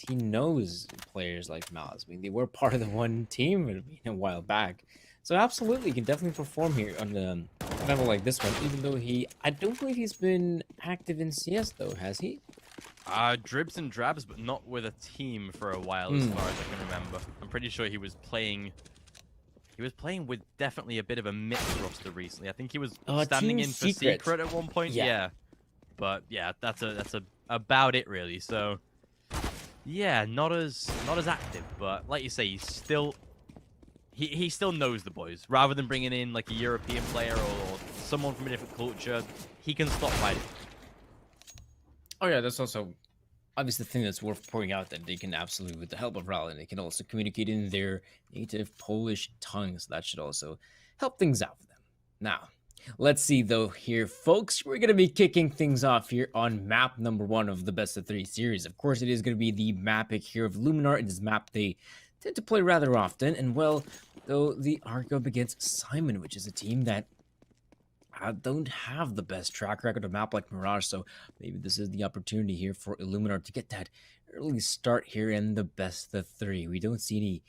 he knows players like Miles. I mean, they were part of the one team a while back. So absolutely, he can definitely perform here on the level like this one, even though I don't believe he's been active in CS though, has he? Dribs and drabs, but not with a team for a while, as far as I can remember. I'm pretty sure he was playing. He was playing with definitely a bit of a mixed roster recently. I think he was standing Team in for Secret. Secret at one point. Yeah. But yeah, that's about it really. So yeah, not as active, but like you say, he's still he still knows the boys. Rather than bringing in like a European player or someone from a different culture, he can stop fighting. Oh yeah, that's also obviously the thing that's worth pointing out, that they can absolutely, with the help of Rally, they can also communicate in their native Polish tongue, so that should also help things out for them. Now, let's see though here, folks. We're going to be kicking things off here on map number 1 of the best of 3 series. Of course, it is going to be the map pick here of Illuminar. In this map, they tend to play rather often, and well, though the are up against Syman, which is a team that don't have the best track record of map like Mirage, so maybe this is the opportunity here for Illuminar to get that early start here in the best of 3. We don't see any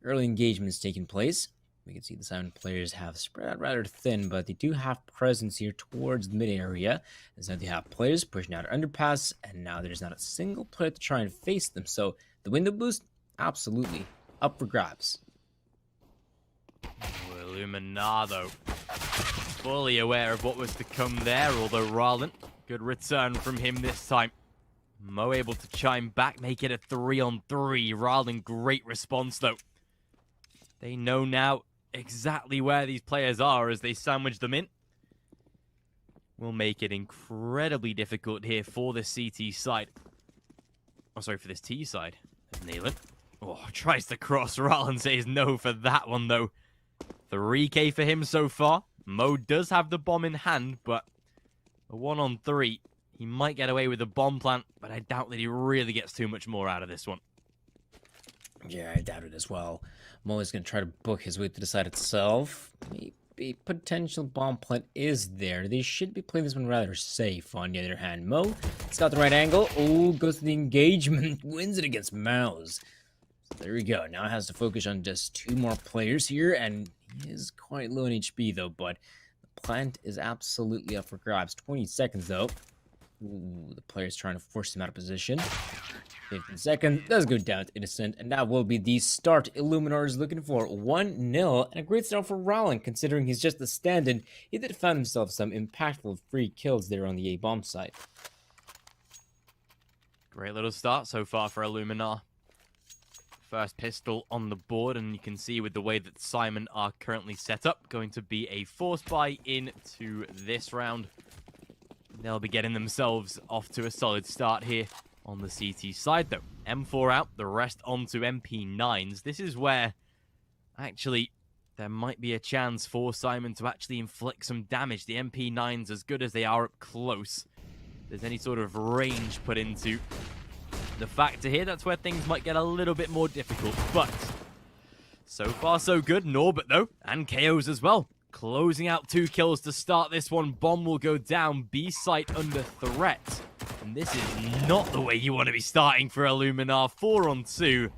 early engagements taking place. We can see the Syman players have spread out rather thin, but they do have presence here towards the mid area, as now they have players pushing out underpass, and now there's not a single player to try and face them. So the window boost, absolutely up for grabs. Illuminar, though, fully aware of what was to come there, although Rallen, good return from him this time. Mo able to chime back, make it a 3-on-3. Rallen, great response, though. They know now exactly where these players are as they sandwich them in. Will make it incredibly difficult here for the CT side. Oh, sorry, for this T side. Nealon. Oh, tries to cross. Rallen says no for that one, though. 3k for him so far. Mo does have the bomb in hand, but a 1-on-3. He might get away with the bomb plant, but I doubt that he really gets too much more out of this one. Yeah, I doubt it as well. Mo is going to try to book his way to the side itself. Maybe potential bomb plant is there. They should be playing this one rather safe. On the other hand, Mo, it's got the right angle. Oh, goes to the engagement. Wins it against Mouse. So there we go. Now has to focus on just 2 more players here, and he is quite low in HP though, but the plant is absolutely up for grabs. 20 seconds though. Ooh, the player's trying to force him out of position. 15 seconds, does go down to Innocent, and that will be the start Illuminar is looking for. 1-0, and a great start for Rowling, considering he's just a stand-in. He did find himself some impactful free kills there on the A-bomb side. Great little start so far for Illuminar. First pistol on the board, and you can see with the way that Syman are currently set up, going to be a force buy into this round. They'll be getting themselves off to a solid start here on the CT side, though. M4 out, the rest onto MP9s. This is where, actually, there might be a chance for Syman to actually inflict some damage. The MP9s, as good as they are up close, if there's any sort of range put into the factor here, that's where things might get a little bit more difficult. But so far, so good. Norbert, though, and KOs as well. Closing out 2 kills to start this one. Bomb will go down. B site under threat. And this is not the way you want to be starting for Illuminar. 4-on-2.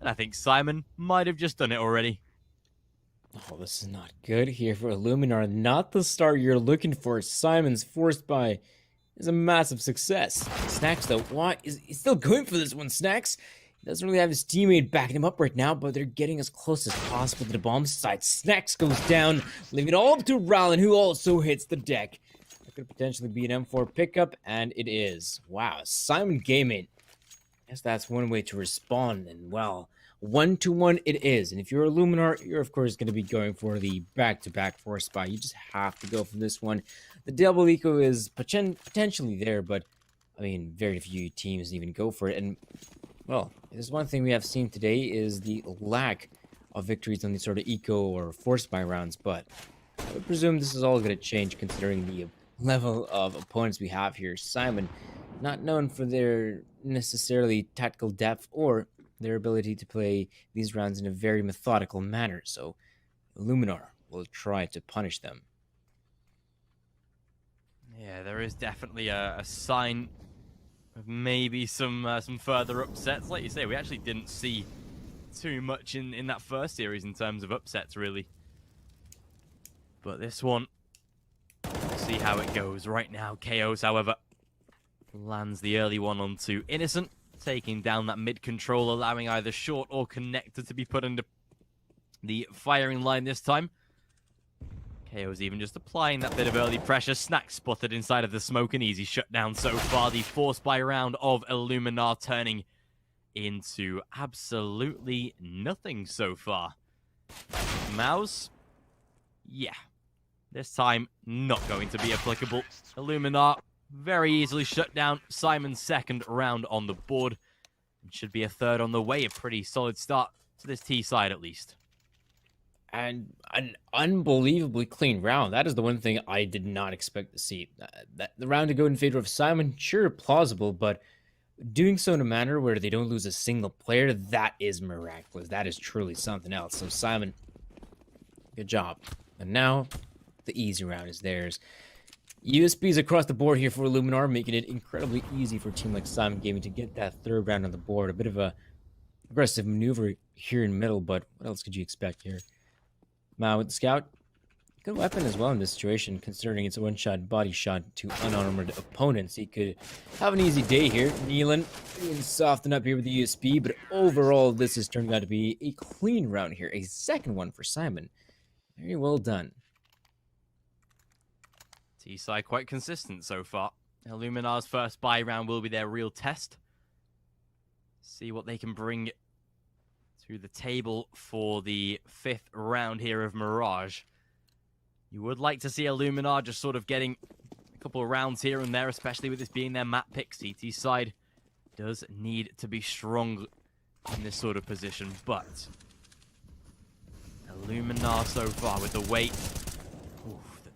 And I think Syman might have just done it already. Oh, this is not good here for Illuminar. Not the start you're looking for. Syman's forced by is a massive success. Snacks, though, why? He's still going for this one, Snacks. He doesn't really have his teammate backing him up right now, but they're getting as close as possible to the bomb site. Snacks goes down, leaving it all up to Rowland, who also hits the deck. That could potentially be an M4 pickup, and it is. Wow, Syman Gaming. I guess that's one way to respond, and well, 1-1 it is. And if you're Illuminar, you're of course going to be going for the back-to-back force buy. You just have to go for this one. The double eco is potentially there, but I mean, very few teams even go for it. And well, there's one thing we have seen today is the lack of victories on these sort of eco or force buy rounds. But I would presume this is all going to change considering the level of opponents we have here. Syman, not known for their necessarily tactical depth or their ability to play these rounds in a very methodical manner. So Illuminar will try to punish them. Yeah, there is definitely a sign Maybe some further upsets. Like you say, we actually didn't see too much in that first series in terms of upsets, really. But this one, we'll see how it goes. Right now, Chaos, however, lands the early one onto Innocent, taking down that mid control, allowing either Short or Connector to be put under the firing line this time. KO's even just applying that bit of early pressure. Snack spotted inside of the smoke, and easy shutdown so far. The force by round of Illuminar turning into absolutely nothing so far. Mouse? Yeah. This time, not going to be applicable. Illuminar very easily shut down. Syman's second round on the board. It should be a third on the way. A pretty solid start to this T side, at least. And an unbelievably clean round. That is the one thing I did not expect to see. The round to go in favor of Syman, sure, plausible, but doing so in a manner where they don't lose a single player, that is miraculous. That is truly something else. So Syman, good job. And now, the easy round is theirs. USBs across the board here for Illuminar, making it incredibly easy for a team like Syman Gaming to get that third round on the board. A bit of a aggressive maneuver here in middle, but what else could you expect here? Mao with the scout. Good weapon as well in this situation, considering it's a one-shot body shot to unarmored opponents. He could have an easy day here. Nealon being softened up here with the USB, but overall, this is turning out to be a clean round here. A second one for Syman. Very well done. T-side quite consistent so far. Illuminar's first buy round will be their real test. See what they can bring to the table for the fifth round here of Mirage. You would like to see Illuminar just sort of getting a couple of rounds here and there, especially with this being their map pick. CT side does need to be strong in this sort of position, but Illuminar so far with the weight.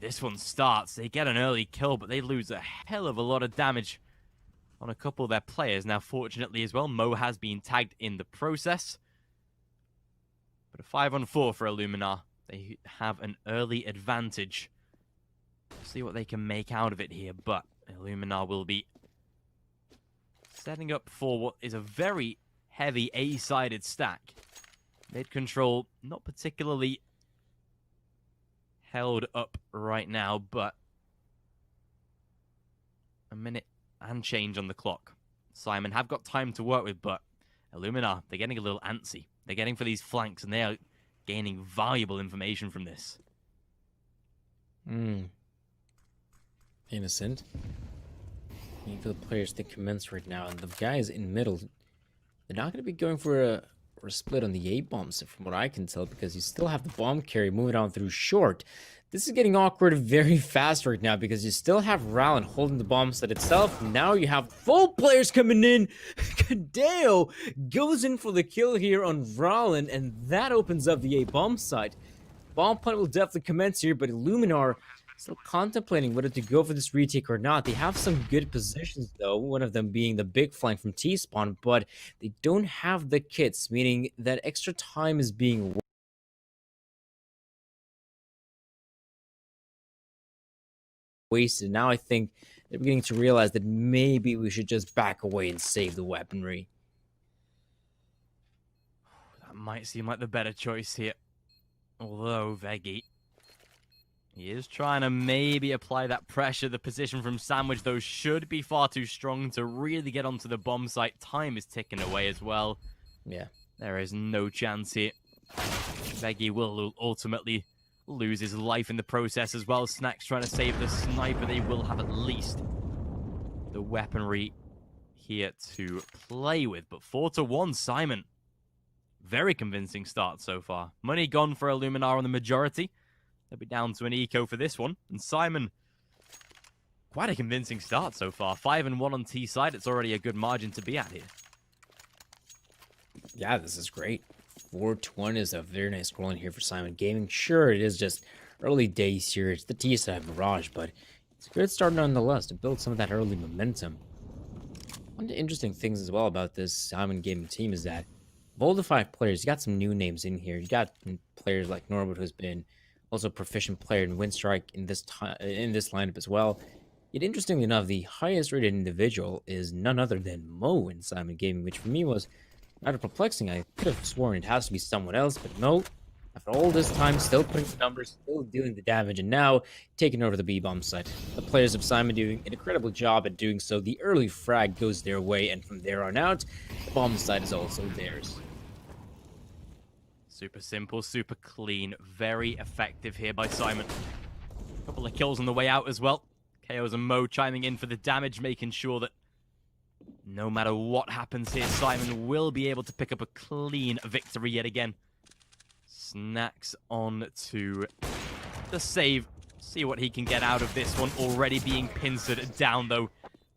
This one starts. They get an early kill, but they lose a hell of a lot of damage on a couple of their players. Now, fortunately as well, Mo has been tagged in the process. But a 5-on-4 for Illuminar. They have an early advantage. We'll see what they can make out of it here, but Illuminar will be setting up for what is a very heavy A-sided stack. Mid-control, not particularly held up right now, but a minute and change on the clock. Syman have got time to work with, but Illuminar, they're getting a little antsy. They're getting for these flanks, and they are gaining valuable information from this. Innocent. You feel the players think commence right now, and the guys in middle, they're not going to be going for a split on the A bombs, from what I can tell, because you still have the bomb carry moving on through short. This is getting awkward very fast right now because you still have Rallen holding the bomb set itself. Now you have full players coming in. Kadeo goes in for the kill here on Rallen, and that opens up the A bomb site. Bomb plant will definitely commence here, but Illuminar still contemplating whether to go for this retake or not. They have some good positions, though, one of them being the big flank from T-spawn, but they don't have the kits, meaning that extra time is being wasted. Now I think they're beginning to realize that maybe we should just back away and save the weaponry. That might seem like the better choice here. Although, Veggie, he is trying to maybe apply that pressure. The position from Sandwich, though, should be far too strong to really get onto the bomb site. Time is ticking away as well. Yeah. There is no chance here. Veggie will ultimately lose his life in the process as well. Snack's trying to save the sniper. They will have at least the weaponry here to play with. But 4-1, Syman. Very convincing start so far. Money gone for Illuminar on the majority. They'll be down to an eco for this one. And Syman, quite a convincing start so far. 5-1 on T side. It's already a good margin to be at here. Yeah, this is great. 4-1 is a very nice scoreline here for Syman Gaming. Sure, it is just early days here. It's the T side Mirage, but it's a good start nonetheless to build some of that early momentum. One of the interesting things as well about this Syman Gaming team is that of all the 5 players, you got some new names in here. You got players like Norbert, who's been also a proficient player in Windstrike in this lineup as well. Yet interestingly enough, the highest rated individual is none other than Mo in Syman Gaming, which for me was rather perplexing. I could have sworn it has to be someone else, but no. After all this time, still putting the numbers, still doing the damage, and now taking over the B-bomb site. The players of Syman doing an incredible job at doing so. The early frag goes their way, and from there on out, the bomb site is also theirs. Super simple, super clean, very effective here by Syman. Couple of kills on the way out as well. KOs and Mo chiming in for the damage, making sure that no matter what happens here, Syman will be able to pick up a clean victory yet again. Snacks on to the save. See what he can get out of this one. Already being pincered down, though.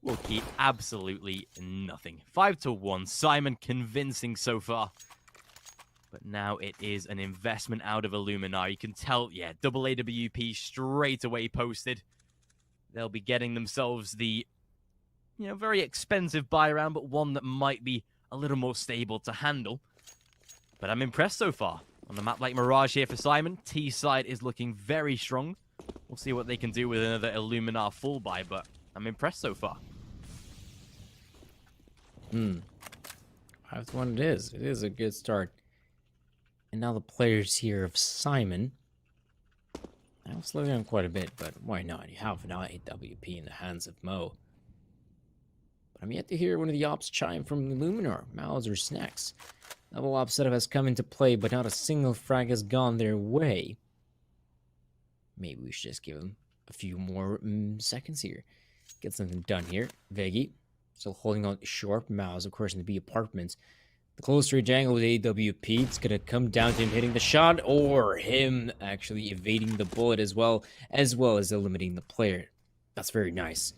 Will keep absolutely nothing. 5-1. Syman convincing so far. But now it is an investment out of Illuminar. You can tell, yeah, double AWP straight away posted. They'll be getting themselves the, very expensive buy round, but one that might be a little more stable to handle. But I'm impressed so far. On a map like Mirage here for Syman, T side is looking very strong. We'll see what they can do with another Illuminar full buy, but I'm impressed so far. 5-1 it is. It is a good start. And now the players here of Syman. I'll slow down quite a bit, but why not? You have now AWP in the hands of Mo. But I'm yet to hear one of the ops chime from Illuminar, Mouse or Snacks. Double op setup has come into play, but not a single frag has gone their way. Maybe we should just give them a few more seconds here. Get something done here. Veggie still holding on short. Mouse, of course, in the B apartments. The closer range angle with AWP, it's going to come down to him hitting the shot or him actually evading the bullet as well as eliminating the player. That's very nice.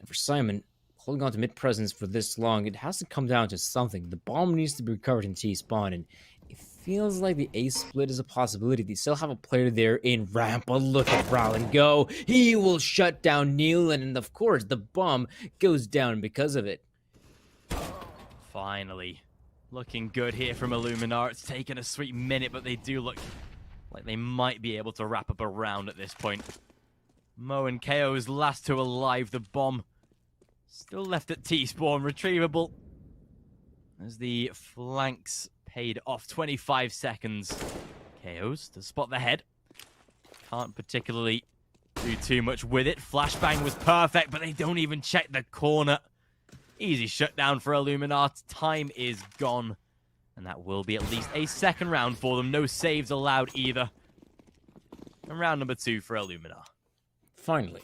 And for Syman, holding on to mid-presence for this long, it has to come down to something. The bomb needs to be recovered in T-spawn, and it feels like the A-split is a possibility. They still have a player there in ramp, but look at Rowland go. He will shut down Neil, and of course, the bomb goes down because of it. Finally. Looking good here from Illuminar. It's taken a sweet minute, but they do look like they might be able to wrap up a round at this point. Mo and KO's last two alive. The bomb still left at T-spawn. Retrievable. As the flanks paid off. 25 seconds. KO's to spot the head. Can't particularly do too much with it. Flashbang was perfect, but they don't even check the corner. Easy shutdown for Illuminar. Time is gone. And that will be at least a second round for them. No saves allowed either. And round number 2 for Illuminar. Finally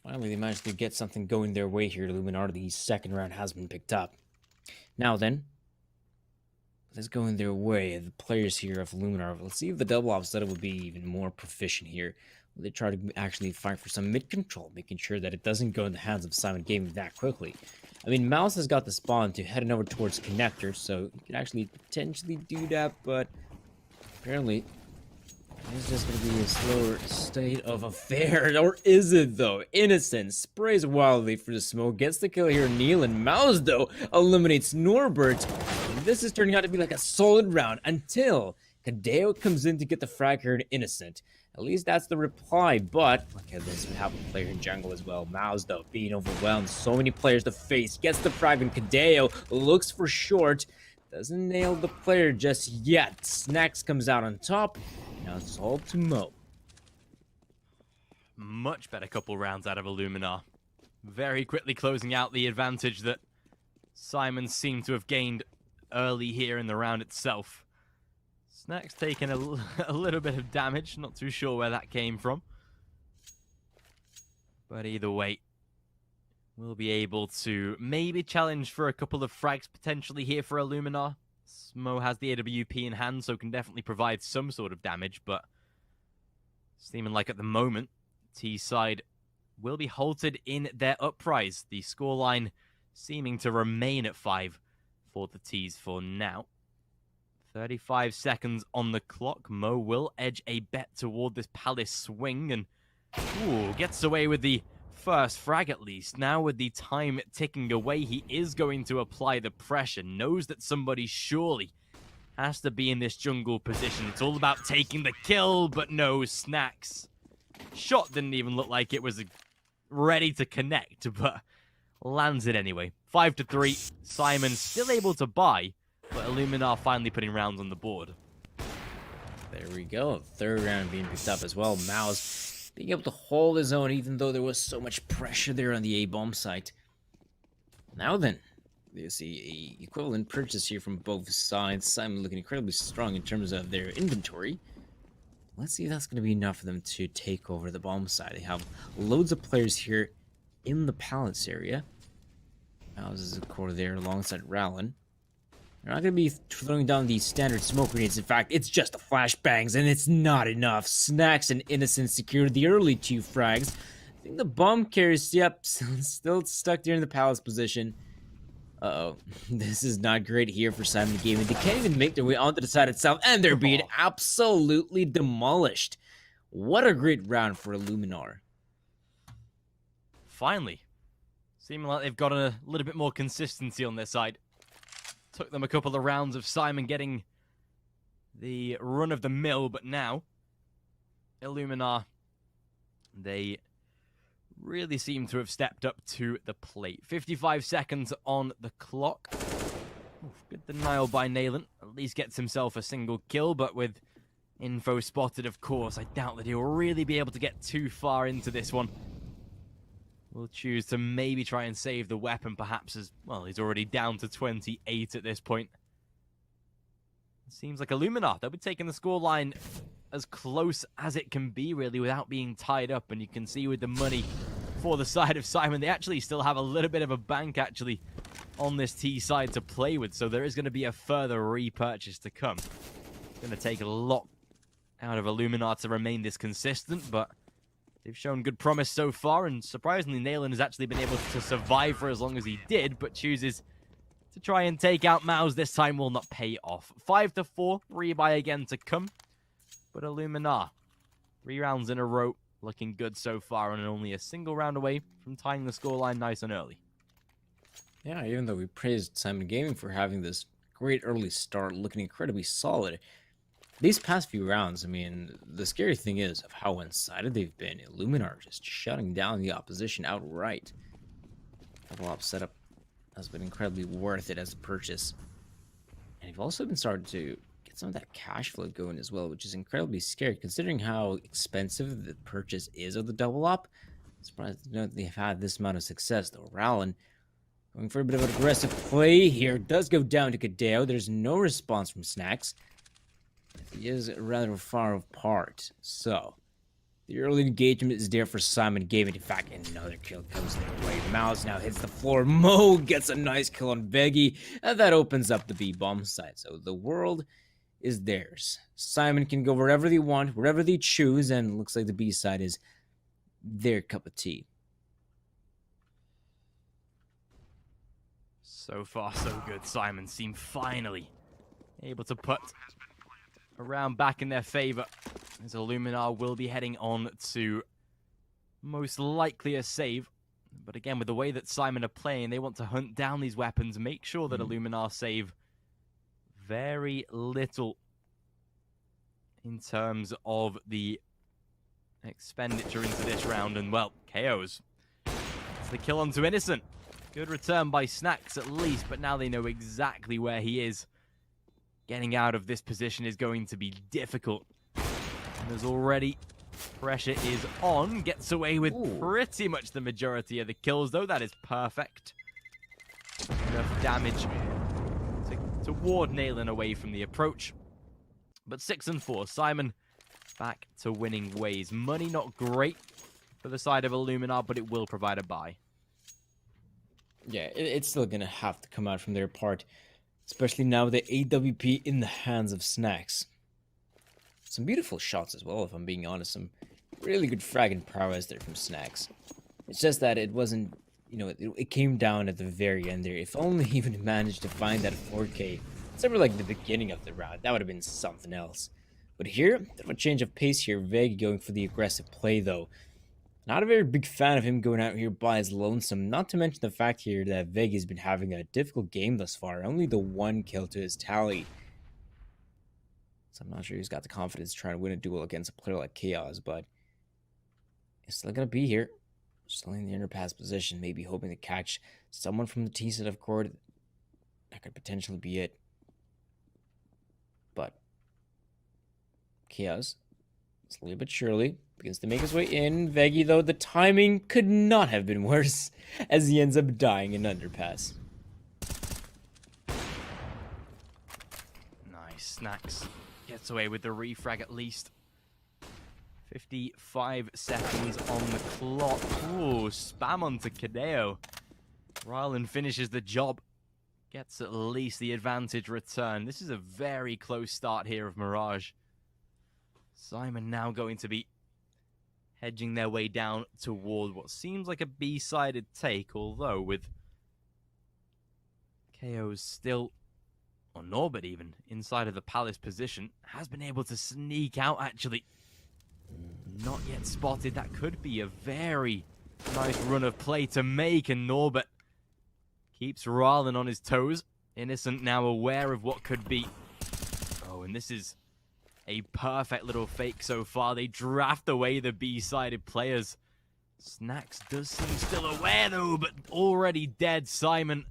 they managed to get something going their way here. Illuminar, the second round has been picked up. Now then, let's go in their way. The players here of Illuminar. Let's see if the double op setup will be even more proficient here. They try to actually fight for some mid-control, making sure that it doesn't go in the hands of Syman Gaming that quickly. I mean, Mouse has got the spawn to heading over towards Connector, so he could actually potentially do that, but apparently it's just going to be a slower state of affairs. Or is it, though? Innocent sprays wildly for the smoke, gets the kill here. Neil and Mouse, though, eliminates Norbert. And this is turning out to be like a solid round until Kadeo comes in to get the frag here in Innocent. At least that's the reply, but look at this. We have a player in jungle as well. Mouse, though, being overwhelmed. So many players to face. Gets the frag, and Kadeo looks for short. Doesn't nail the player just yet. Snacks comes out on top. Now it's all to Mo. Much better couple rounds out of Illuminar. Very quickly closing out the advantage that Syman seemed to have gained early here in the round itself. Snacks taking a little bit of damage. Not too sure where that came from. But either way, we'll be able to maybe challenge for a couple of frags potentially here for Illuminar. Smo has the AWP in hand, so can definitely provide some sort of damage, but seeming like at the moment, T-side will be halted in their uprise. The scoreline seeming to remain at 5 for the T's for now. 35 seconds on the clock. Mo will edge a bet toward this Palace swing and gets away with the first frag at least. Now with the time ticking away, he is going to apply the pressure. Knows that somebody surely has to be in this jungle position. It's all about taking the kill, but no, Snacks. Shot didn't even look like it was a ready to connect, but lands it anyway. 5-3. Syman still able to buy, but Illuminar finally putting rounds on the board. There we go. Third round being picked up as well. Mao's being able to hold his own even though there was so much pressure there on the A-bomb site. Now then, you see a equivalent purchase here from both sides. Syman looking incredibly strong in terms of their inventory. Let's see if that's going to be enough for them to take over the bomb side. They have loads of players here in the palace area. Mao's is a core there alongside Rallin. They're not going to be throwing down these standard smoke grenades. In fact, it's just the flashbangs, and it's not enough. Snacks and Innocent secured the early 2 frags. I think the bomb carriers, yep, still stuck there in the palace position. Uh-oh. This is not great here for Syman Gaming. They can't even make their way onto the side itself, and they're being absolutely demolished. What a great round for Illuminar. Finally. Seeming like they've got a little bit more consistency on their side. Took them a couple of rounds of Syman getting the run of the mill, but now Illuminar, they really seem to have stepped up to the plate. 55 seconds on the clock. Oof, good denial by Nayland. At least gets himself a single kill, but with info spotted, of course, I doubt that he'll really be able to get too far into this one. We'll choose to maybe try and save the weapon, perhaps, as, well, he's already down to 28 at this point. It seems like Illuminar, they'll be taking the scoreline as close as it can be, really, without being tied up. And you can see with the money for the side of Syman, they actually still have a little bit of a bank, actually, on this T side to play with. So there is going to be a further repurchase to come. It's going to take a lot out of Illuminar to remain this consistent, but they've shown good promise so far, and surprisingly, Nayland has actually been able to survive for as long as he did, but chooses to try and take out Mao's. This time will not pay off. 5-4, rebuy again to come, but Illuminar, 3 rounds in a row, looking good so far, and only a single round away from tying the scoreline nice and early. Yeah, even though we praised Syman Gaming for having this great early start, looking incredibly solid, these past few rounds, I mean, the scary thing is of how one-sided they've been. Illuminar just shutting down the opposition outright. Double op setup has been incredibly worth it as a purchase. And you've also been starting to get some of that cash flow going as well, which is incredibly scary considering how expensive the purchase is of the double op. I'm surprised to know that they've had this amount of success, though. Rallin going for a bit of an aggressive play here. Does go down to Kadeo. There's no response from Snacks. He is rather far apart, so the early engagement is there for Syman Gaming. In fact, another kill comes their way. Mouse now hits the floor. Mo gets a nice kill on Veggie, and that opens up the B-bomb site. So the world is theirs. Syman can go wherever they want, wherever they choose, and it looks like the B side is their cup of tea. So far, so good. Syman seem finally able to put a round back in their favor, as Illuminar will be heading on to most likely a save. But again, with the way that Syman are playing, they want to hunt down these weapons, make sure that Illuminar save very little in terms of the expenditure into this round. And, well, KOs. It's the kill onto Innocent. Good return by Snacks at least, but now they know exactly where he is. Getting out of this position is going to be difficult. And there's already pressure is on. Gets away with pretty much the majority of the kills, though. That is perfect. Enough damage to ward Nayland away from the approach. But 6-4. Syman back to winning ways. Money not great for the side of Illuminar, but it will provide a buy. Yeah, it's still going to have to come out from their part. Especially now with the AWP in the hands of Snacks. Some beautiful shots as well, if I'm being honest. Some really good fragging prowess there from Snacks. It's just that it wasn't, you know, it came down at the very end there. If only he even managed to find that 4K. Except for like the beginning of the round. That would have been something else. But here, bit of a change of pace here. Veg going for the aggressive play though. Not a very big fan of him going out here by his lonesome. Not to mention the fact here that Veg has been having a difficult game thus far. Only the 1 kill to his tally. So I'm not sure he's got the confidence to try to win a duel against a player like Chaos, but he's still going to be here. Still in the underpass position, maybe hoping to catch someone from the T side of court. That could potentially be it. But Chaos, slowly but surely, begins to make his way in. Veggie, though, the timing could not have been worse, as he ends up dying in underpass. Nice. Snacks gets away with the refrag at least. 55 seconds on the clock. Ooh, spam onto Kadeo. Rylan finishes the job. Gets at least the advantage return. This is a very close start here of Mirage. Syman now going to be hedging their way down toward what seems like a B-sided take, although with KO's still, or Norbert even, inside of the Palace position, has been able to sneak out actually. Not yet spotted. That could be a very nice run of play to make, and Norbert keeps Rylan on his toes. Innocent now aware of what could be. Oh, and this is a perfect little fake so far. They draft away the B-sided players. Snacks does seem still aware though, but already dead. Syman,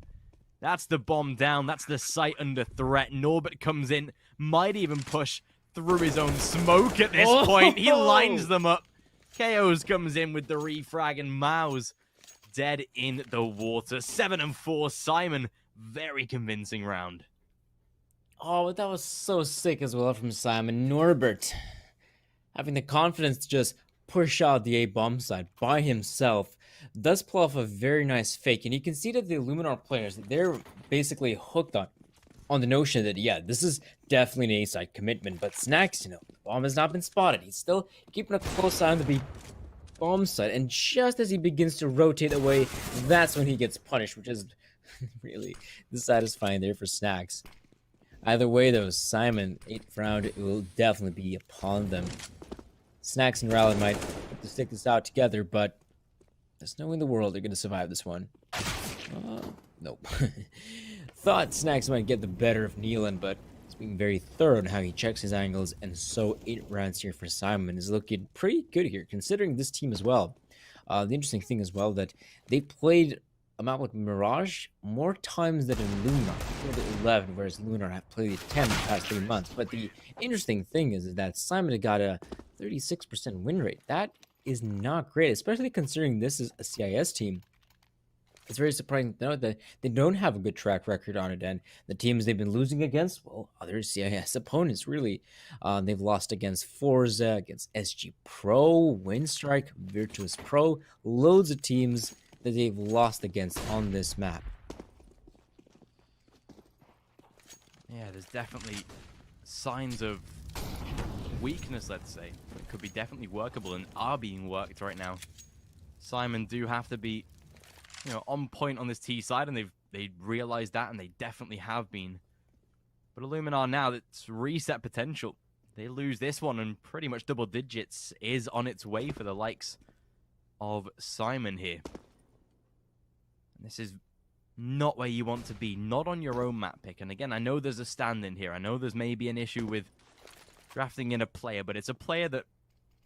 that's the bomb down. That's the site under threat. Norbert comes in, might even push through his own smoke at this point. He lines them up. KOs comes in with the refrag, and Mao's dead in the water. 7-4, Syman. Very convincing round. Oh, but that was so sick as well from Syman. Norbert having the confidence to just push out the A-bomb side by himself does pull off a very nice fake. And you can see that the Illuminar players, they're basically hooked on the notion that, yeah, this is definitely an A-side commitment. But Snacks, the bomb has not been spotted. He's still keeping a close eye on the bomb side. And just as he begins to rotate away, that's when he gets punished, which is really dissatisfying there for Snacks. Either way, though, Syman, 8th round, it will definitely be upon them. Snacks and Rylan might have to stick this out together, but there's no way in the world they're going to survive this one. Nope. Thought Snacks might get the better of Nealon, but he's being very thorough in how he checks his angles, and so 8 rounds here for Syman is looking pretty good here, considering this team as well. The interesting thing as well that they played a map like Mirage more times than in Illuminar. They played 11, whereas Illuminar have played 10 in the past 3 months. But the interesting thing is that Syman got a 36% win rate. That is not great, especially considering this is a CIS team. It's very surprising to note that they don't have a good track record on it, and the teams they've been losing against, well, other CIS opponents, really. They've lost against Forza, against SG Pro, Windstrike, Virtus Pro, loads of teams that they've lost against on this map. Yeah, there's definitely signs of weakness, let's say. It could be definitely workable and are being worked right now. Syman do have to be, on point on this T side, and they realized that, and they definitely have been. But Illuminar now, that's reset potential. They lose this one, and pretty much double digits is on its way for the likes of Syman here. This is not where you want to be, not on your own map pick. And again, I know there's a stand-in here. I know there's maybe an issue with drafting in a player, but it's a player that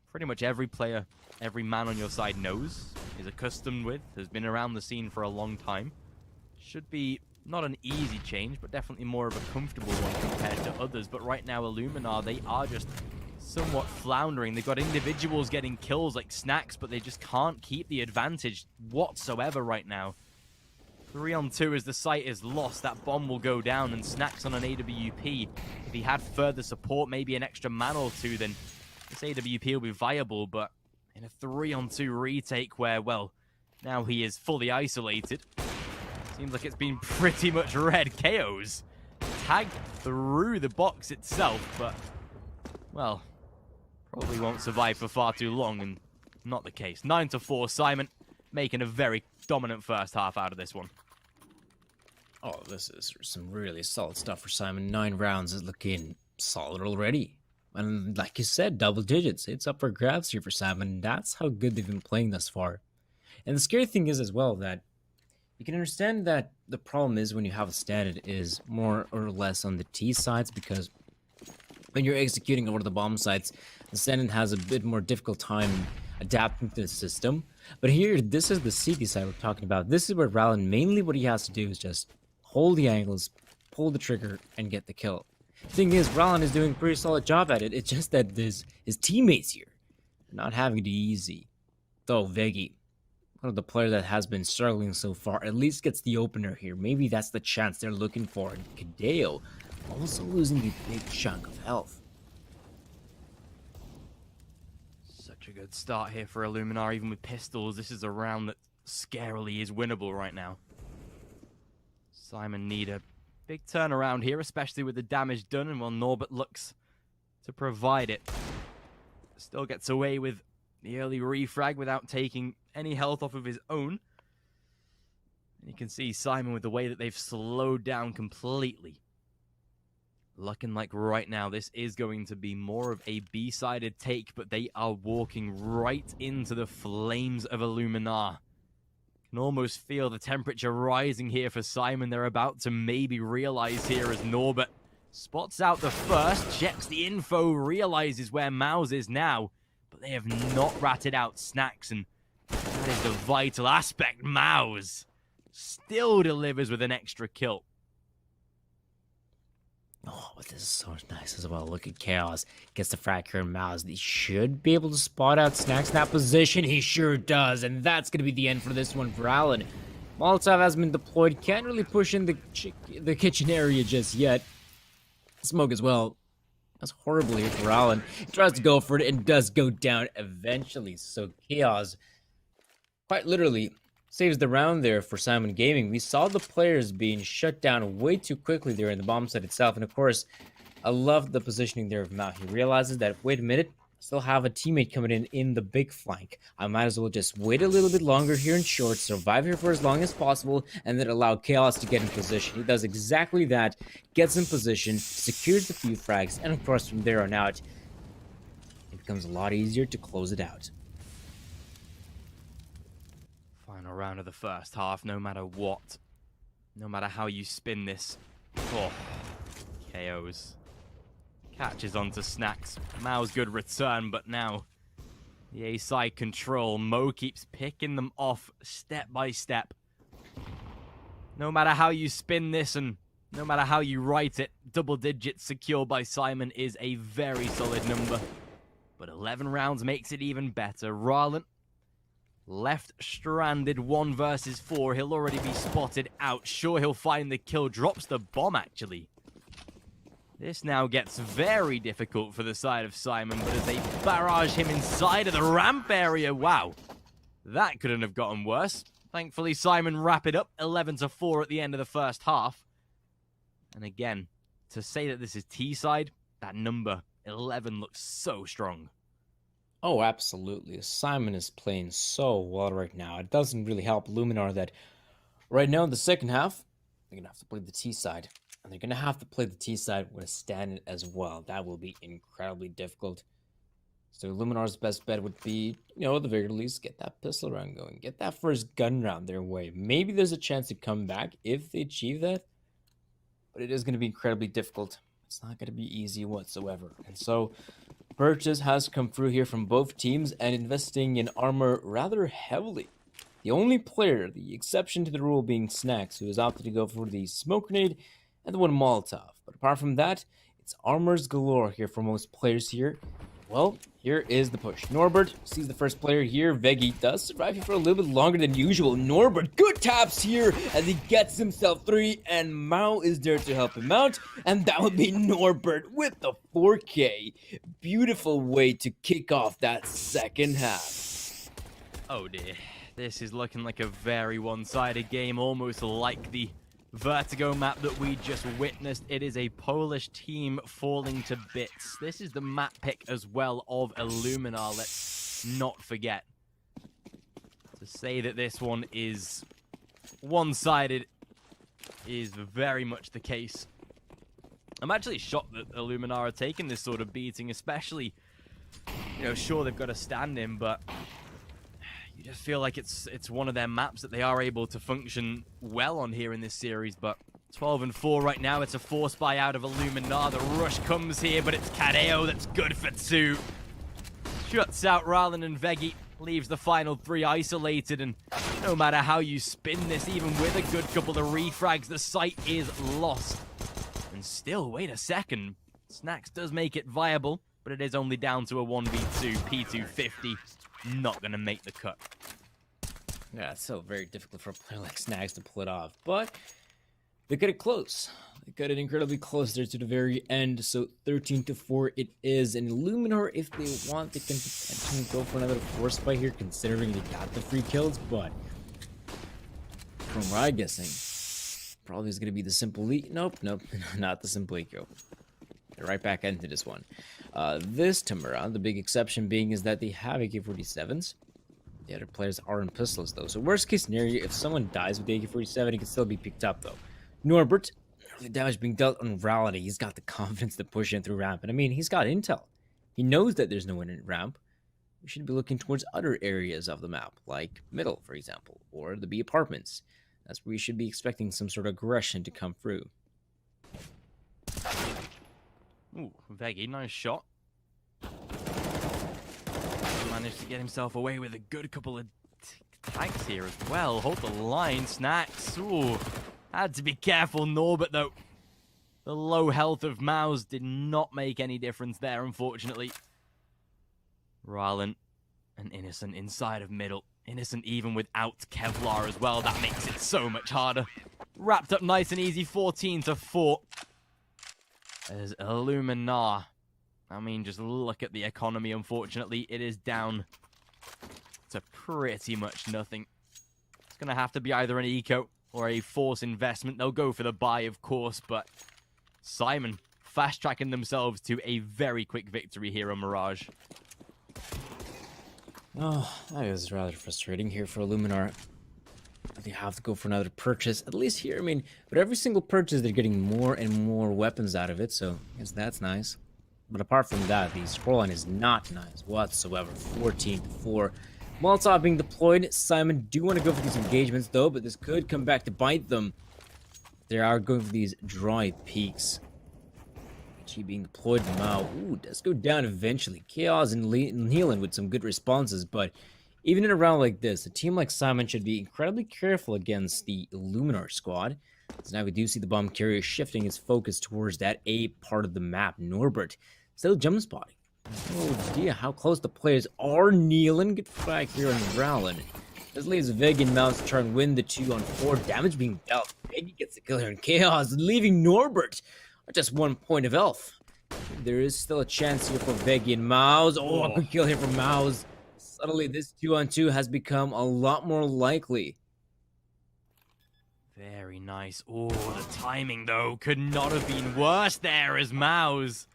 pretty much every player, every man on your side knows, is accustomed with, has been around the scene for a long time. Should be not an easy change, but definitely more of a comfortable one compared to others. But right now, Illuminar, they are just somewhat floundering. They've got individuals getting kills like Snacks, but they just can't keep the advantage whatsoever right now. 3-on-2 as the site is lost. That bomb will go down, and Snacks on an AWP. If he had further support, maybe an extra man or two, then this AWP will be viable. But in a 3-on-2 retake where, well, now he is fully isolated, seems like it's been pretty much red. KOs tagged through the box itself, but, well, probably won't survive for far too long, and not the case. 9-4, Syman making a very dominant first half out of this one. Oh, this is some really solid stuff for Syman. 9 rounds is looking solid already. And like you said, double digits. It's up for grabs here for Syman. That's how good they've been playing thus far. And the scary thing is as well that you can understand that the problem is when you have a standard is more or less on the T sides, because when you're executing over the bomb sites, the standard has a bit more difficult time adapting to the system. But here, this is the CT side we're talking about. This is where Rallen, mainly what he has to do is just hold the angles, pull the trigger, and get the kill. Thing is, Rallen is doing a pretty solid job at it. It's just that his teammates here are not having it easy. Though Veggie, one of the players that has been struggling so far, at least gets the opener here. Maybe that's the chance they're looking for. And Kadeo also losing a big chunk of health. Such a good start here for Illuminar, even with pistols. This is a round that scarily is winnable right now. Syman need a big turnaround here, especially with the damage done, and while Norbert looks to provide it, still gets away with the early refrag without taking any health off of his own. And you can see Syman with the way that they've slowed down completely. Looking like right now this is going to be more of a B-sided take, but they are walking right into the flames of Illuminar. Can almost feel the temperature rising here for Syman. They're about to maybe realize here as Norbert spots out the first, checks the info, realizes where Mouse is now, but they have not ratted out Snacks, and that is the vital aspect. Mouse still delivers with an extra kill. Oh, but this is so nice as well. Look at Chaos. Gets the frag here and Mouse. He should be able to spot out Snacks in that position. He sure does. And that's going to be the end for this one for Allen. Molotov has been deployed. Can't really push in the kitchen area just yet. Smoke as well. That's horribly here for Allen. He tries to go for it and does go down eventually. So Chaos, quite literally, saves the round there for Syman Gaming. We saw the players being shut down way too quickly there in the bomb site itself. And of course, I love the positioning there of Mao. He realizes that, wait a minute, I still have a teammate coming in the big flank. I might as well just wait a little bit longer here in short, survive here for as long as possible, and then allow Chaos to get in position. He does exactly that, gets in position, secures the few frags, and of course from there on out, it becomes a lot easier to close it out. Final round of the first half, no matter what. No matter how you spin this. Oh, KOs. Catches onto Snacks. Mao's good return, but now the A-side control. Mo keeps picking them off step by step. No matter how you spin this and no matter how you write it, double digits secured by Syman is a very solid number. But 11 rounds makes it even better. Rallen left stranded 1 versus 4. He'll already be spotted out. Sure, he'll find the kill. Drops the bomb, actually. This now gets very difficult for the side of Syman, but as they barrage him inside of the ramp area, wow. That couldn't have gotten worse. Thankfully, Syman wrap it up 11-4 at the end of the first half. And again, to say that this is T-side, that number 11 looks so strong. Oh, absolutely. Syman is playing so well right now. It doesn't really help Illuminar that right now in the second half, they're going to have to play the T side. And they're going to have to play the T side with a stand as well. That will be incredibly difficult. So Illuminar's best bet would be, at the very least, get that pistol round going. Get that first gun round their way. Maybe there's a chance to come back if they achieve that. But it is going to be incredibly difficult. It's not going to be easy whatsoever. And so purchase has come through here from both teams and investing in armor rather heavily. The only player, the exception to the rule being Snacks, who has opted to go for the smoke grenade and the one Molotov. But apart from that, it's armors galore here for most players here. Well, here is the push. Norbert sees the first player here. Veggie does survive here for a little bit longer than usual. Norbert, good taps here as he gets himself 3, and Mao is there to help him out. And that would be Norbert with the 4K. Beautiful way to kick off that second half. Oh dear. This is looking like a very one-sided game, almost like the Vertigo map that we just witnessed. It is a Polish team falling to bits. This is the map pick as well of Illuminar, let's not forget. To say that this one is one-sided is very much the case. I'm actually shocked that Illuminar are taking this sort of beating, especially, sure they've got a stand-in, but you just feel like it's one of their maps that they are able to function well on here in this series. But 12-4 right now. It's a force buy out of Illuminar. The rush comes here, but it's Kadeo that's good for 2. Shuts out Rallen and Veggie. leaves the final 3 isolated, and no matter how you spin this, even with a good couple of refrags, the site is lost. And still, wait a second, Snacks does make it viable, but it is only down to a 1v2. P250 not going to make the cut. Yeah, it's still very difficult for a player like Snacks to pull it off, but they got it close. They got it incredibly close there to the very end, so 13-4 it is. And Illuminar, if they want, they can potentially go for another force fight here, considering they got the free kills, but from what I'm guessing, probably is going to be the simple leak. Nope, not the simple eco. They're right back into this one. This time around, the big exception being is that they have AK-47s. The other players are in pistols, though. So worst case scenario, if someone dies with the AK-47, he can still be picked up, though. Norbert, the damage being dealt on Rality, he's got the confidence to push in through ramp. And I mean, he's got intel. He knows that there's no one in ramp. We should be looking towards other areas of the map, like middle, for example, or the B apartments. That's where we should be expecting some sort of aggression to come through. Ooh, Veggie, nice shot. Managed to get himself away with a good couple of tags here as well. Hold the line, Snacks. Ooh, had to be careful, Norbert, though. The low health of Mouse did not make any difference there, unfortunately. Rylan, an Innocent inside of middle. Innocent even without Kevlar as well. That makes it so much harder. Wrapped up nice and easy, 14-4. As Illuminar. I mean, just look at the economy, unfortunately. It is down to pretty much nothing. It's going to have to be either an eco or a force investment. They'll go for the buy, of course, but Syman fast-tracking themselves to a very quick victory here on Mirage. Oh, that is rather frustrating here for Illuminar. They have to go for another purchase. At least here, I mean, with every single purchase, they're getting more and more weapons out of it, so I guess that's nice. But apart from that, the scoreline is not nice whatsoever. 14-4. Molotov being deployed. Syman do want to go for these engagements, though, but this could come back to bite them. They are going for these dry peaks. She being deployed now. Ooh, does go down eventually. Chaos and Nealon with some good responses, but even in a round like this, a team like Syman should be incredibly careful against the Illuminar squad. So now we do see the bomb carrier shifting his focus towards that A part of the map. Norbert still jump spotting. Oh dear, how close the players are. Nealon, good back here on Rowland. This leaves Veg and Mouse to try and win the 2-on-4. Damage being dealt. Veg gets the kill here in Chaos, leaving Norbert at just 1 point of health. There is still a chance here for Veg and Mouse. Oh, a good kill here for Mouse. Suddenly, this 2-on-2 has become a lot more likely. Very nice. Oh, the timing, though, could not have been worse there as Mouse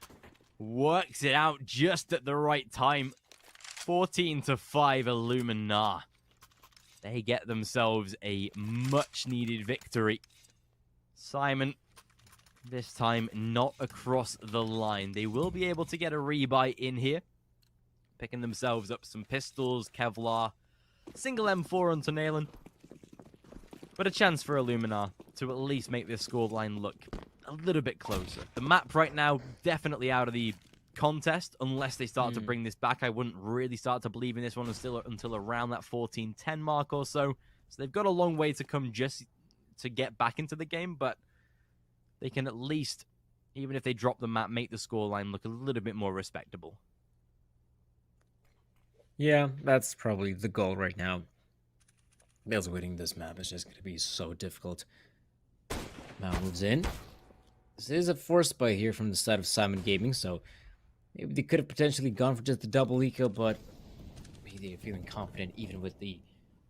works it out just at the right time. 14-5 Illuminar. They get themselves a much-needed victory. Syman, this time not across the line. They will be able to get a rebuy in here. Picking themselves up some pistols, Kevlar, single M4 onto Nealon. But a chance for Illuminar to at least make this scoreline look a little bit closer. The map right now definitely out of the contest unless they start to bring this back. I wouldn't really start to believe in this one until around that 14-10 mark or so. So they've got a long way to come just to get back into the game, but they can at least, even if they drop the map, make the scoreline look a little bit more respectable. Yeah, that's probably the goal right now. Because winning this map is just going to be so difficult. Now moves in. This is a force buy here from the side of Syman Gaming, so maybe they could have potentially gone for just the double eco, but maybe they're feeling confident even with the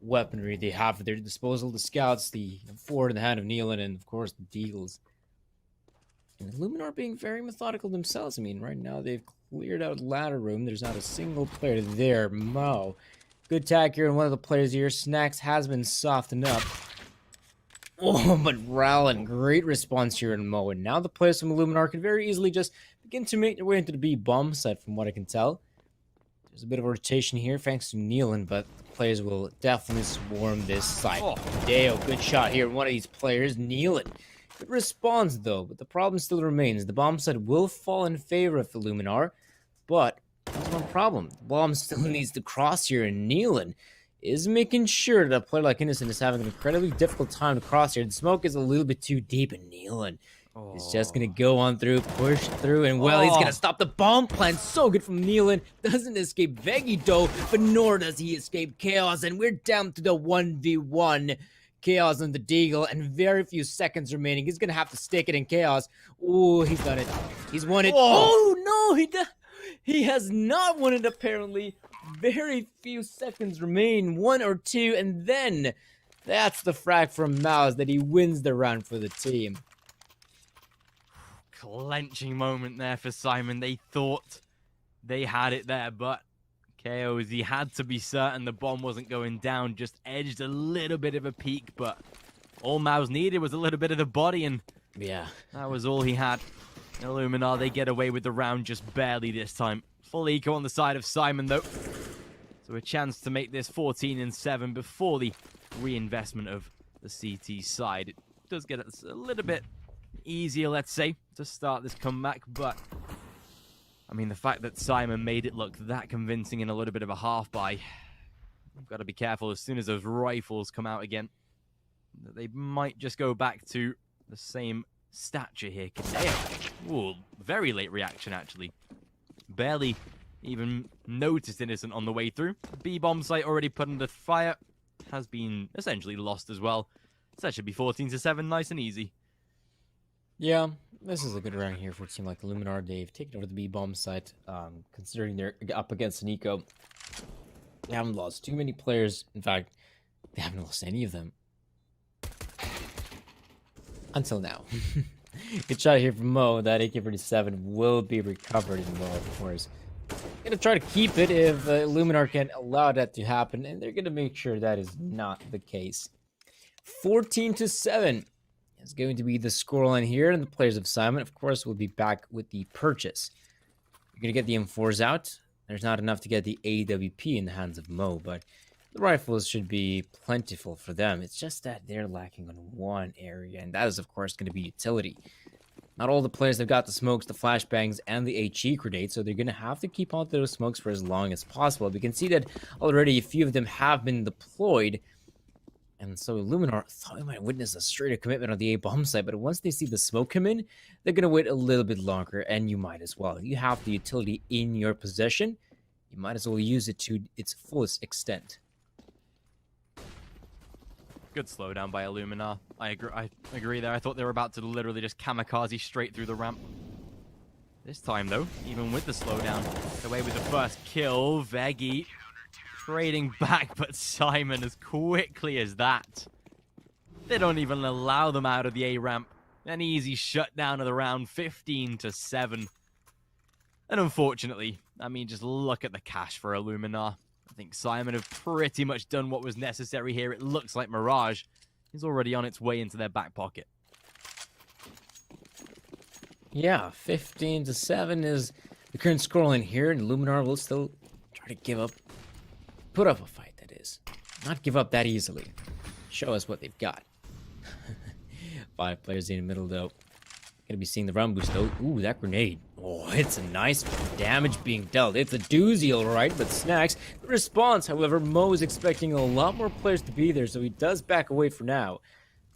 weaponry they have at their disposal. The scouts, the forward in the hand of Nealon, and of course the deagles. And Illuminar being very methodical themselves. I mean, right now they've cleared out ladder room. There's not a single player there. Mo. Good tag here, and one of the players here. Snacks has been softened up. Oh, but Rowland, great response here in Mo. And now the players from Illuminar could very easily just begin to make their way into the B bomb site, from what I can tell. There's a bit of a rotation here, thanks to Nealon, but the players will definitely swarm this site. Oh, Deo, good shot here. One of these players, Nealon. Good response, though, but the problem still remains. The bomb site will fall in favor of Illuminar, but There's one problem. The bomb still needs to cross here, and Nealon is making sure that a player like Innocent is having an incredibly difficult time to cross here. The smoke is a little bit too deep, and Nealon is just gonna go on through, push through, and well, he's gonna stop the bomb plan. So good from Nealon. Doesn't escape Veggie though, but nor does he escape Chaos, and we're down to the 1v1. Chaos on the Deagle, and very few seconds remaining. He's gonna have to stick it in Chaos. Ooh, he's done it. He's won it. Oh no, he has not won it apparently. Very few seconds remain, 1 or 2, and then that's the frag from Mouse that he wins the round for the team. Clenching moment there for Syman. They thought they had it there, but KOs, he had to be certain the bomb wasn't going down. Just edged a little bit of a peek, but all Mouse needed was a little bit of the body, and yeah, that was all he had. Illuminar, they get away with the round just barely this time. Full eco on the side of Syman, though. So a chance to make this 14-7 before the reinvestment of the CT side. It does get us a little bit easier, let's say, to start this comeback, but I mean, the fact that Syman made it look that convincing in a little bit of a half buy, I've got to be careful as soon as those rifles come out again. They might just go back to the same stature here. Kadeo. Ooh, very late reaction, actually. Barely even noticed Innocent on the way through. B-bomb site already put under fire. Has been essentially lost as well. So that should be 14-7, nice and easy. Yeah, this is a good round here for a team like Illuminar. They've taken over the B-bomb site, considering they're up against an eco. They haven't lost too many players. In fact, they haven't lost any of them. Until now. Good shot here from Mo. That AK-47 will be recovered in Mo, of course. Gonna try to keep it if Illuminar can allow that to happen, and they're gonna make sure that is not the case. 14-7 is going to be the scoreline here, and the players of Syman, of course, will be back with the purchase. You're gonna get the M4s out. There's not enough to get the AWP in the hands of Mo, but the rifles should be plentiful for them. It's just that they're lacking on one area, and that is, of course, going to be utility. Not all the players have got the smokes, the flashbangs, and the HE grenades, so they're going to have to keep on those smokes for as long as possible. We can see that already a few of them have been deployed, and so Illuminar thought we might witness a straight-up commitment on the A-bomb site, but once they see the smoke come in, they're going to wait a little bit longer, and you might as well. You have the utility in your possession. You might as well use it to its fullest extent. Good slowdown by Illuminar. I agree there. I thought they were about to literally just kamikaze straight through the ramp. This time, though, even with the slowdown, away with the first kill. Veggie trading back, but Syman as quickly as that. They don't even allow them out of the A ramp. An easy shutdown of the round, 15-7. And unfortunately, I mean, just look at the cash for Illuminar. I think Syman have pretty much done what was necessary here. It looks like Mirage is already on its way into their back pocket. Yeah, 15-7 is the current scoreline here, and Illuminar will still try to give up, put up a fight, that is. Not give up that easily. Show us what they've got. 5 players in the middle, though. Gonna be seeing the round boost, though. Ooh, that grenade. Oh, it's a nice damage being dealt. It's a doozy, all right, but Snacks. The response, however, Mo is expecting a lot more players to be there, so he does back away for now.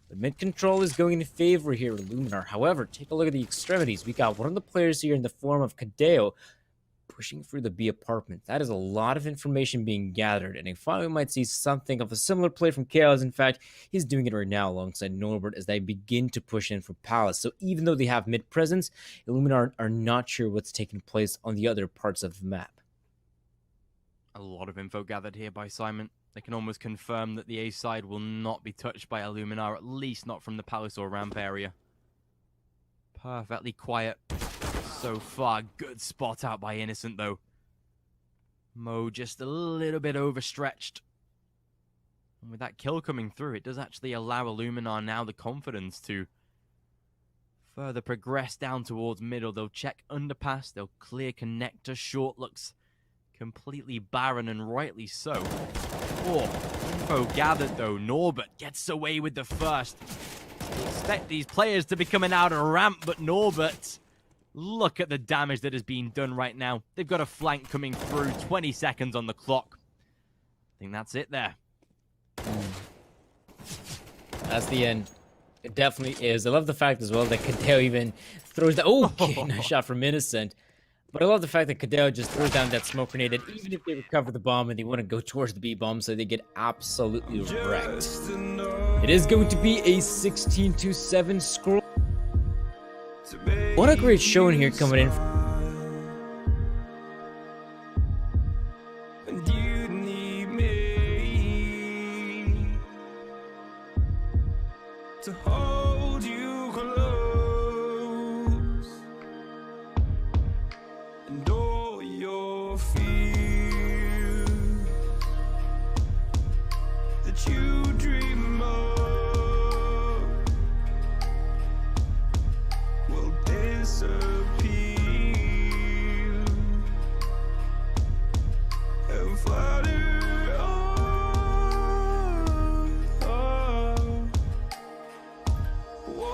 But mid-control is going in favor here of Illuminar. However, take a look at the extremities. We got one of the players here in the form of Kadeo pushing through the B apartment. That is a lot of information being gathered, and I thought we might see something of a similar play from Chaos. In fact, he's doing it right now alongside Norbert as they begin to push in for Palace. So even though they have mid-presence, Illuminar are not sure what's taking place on the other parts of the map. A lot of info gathered here by Syman. They can almost confirm that the A side will not be touched by Illuminar, at least not from the Palace or ramp area. Perfectly quiet so far. Good spot out by Innocent, though. Mo just a little bit overstretched. And with that kill coming through, it does actually allow Illuminar now the confidence to further progress down towards middle. They'll check underpass, they'll clear connector. Short looks completely barren, and rightly so. Oh, info gathered, though. Norbert gets away with the first. We expect these players to be coming out of ramp, but Norbert Look at the damage that has been done right now. They've got a flank coming through, 20 seconds on the clock. I think that's it there. That's the end. It definitely is. I love the fact as well that Kadeo even throws the okay, nice shot from Innocent. But I love the fact that Kadeo just throws down that smoke grenade, and even if they recover the bomb and they want to go towards the B bomb, so they get absolutely wrecked. It is going to be a 16-7 score. What a great showing here coming in. And you need me to hold you close, and all your fears that you dream of will disappear and flutter on. Whoa,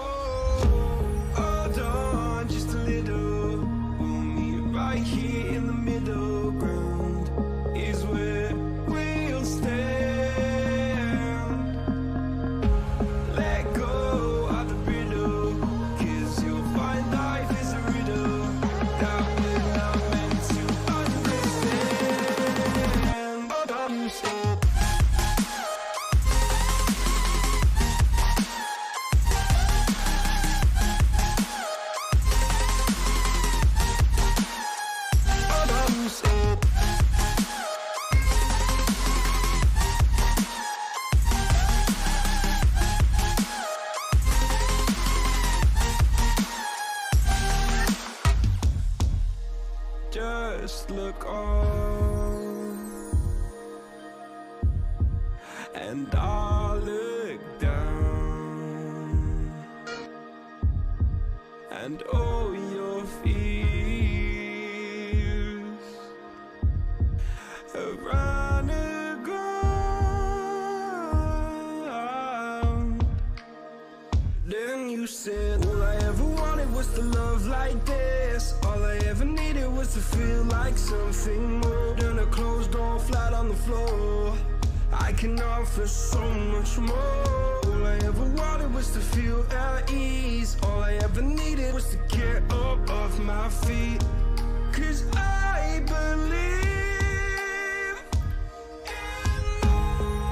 hold on just a little. We'll meet right here in the middle ground is where we'll stand. Let go of the riddle, 'cause you'll find life is a riddle that we're not meant to understand. But I'm so just look on, and I'll look down, and all your fears around the ground. Then you said, all I ever wanted was to love like this. All I ever needed was to feel like something more than a closed door flat on the floor. I can offer so much more. All I ever wanted was to feel at ease. All I ever needed was to get up off my feet. 'Cause I believe in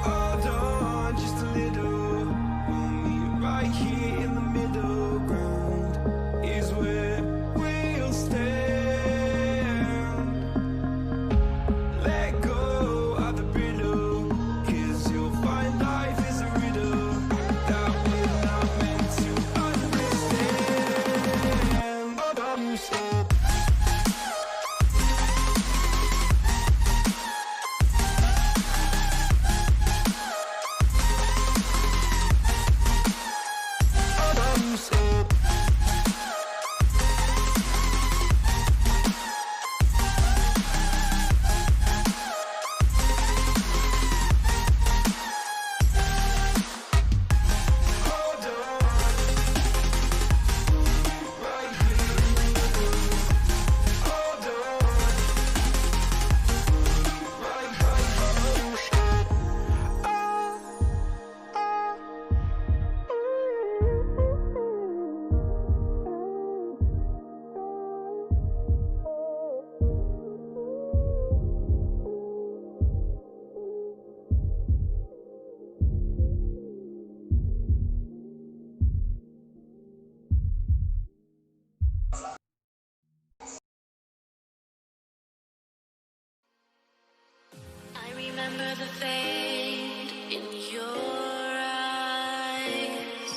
hold on just a little. We'll meet right here in the middle ground is where we'll stand. Let go of the riddle, 'cause you'll find life is a riddle that we're not meant to understand. But I'm so I remember the fade in your eyes.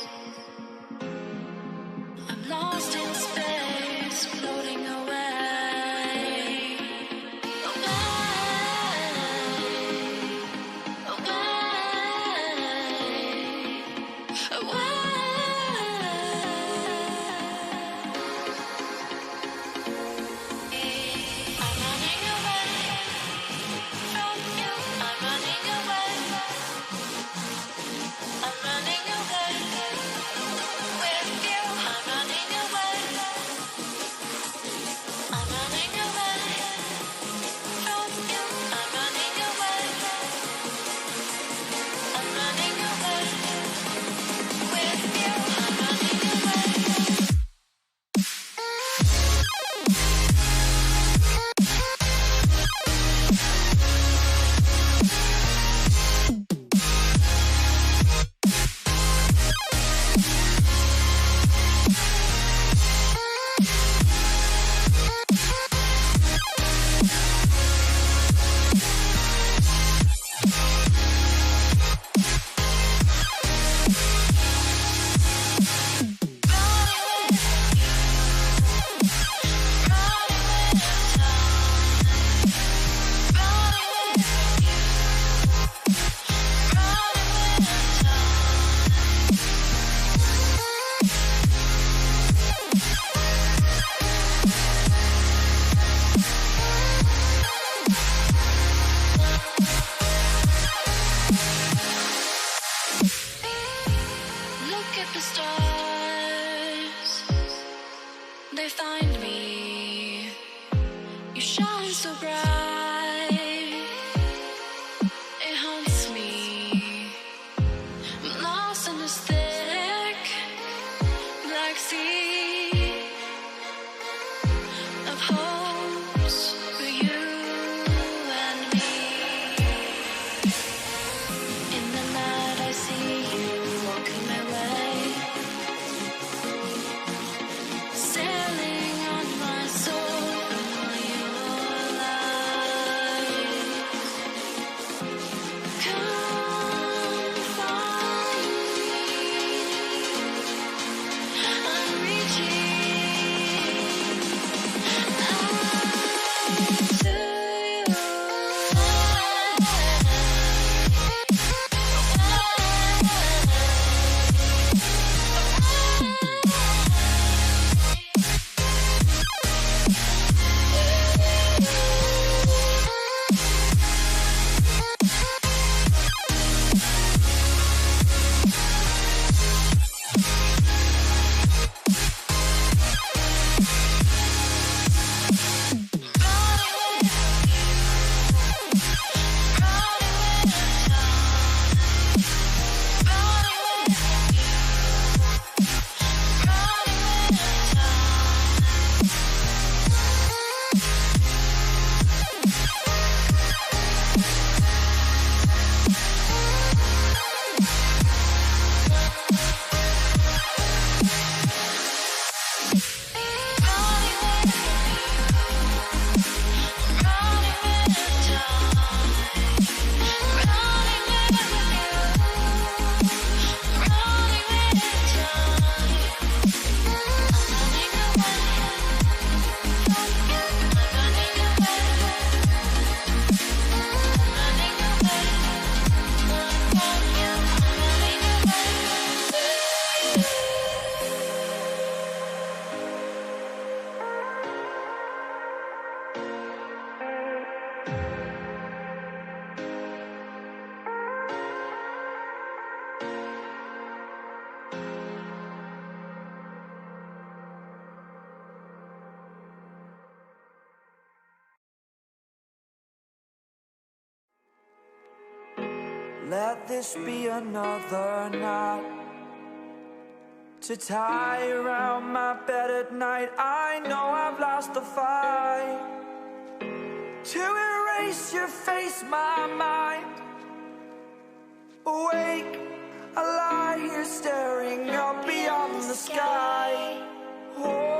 I'm lost in space, floating away. I'm running away from you. I'm running away. shine so bright, it haunts me. I'm lost in this thick black sea of hopes for you and me. In the night I see you walking my way, sailing on my soul for your light. Come find me, I'm reaching out to Let this be another night to tie around my bed at night. I know I've lost the fight to erase your face, my mind. Awake, I lie here staring up beyond the sky. Oh.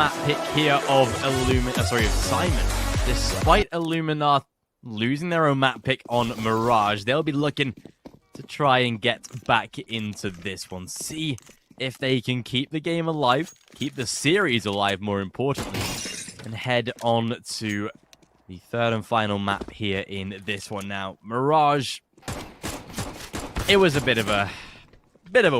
map pick here of Syman. Despite Illuminar losing their own map pick on Mirage, they'll be looking to try and get back into this one. See if they can keep the game alive, keep the series alive more importantly, and head on to the third and final map here in this one. Now, Mirage, it was a bit of a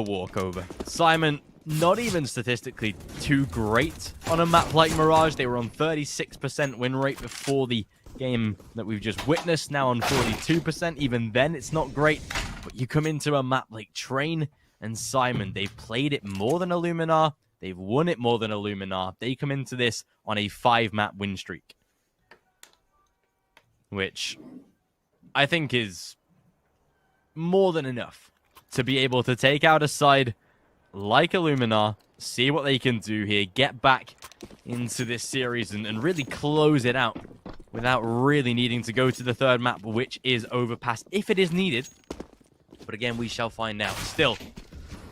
walkover. Syman, not even statistically too great on a map like Mirage. They were on 36% win rate before the game that we've just witnessed, now on 42%. Even then, it's not great. But you come into a map like Train and Syman, they've played it more than Illuminar. They've won it more than Illuminar. They come into this on a 5-map win streak, which I think is more than enough to be able to take out a side like Illuminar, see what they can do here, get back into this series and really close it out without really needing to go to the third map, which is Overpass, if it is needed. But again, we shall find out. Still,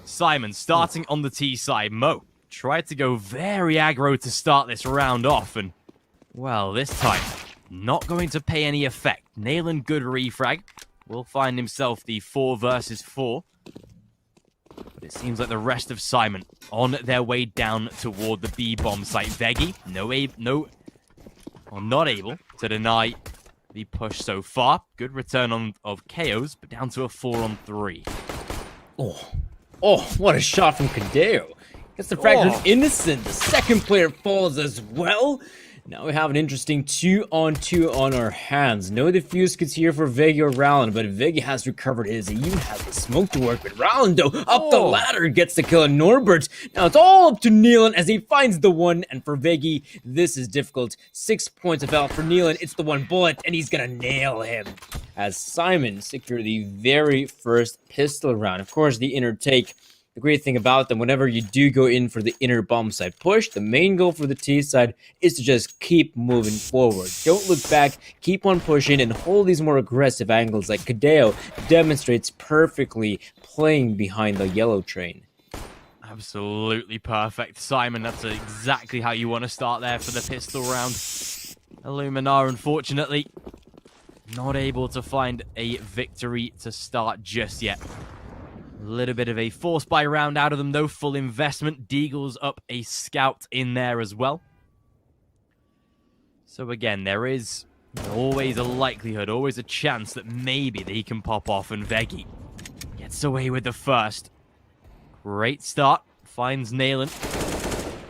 Syman starting on the T side. Mo tried to go very aggro to start this round off, and, well, this time, not going to pay any effect. Nailing good refrag will find himself the 4 versus 4. But it seems like the rest of Syman on their way down toward the B-bomb site. Veggie, not able to deny the push so far. Good return of KOs, but down to a 4-on-3. Oh, what a shot from Kadeo. Gets the frag from Innocent. The second player falls as well. Now we have an interesting 2-on-2 on our hands. No defuse kits here for Veggie or Rowland, but Veggie has recovered his. He even has the smoke to work with. Rowland, though, up the ladder, gets the kill on Norbert. Now it's all up to Nealon as he finds the one, and for Veggie, this is difficult. 6 points of health for Nealon. It's the one bullet, and he's gonna nail him. As Syman secured the very first pistol round. Of course, the inner take. The great thing about them, whenever you do go in for the inner bomb side push, the main goal for the T side is to just keep moving forward. Don't look back, keep on pushing, and hold these more aggressive angles like Kadeo demonstrates perfectly playing behind the yellow train. Absolutely perfect, Syman. That's exactly how you want to start there for the pistol round. Illuminar, unfortunately, not able to find a victory to start just yet. A little bit of a force buy round out of them, though. Full investment. Deagle's up a scout in there as well. So again, there is always a likelihood, always a chance that maybe they can pop off, and Veggie gets away with the first. Great start. Finds Nailan.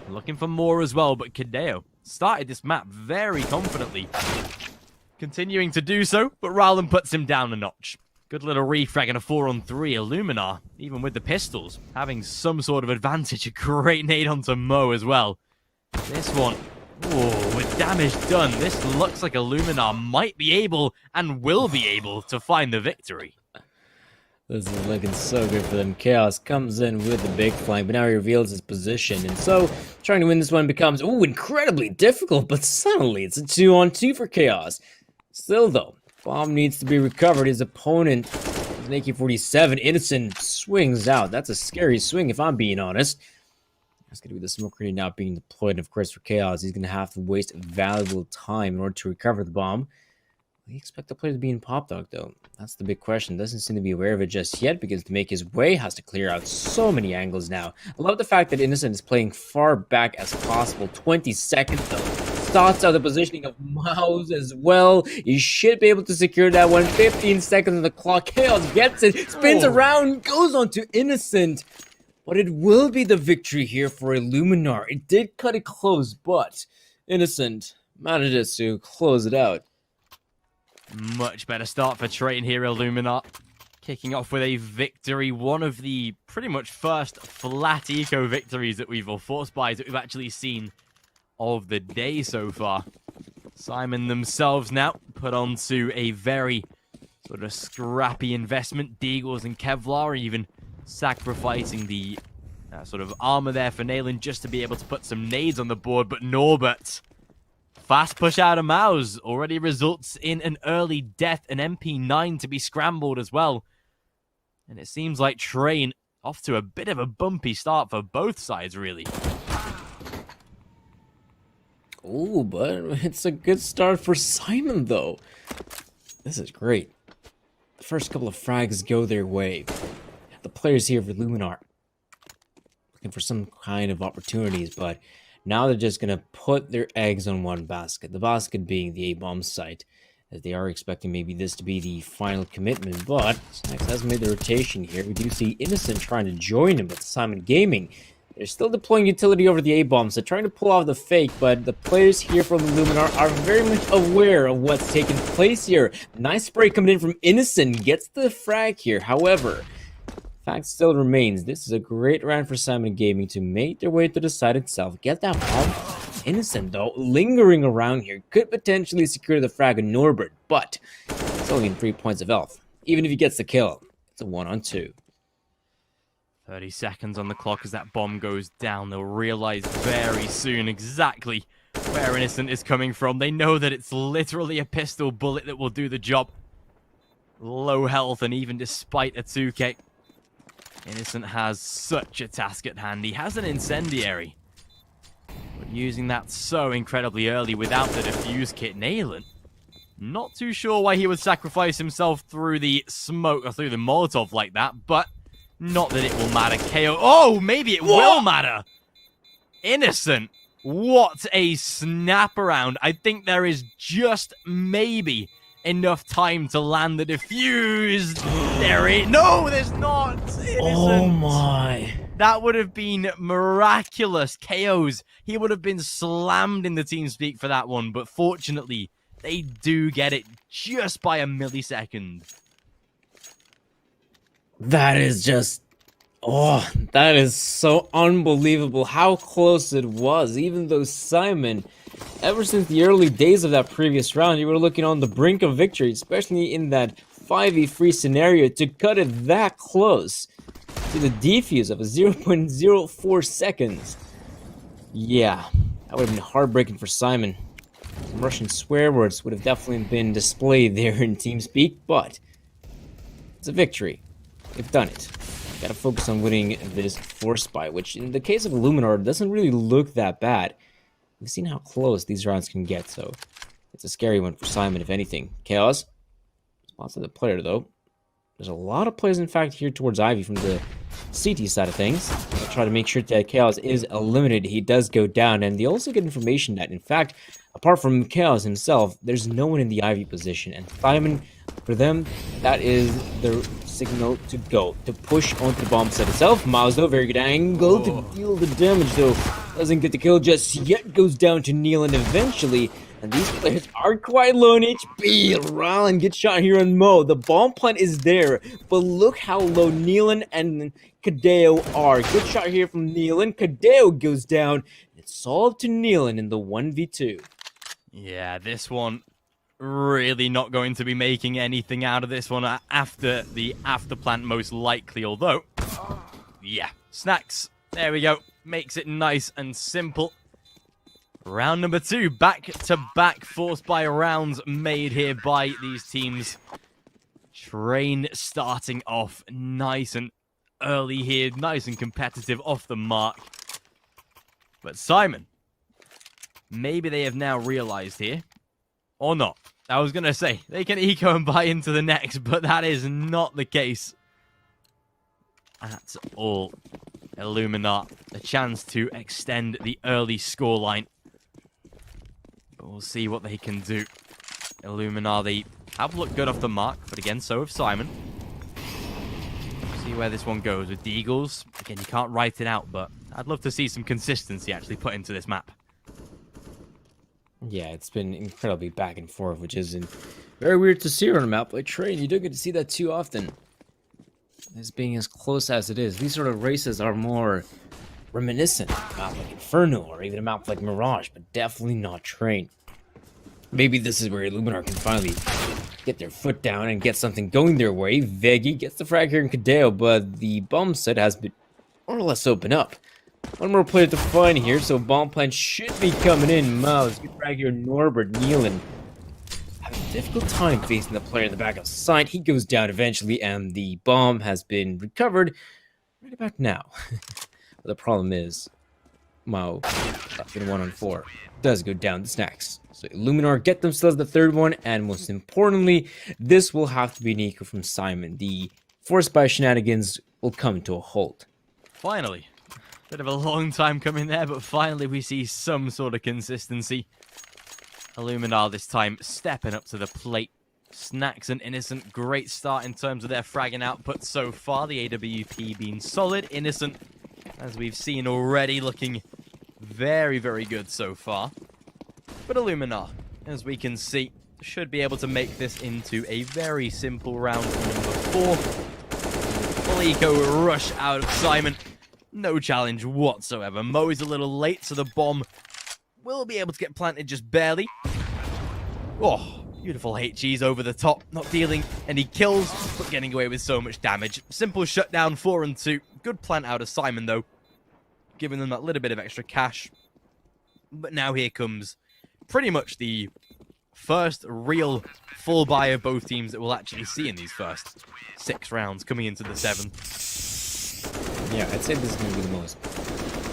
Looking for more as well, but Kadeo started this map very confidently. Continuing to do so, but Rowland puts him down a notch. Good little refrag and a 4-on-3. Illuminar, even with the pistols, having some sort of advantage. A great nade onto Mo as well. This one, with damage done, this looks like Illuminar might be able and will be able to find the victory. This is looking so good for them. Chaos comes in with the big flank, but now he reveals his position. And so, trying to win this one becomes, incredibly difficult, but suddenly it's a 2-on-2 for Chaos. Still, though, bomb needs to be recovered. His opponent is an AK-47. Innocent swings out. That's a scary swing, if I'm being honest. That's going to be the smoke grenade now being deployed. And of course, for Chaos, he's going to have to waste valuable time in order to recover the bomb. We expect the player to be in Pop Dog, though. That's the big question. Doesn't seem to be aware of it just yet, because to make his way, has to clear out so many angles now. I love the fact that Innocent is playing far back as possible. 20 seconds, though. Thoughts of the positioning of Mouse as well. He should be able to secure that one. 15 seconds on the clock. Chaos gets it, spins around, goes on to Innocent. But it will be the victory here for Illuminar. It did cut it close, but Innocent manages to close it out. Much better start for Train here, Illuminar. Kicking off with a victory. One of the pretty much first flat eco victories that or force buys that we've actually seen of the day so far. Syman themselves now put onto a very sort of scrappy investment. Deagles and Kevlar even sacrificing the sort of armor there for Nailan just to be able to put some nades on the board. But Norbert, fast push out of Mouse already results in an early death, an MP9 to be scrambled as well. And it seems like Train off to a bit of a bumpy start for both sides, really. Ooh, but it's a good start for Syman, though. This is great. The first couple of frags go their way. The players here for Illuminar looking for some kind of opportunities, but now they're just going to put their eggs on one basket. The basket being the A-bomb site, as they are expecting maybe this to be the final commitment, but Snacks has made the rotation here. We do see Innocent trying to join him, but Syman Gaming, they're still deploying utility over the A-bombs. They're trying to pull off the fake, but the players here from Illuminar are very much aware of what's taking place here. Nice spray coming in from Innocent, gets the frag here. However, fact still remains, this is a great round for Syman Gaming to make their way to the site itself. Get that bomb. Innocent, though, lingering around here, could potentially secure the frag of Norbert, but it's only in 3 points of health. Even if he gets the kill, it's a 1-on-2. 30 seconds on the clock as that bomb goes down. They'll realize very soon exactly where Innocent is coming from. They know that it's literally a pistol bullet that will do the job. Low health, and even despite a 2k, Innocent has such a task at hand. He has an incendiary, but using that so incredibly early without the defuse kit, Nayland, not too sure why he would sacrifice himself through the smoke or through the Molotov like that, but not that it will matter. KO. Oh, maybe it will matter. Innocent. What a snap around. I think there is just maybe enough time to land the defuse. There is. No, there's not. Innocent. Oh my. That would have been miraculous. KOs. He would have been slammed in the TeamSpeak for that one, but fortunately, they do get it just by a millisecond. That is just... Oh, that is so unbelievable how close it was. Even though Syman, ever since the early days of that previous round, you were looking on the brink of victory, especially in that 5v3 scenario, to cut it that close to the defuse of a 0.04 seconds. Yeah, that would have been heartbreaking for Syman. Some Russian swear words would have definitely been displayed there in TeamSpeak, but it's a victory. They've done it. Gotta focus on winning this force buy, which in the case of Illuminar doesn't really look that bad. We've seen how close these rounds can get, so it's a scary one for Syman, if anything. Chaos. Spots of the player, though. There's a lot of players, in fact, here towards Ivy from the CT side of things. I'll try to make sure that Chaos is eliminated. He does go down, and they also get information that, in fact, apart from Chaos himself, there's no one in the Ivy position, and Syman, for them, that is their signal to go, to push onto the bomb site itself. Miles, though, very good angle to deal the damage, though. Doesn't get the kill just yet, goes down to Neil, and eventually, and these players are quite low in HP. Rylan gets shot here on Mo. The bomb plant is there, but look how low Neelan and Kadeo are. Good shot here from Neelan. Kadeo goes down. It's all up to Neelan in the 1v2. Yeah, this one really not going to be making anything out of this one after the afterplant, most likely, although, yeah, Snacks, there we go, makes it nice and simple. Round number 2, back-to-back force buy rounds made here by these teams. Train starting off nice and early here, nice and competitive off the mark. But Syman, maybe they have now realized here, or not. I was going to say, they can eco and buy into the next, but that is not the case at all. Illuminar, a chance to extend the early scoreline. But we'll see what they can do. Illuminar, they have looked good off the mark, but again, so have Syman. See where this one goes with the Eagles. Again, you can't write it out, but I'd love to see some consistency actually put into this map. Yeah, it's been incredibly back and forth, which isn't very weird to see on a map like Train. You don't get to see that too often. As being as close as it is, these sort of races are more reminiscent of a map like Inferno or even a map like Mirage, but definitely not Train. Maybe this is where Illuminar can finally get their foot down and get something going their way. Veggie gets the frag here in Kadeo, but the bomb set has been more or less open up. One more player to find here, so bomb plan should be coming in. Mouse, good frag here, Norbert, Neelan. Having a difficult time facing the player in the back of sight. He goes down eventually, and the bomb has been recovered right about now. But the problem is, Mao, in 1-on-4, does go down to Snacks. So Illuminar get themselves the third one, and most importantly, this will have to be Nico from Syman. The forced by shenanigans will come to a halt. Finally. Bit of a long time coming there, but finally we see some sort of consistency. Illuminar this time stepping up to the plate. Snacks and Innocent, great start in terms of their fragging output so far. The AWP being solid. Innocent, as we've seen already, looking very, very good so far. But Illuminar, as we can see, should be able to make this into a very simple round number 4. Full eco rush out of Syman. No challenge whatsoever. Mo is a little late, so the bomb will be able to get planted just barely. Oh, beautiful HEs over the top. Not dealing any kills, but getting away with so much damage. Simple shutdown, 4-2. Good plant out of Syman, though. Giving them that little bit of extra cash. But now here comes pretty much the first real full buy of both teams that we'll actually see in these first 6 rounds coming into the 7th. Yeah, I'd say this is going to be the most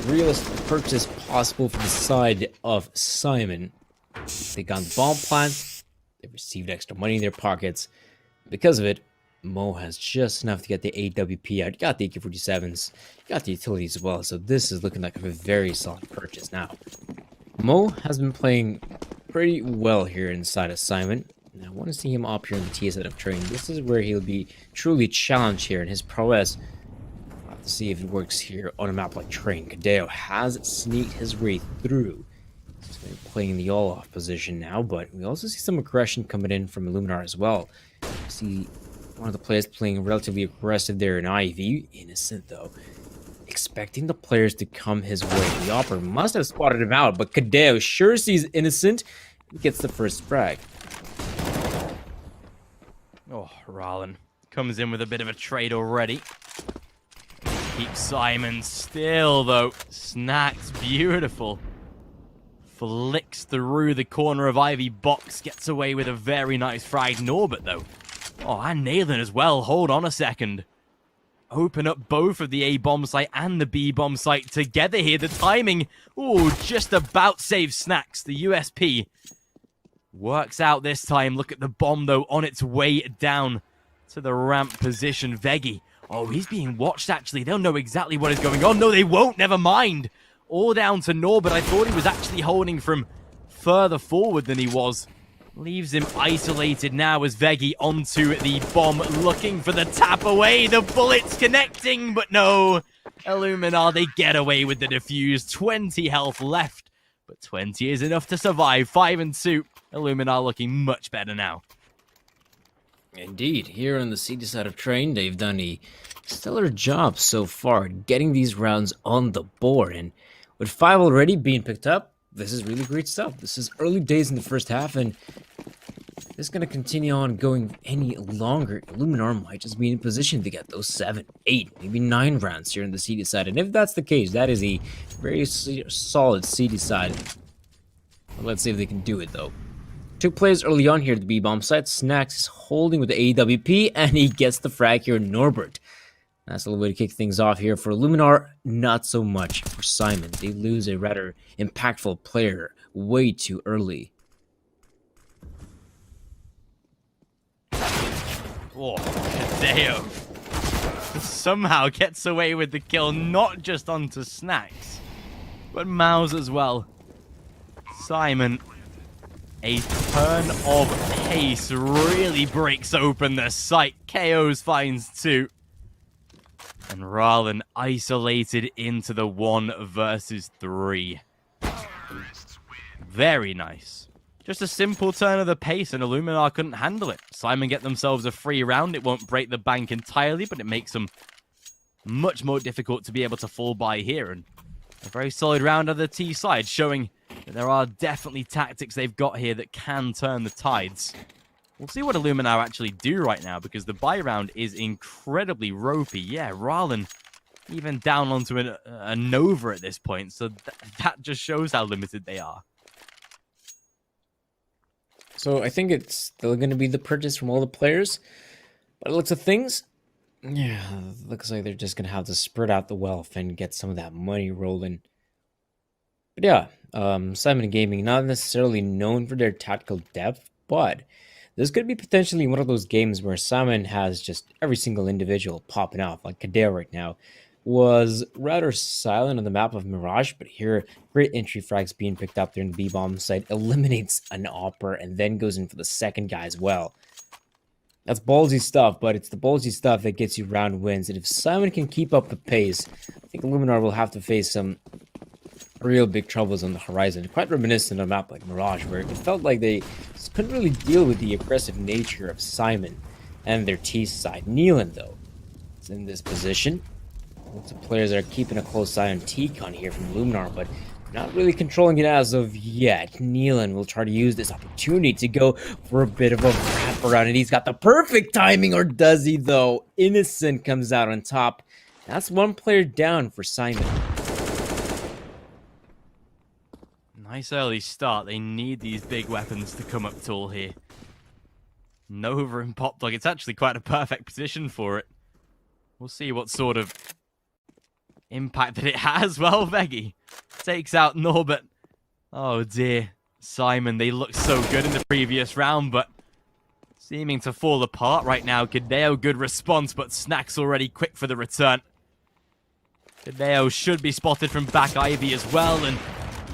realistic purchase possible for the side of Syman. They got the bomb plant, they received extra money in their pockets. Because of it, Mo has just enough to get the AWP out. Got the AK-47s, got the utilities as well, so this is looking like a very solid purchase now. Mo has been playing pretty well here inside of Syman. And I want to see him up here in the TS of train. This is where he'll be truly challenged here in his prowess. We'll have to see if it works here on a map like Train. Kadeo has sneaked his way through. He's been playing the all-off position now, but we also see some aggression coming in from Illuminar as well. We see one of the players playing relatively aggressive there in IV. Innocent, though, expecting the players to come his way. The Opera must have spotted him out, but Kadeo sure sees Innocent and gets the first frag. Oh, Rallen comes in with a bit of a trade already. Keeps Syman still, though. Snacks, beautiful. Flicks through the corner of Ivy box. Gets away with a very nice frag. Norbert, though. Oh, and Nathan as well. Hold on a second. Open up both of the A-bomb site and the B-bomb site together here. The timing, ooh, just about saves Snacks. The USP works out this time. Look at the bomb, though, on its way down to the ramp position. Veggie. Oh, he's being watched, actually. They'll know exactly what is going on. No, they won't. Never mind. All down to Norbert. I thought he was actually holding from further forward than he was. Leaves him isolated now as Veggie onto the bomb, looking for the tap away. The bullets connecting, but no. Illuminar, they get away with the defuse. 20 health left, but 20 is enough to survive. 5-2. Illuminar looking much better now. Indeed, here on the CD side of Train, they've done a stellar job so far getting these rounds on the board. And with 5 already being picked up, this is really great stuff. This is early days in the first half, and this is going to continue on going any longer. Illuminar might just be in position to get those 7, 8, maybe 9 rounds here on the CD side. And if that's the case, that is a very solid CD side. Let's see if they can do it, though. 2 players early on here at the B-bomb site. Snacks is holding with the AWP, and he gets the frag here, Norbert. That's a little way to kick things off here for Illuminar. Not so much for Syman. They lose a rather impactful player way too early. Oh, Kadeo somehow gets away with the kill, not just onto Snacks, but Mouse as well. Syman, a turn of pace, really breaks open the site. KOs finds 2. And Rallen isolated into the 1 versus 3. Very nice. Just a simple turn of the pace, and Illuminar couldn't handle it. Syman get themselves a free round. It won't break the bank entirely, but it makes them much more difficult to be able to fall by here. And a very solid round on the T side, showing that there are definitely tactics they've got here that can turn the tides. We'll see what Illuminar actually do right now, because the buy round is incredibly ropey. Yeah, Rallen even down onto a Nova at this point, so that just shows how limited they are. So I think it's still going to be the purchase from all the players. By the looks of things, yeah, looks like they're just going to have to spread out the wealth and get some of that money rolling. But yeah, Syman Gaming, not necessarily known for their tactical depth, but this could be potentially one of those games where Syman has just every single individual popping off, like Kadeo right now. Was rather silent on the map of Mirage, but here, great entry frags being picked up there in the B-bomb site, eliminates an Opera, and then goes in for the second guy as well. That's ballsy stuff, but it's the ballsy stuff that gets you round wins, and if Syman can keep up the pace, I think Illuminar will have to face some real big troubles on the horizon. Quite reminiscent of a map like Mirage, where it felt like they just couldn't really deal with the aggressive nature of Syman and their T side. Nealon, though, is in this position. Lots of players are keeping a close eye on T-Con here from Illuminar, but not really controlling it as of yet. Nealon will try to use this opportunity to go for a bit of a wraparound, and he's got the perfect timing, or does he, though? Innocent comes out on top. That's one player down for Syman. Nice early start. They need these big weapons to come up tall here. Nova and Pop Dog. It's actually quite a perfect position for it. We'll see what sort of impact that it has. Well, Veggie takes out Norbert. Oh dear. Syman, they looked so good in the previous round, but seeming to fall apart right now. Kadeo, good response, but Snack's already quick for the return. Kadeo should be spotted from back Ivy as well, and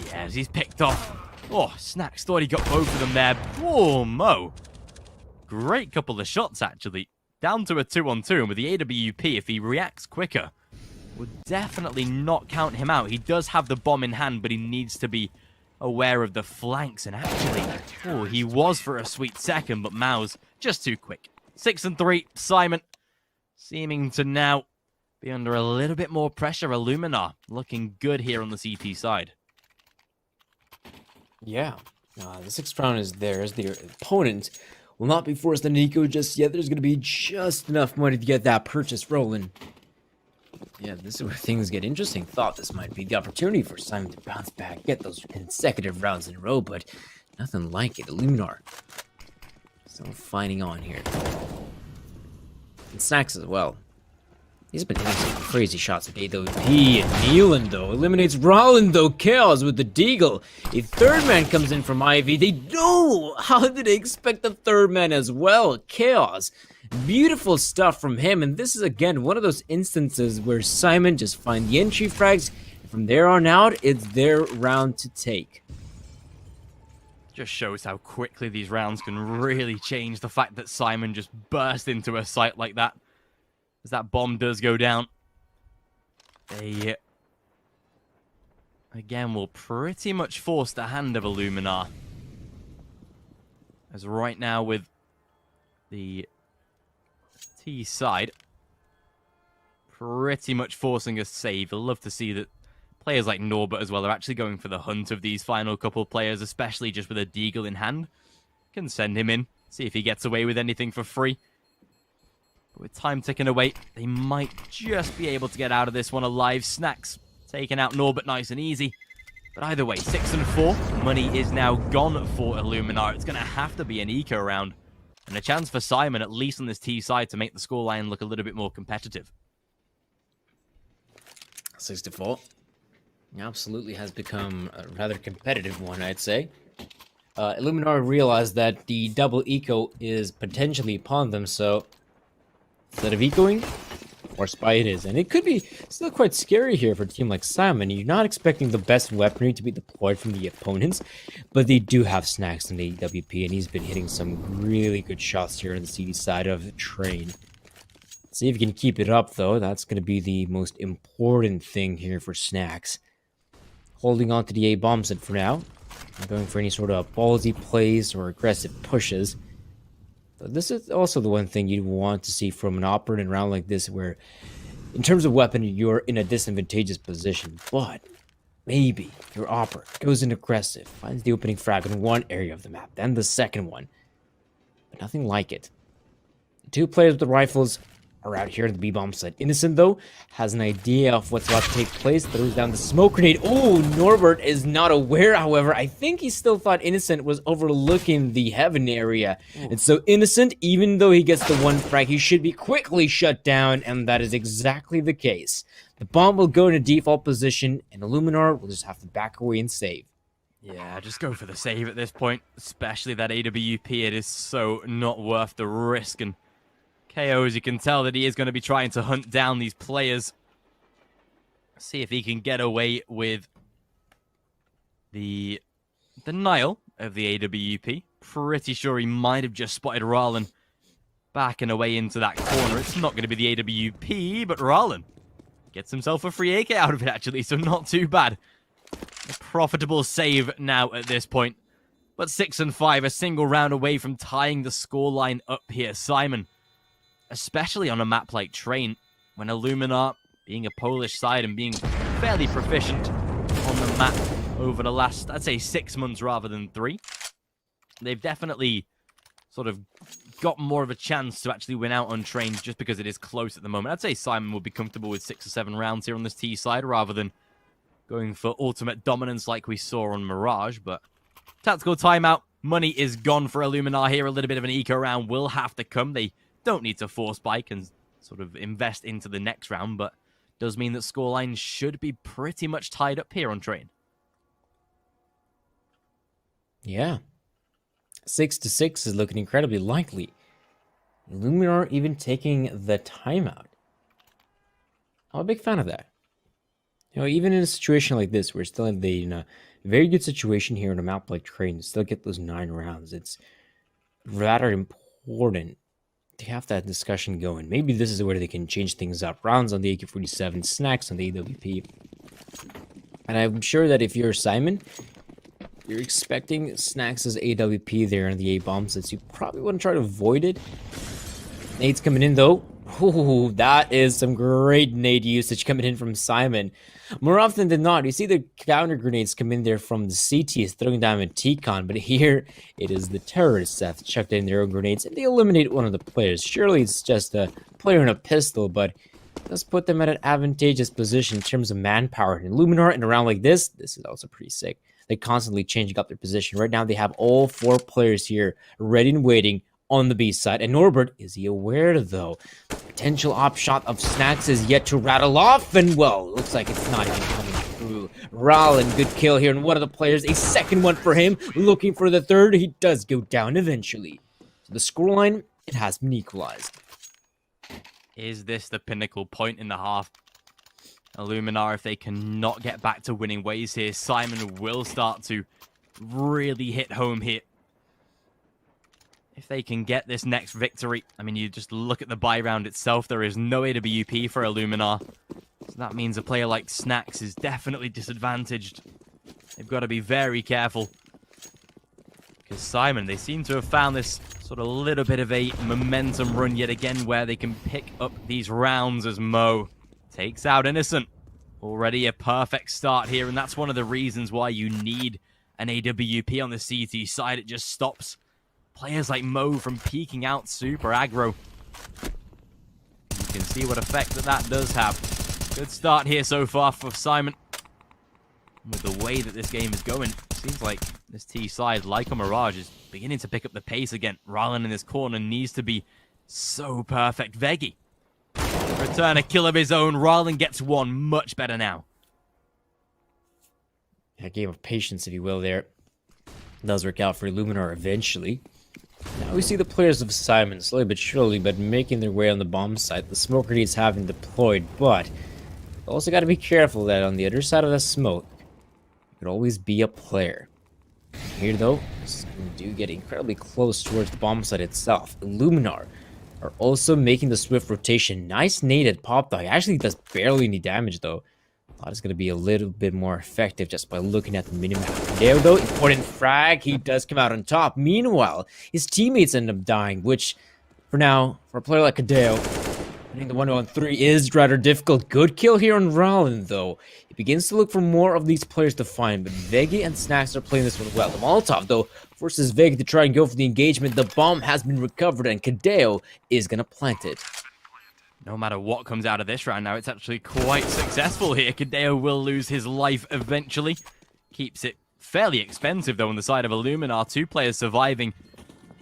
yes, he's picked off. Oh, Snacks thought he got both of them there. Whoa, Mo. Great couple of shots, actually. Down to a 2-on-2, and with the AWP, if he reacts quicker, would definitely not count him out. He does have the bomb in hand, but he needs to be aware of the flanks. And actually, oh, he was for a sweet second, but Mao's just too quick. 6-3, Syman seeming to now be under a little bit more pressure. Illuminar looking good here on the CT side. Yeah, the sixth round is theirs. Their opponent will not be forced on Nico just yet. There's going to be just enough money to get that purchase rolling. Yeah, this is where things get interesting. Thought this might be the opportunity for Syman to bounce back, get those consecutive rounds in a row, but nothing like it. Illuminar still fighting on here. And Snacks as well. He's been hitting some crazy shots with AWP, and Nealon, though, eliminates Rollin, though. Chaos with the Deagle. A third man comes in from Ivy. They know! How did they expect a third man as well? Chaos. Beautiful stuff from him, and this is, again, one of those instances where Syman just find the entry frags, and from there on out, it's their round to take. Just shows how quickly these rounds can really change. The fact that Syman just burst into a site like that. As that bomb does go down. They, again, will pretty much force the hand of Illuminar. As right now with the T side, pretty much forcing a save. I'd love to see that players like Norbert as well are actually going for the hunt of these final couple players, especially just with a Deagle in hand. Can send him in, see if he gets away with anything for free. But with time ticking away, they might just be able to get out of this one alive. Snacks taking out Norbert nice and easy. But either way, 6-4. Money is now gone for Illuminar. It's going to have to be an eco round. And a chance for Syman, at least on this T side, to make the scoreline look a little bit more competitive. 6-4. Absolutely has become a rather competitive one, I'd say. Illuminar realized that the double eco is potentially upon them, so instead of ecoing, force buy it is. And it could be still quite scary here for a team like Syman. You're not expecting the best weaponry to be deployed from the opponents, but they do have Snacks in the AWP, and he's been hitting some really good shots here on the CD side of the train. See if you can keep it up, though. That's going to be the most important thing here for Snacks. Holding on to the A-bomb set for now. Not going for any sort of ballsy plays or aggressive pushes. But this is also the one thing you want to see from an opera in a round like this, where in terms of weapon, you're in a disadvantageous position. But maybe your opera goes in aggressive, finds the opening frag in one area of the map, then the second one. But nothing like it. The two players with the rifles are out here at the B-bomb site. Innocent, though, has an idea of what's about to take place. Throws down the smoke grenade. Oh, Norbert is not aware, however. I think he still thought Innocent was overlooking the heaven area. And so Innocent, even though he gets the one frag, he should be quickly shut down, and that is exactly the case. The bomb will go in a default position, and Illuminar will just have to back away and save. Yeah, just go for the save at this point, especially that AWP. It is so not worth the risk, and KO, as you can tell, that he is going to be trying to hunt down these players. See if he can get away with the denial of the AWP. Pretty sure he might have just spotted Rallen backing away into that corner. It's not going to be the AWP, but Rallen gets himself a free AK out of it, actually, so not too bad. A profitable save now at this point. But 6 and 5, a single round away from tying the scoreline up here. Syman, especially on a map like Train, when Illuminar, being a Polish side and being fairly proficient on the map over the last, I'd say 6 months rather than 3, they've definitely sort of got more of a chance to actually win out on Train just because it is close at the moment. I'd say Syman would be comfortable with 6 or 7 rounds here on this T side rather than going for ultimate dominance like we saw on Mirage, but tactical timeout. Money is gone for Illuminar here. A little bit of an eco round will have to come. They don't need to force bike and sort of invest into the next round, but does mean that scoreline should be pretty much tied up here on Train. Yeah. 6-6 is looking incredibly likely. Illuminar even taking the timeout. I'm a big fan of that. You know, even in a situation like this, we're still in a very good situation here on a map like Train to still get those 9 rounds. It's rather important to have that discussion going. Maybe this is where they can change things up. Rounds on the AK-47, snacks on the AWP. And I'm sure that if you're Syman, you're expecting snacks as AWP there on the A-bombs, that you probably want to try to avoid it. Nades coming in, though. Ooh, that is some great nade usage coming in from Syman. More often than not, you see the counter grenades come in there from the CTs throwing down a T-con, but here it is the terrorists that have chucked in their own grenades and they eliminate one of the players. Surely it's just a player in a pistol, but it does put them at an advantageous position in terms of manpower. And Illuminar in a round like this is also pretty sick. They constantly changing up their position. Right now they have all 4 players here ready and waiting on the B side. And Norbert, is he aware though? The potential op shot of snacks is yet to rattle off, and well, looks like it's not even coming through. Rallen, good kill here, and one of the players, a second one for him, looking for the third. He does go down eventually. So the scoreline, it has been equalized. Is this the pinnacle point in the half? Illuminar, if they cannot get back to winning ways here, Syman will start to really hit home here. If they can get this next victory, I mean, you just look at the buy round itself, there is no AWP for Illuminar. So that means a player like Snacks is definitely disadvantaged. They've got to be very careful. Because Syman, they seem to have found this sort of little bit of a momentum run yet again where they can pick up these rounds as Mo takes out Innocent. Already a perfect start here, and that's one of the reasons why you need an AWP on the CT side. It just stops players like Mo from peeking out super aggro. You can see what effect that does have. Good start here so far for Syman. With the way that this game is going, seems like this T side, like a Mirage, is beginning to pick up the pace again. Rallen in this corner needs to be so perfect. Veggie, return a kill of his own. Rallen gets one, much better now. A game of patience, if you will, there. Does work out for Illuminar eventually. Now we see the players of Syman slowly but surely, but making their way on the bomb site. The smoke grenades have been deployed, but also got to be careful that on the other side of the smoke, could always be a player. Here though, do get incredibly close towards the bomb site itself. Illuminar are also making the swift rotation. Nice naded pop dog. Actually does barely any damage though. Thought it's going to be a little bit more effective just by looking at the minimap. There though, important frag. He does come out on top. Meanwhile, his teammates end up dying, which for now, for a player like Cadeo, winning the 1-on-3 is rather difficult. Good kill here on Rallen though. He begins to look for more of these players to find, but Veggie and Snacks are playing this one well. The Molotov though forces Veggie to try and go for the engagement. The bomb has been recovered and Cadeo is going to plant it. No matter what comes out of this round now, it's actually quite successful here. Kadeo will lose his life eventually. Keeps it fairly expensive, though, on the side of Illuminar. 2 players surviving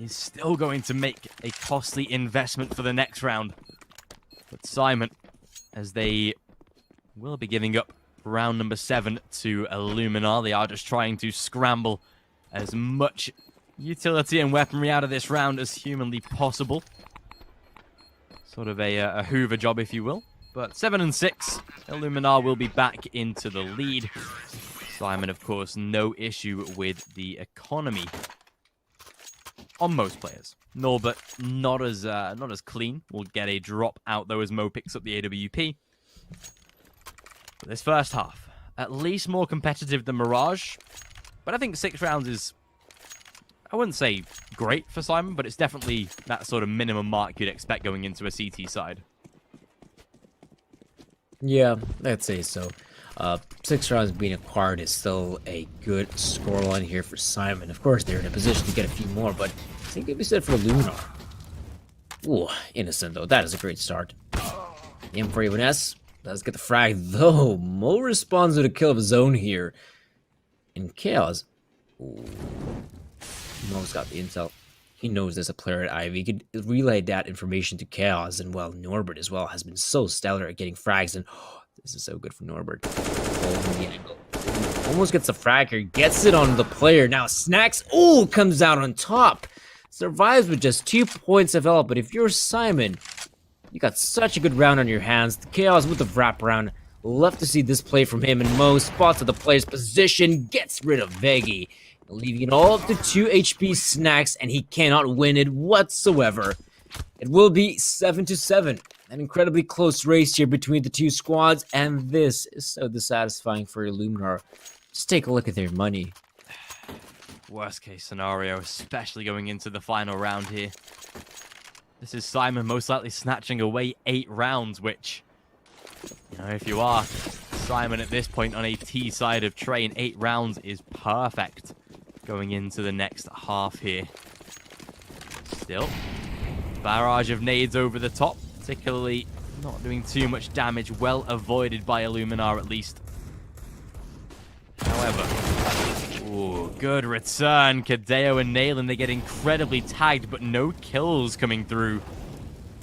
is still going to make a costly investment for the next round. But Syman, as they will be giving up round number 7 to Illuminar, they are just trying to scramble as much utility and weaponry out of this round as humanly possible. Sort of a Hoover job, if you will. But 7 and 6, Illuminar will be back into the lead. Syman, of course, no issue with the economy on most players. Norbert, not as clean. Will get a drop out, though, as Mo picks up the AWP. But this first half, at least more competitive than Mirage. But I think 6 rounds is, I wouldn't say great for Syman, but it's definitely that sort of minimum mark you'd expect going into a CT side. Yeah, I'd say so. 6 rounds being acquired is still a good scoreline here for Syman. Of course, they're in a position to get a few more, but I think it could be said for Illuminar. Ooh, innocent though. That is a great start. The M41S does get the frag, though. Mo responds to the kill of his own here. In Chaos. Ooh. Mo's got the intel. He knows there's a player at Ivy. He could relay that information to Chaos, and well, Norbert as well has been so stellar at getting frags, and this is so good for Norbert. Holding the angle. Almost gets a frag here, gets it on the player. Now Snacks, ooh, comes out on top. Survives with just 2 points of health, but if you're Syman, you got such a good round on your hands. The Chaos with the wraparound. Love to see this play from him, and Mo spots at the player's position, gets rid of Veggie, leaving it all up to 2 HP Snacks, and he cannot win it whatsoever. It will be 7-7. An incredibly close race here between the 2 squads, and this is so dissatisfying for Illuminar. Just take a look at their money. Worst case scenario, especially going into the final round here. This is Syman most likely snatching away 8 rounds, which, you know, if you are Syman at this point on a T side of train, 8 rounds is perfect going into the next half here. Still, barrage of nades over the top, particularly not doing too much damage, well avoided by Illuminar at least. However, ooh, good return. Kadeo and Nayland, they get incredibly tagged, but no kills coming through.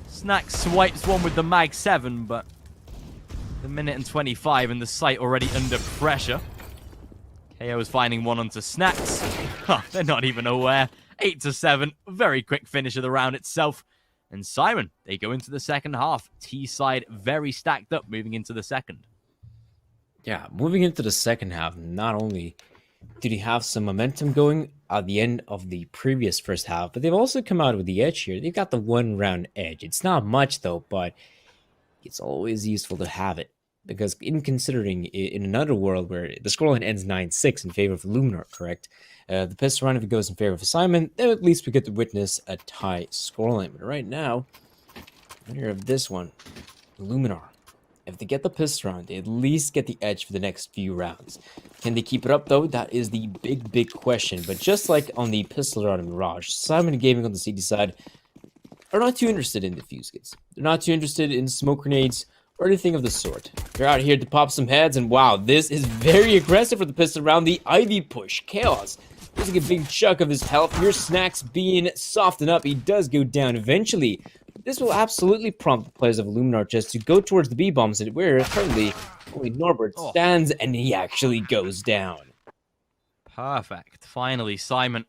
Snack swipes one with the Mag 7, but the minute and 25 and the site already under pressure. KO is finding one onto Snacks. Huh, they're not even aware. 8-7, very quick finish of the round itself. And Syman, they go into the second half. T-side very stacked up moving into the second. Yeah, moving into the second half, not only did he have some momentum going at the end of the previous first half, but they've also come out with the edge here. They've got the 1-round edge. It's not much, though, but it's always useful to have it. Because in considering in another world where the scoreline ends 9-6 in favor of Illuminar, correct? The pistol round, if it goes in favor of Syman, then at least we get to witness a tie scoreline. But right now, winner of this one, Illuminar. If they get the pistol round, they at least get the edge for the next few rounds. Can they keep it up, though? That is the big question. But just like on the pistol round in Mirage, Syman Gaming on the CD side are not too interested in defuse kits. They're not too interested in smoke grenades or anything of the sort. They're out here to pop some heads, and wow, this is very aggressive for the pistol round. The Ivy push. Chaos losing a big chunk of his health. Your Snacks being softened up. He does go down eventually. This will absolutely prompt the players of Illuminar just to go towards the B-bombs, where currently only Norbert stands, and he actually goes down. Perfect. Finally, Syman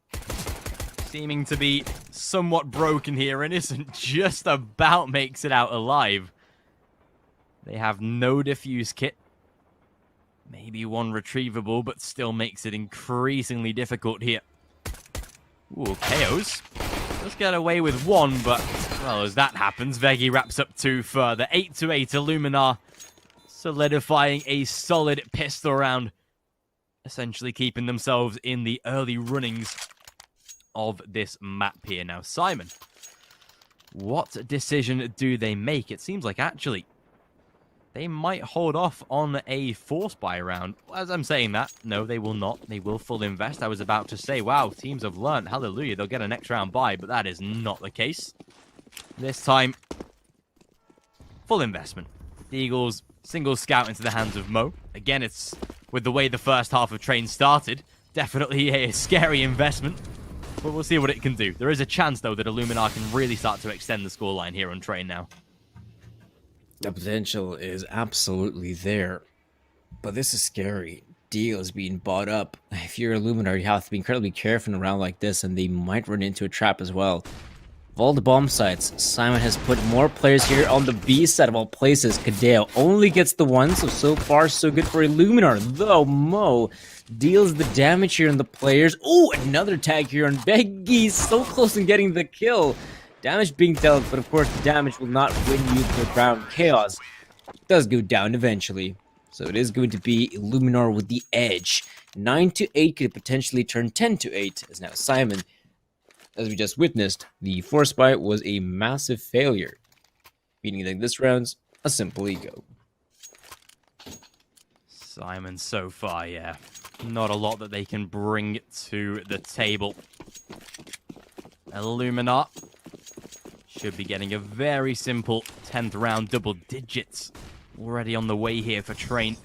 seeming to be somewhat broken here and isn't just about makes it out alive. They have no defuse kit. Maybe one retrievable, but still makes it increasingly difficult here. Ooh, KOs. Let's get away with one, but, well, as that happens, Veggie wraps up 2 further. 8-8 Illuminar, solidifying a solid pistol round, essentially keeping themselves in the early runnings of this map here. Now, Syman, what decision do they make? It seems like, actually, they might hold off on a force buy round. As I'm saying that, no, they will not. They will full invest. I was about to say, wow, teams have learned. Hallelujah, they'll get a next round buy, but that is not the case. This time, full investment. The Eagles single scout into the hands of Mo. Again, it's with the way the first half of Train started, definitely a scary investment. But we'll see what it can do. There is a chance, though, that Illuminar can really start to extend the scoreline here on Train now. The potential is absolutely there. But this is scary. Deal is being bought up. If you're Illuminar, you have to be incredibly careful in a round like this, and they might run into a trap as well. Of all the bomb sites, Syman has put more players here on the B side of all places. Kadeo only gets the one, so far so good for Illuminar. Though Mo deals the damage here on the players. Oh, another tag here on Beggy. So close in getting the kill. Damage being dealt, but of course the damage will not win you the round. Chaos does go down eventually. So it is going to be Illuminar with the edge. 9-8 could potentially turn 10-8, as now Syman, as we just witnessed, the force buy was a massive failure. Meaning that this round's a simple ego. Syman so far, yeah. Not a lot that they can bring to the table. Illuminar should be getting a very simple 10th round double digits. Already on the way here for Train.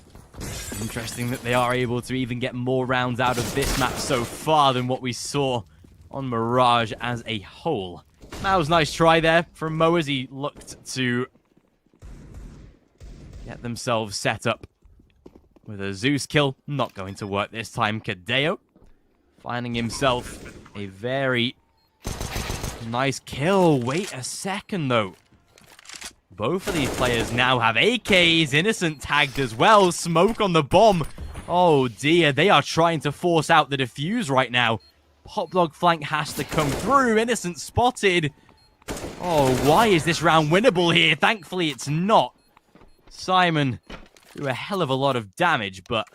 Interesting that they are able to even get more rounds out of this map so far than what we saw on Mirage as a whole. That was a nice try there from Mo as he looked to get themselves set up with a Zeus kill. Not going to work this time. Kadeo finding himself a very nice kill. Wait a second though. Both of these players now have AKs. Innocent tagged as well. Smoke on the bomb. Oh dear, they are trying to force out the defuse right now. Pop dog flank has to come through. Innocent spotted. Oh, why is this round winnable here? Thankfully, it's not. Syman do a hell of a lot of damage, but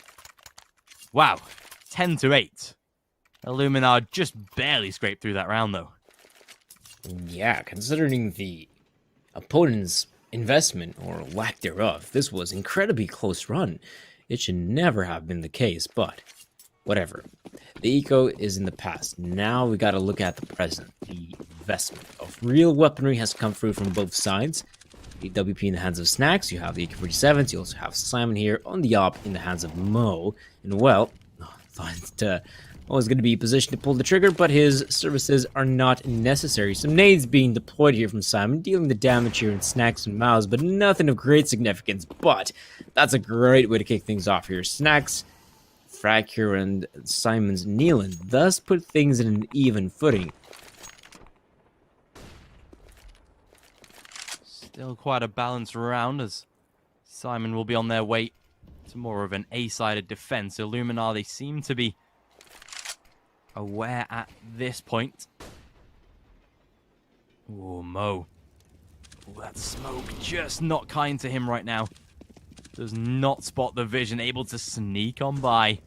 wow, 10-8. Illuminar just barely scraped through that round, though. Yeah, considering the opponent's investment, or lack thereof, this was incredibly close run. It should never have been the case, but whatever. The eco is in the past. Now we gotta look at the present. The investment of real weaponry has come through from both sides. The WP in the hands of Snacks, you have the AK-47s, you also have Syman here on the op in the hands of Mo. And well, thought was going to be positioned to pull the trigger, but his services are not necessary. Some nades being deployed here from Syman, dealing the damage here in Snacks and Mouse, but nothing of great significance. But that's a great way to kick things off here. Snacks, frag here, and Syman's kneeling, thus put things in an even footing. Still quite a balanced round as Syman will be on their way to more of an A-sided defense. Illuminar, they seem to be aware at this point. Oh, Mo. Ooh, that smoke just not kind to him right now. Does not spot the vision, able to sneak on by.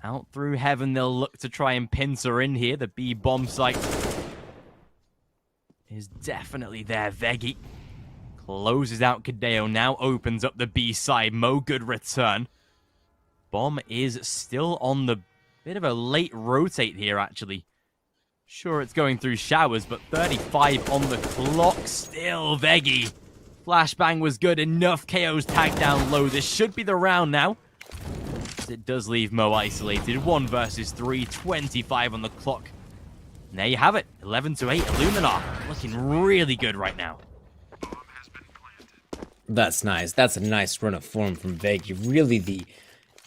Out through heaven, they'll look to try and pincer in here. The B bomb site is definitely there. Veggie closes out Kadeo, now opens up the B side. Mo, good return. Bomb is still on the bit of a late rotate here, actually. Sure, it's going through showers, but 35 on the clock still. Veggie. Flashbang was good enough. KO's tagged down low. This should be the round now. It does leave Mo isolated. 1 versus 3. 25 on the clock. And there you have it. 11-8. Illuminar looking really good right now. That's nice. That's a nice run of form from Veggie. Really the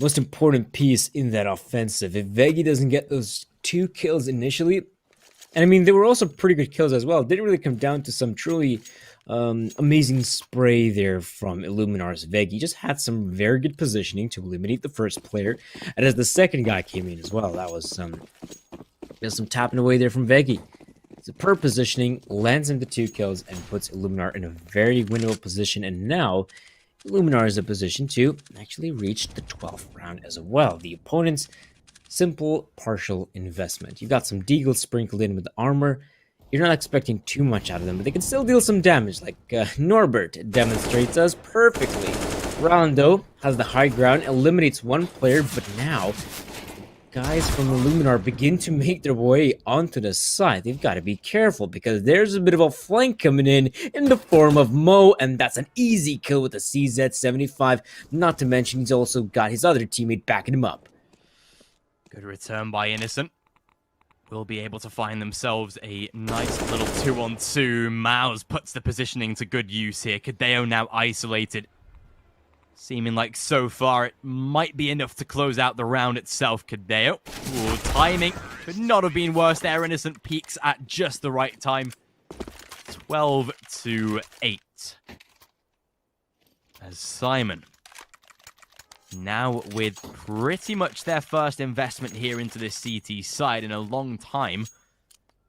most important piece in that offensive. If Veggie doesn't get those 2 kills initially, and I mean, they were also pretty good kills as well. It didn't really come down to some truly amazing spray there from Illuminar's Veggie. Just had some very good positioning to eliminate the first player. And as the second guy came in as well, that was just some tapping away there from Veggie. Superb positioning, lands him the 2 kills, and puts Illuminar in a very winnable position. And now Illuminar is in a position to actually reach the 12th round as well. The opponent's simple partial investment. You've got some Deagle sprinkled in with the armor. You're not expecting too much out of them, but they can still deal some damage, like Norbert demonstrates us perfectly. Rondo has the high ground, eliminates 1 player, but now guys from Illuminar begin to make their way onto the side, they've got to be careful because there's a bit of a flank coming in the form of Mo, and that's an easy kill with the CZ75. Not to mention he's also got his other teammate backing him up. Good return by Innocent. Will be able to find themselves a nice little 2-on-2. Mouse puts the positioning to good use here. Kadeo now isolated. Seeming like so far it might be enough to close out the round itself. Kadeo. Ooh, timing could not have been worse there. Innocent peaks at just the right time. 12-8. As Syman, now with pretty much their first investment here into this CT side in a long time,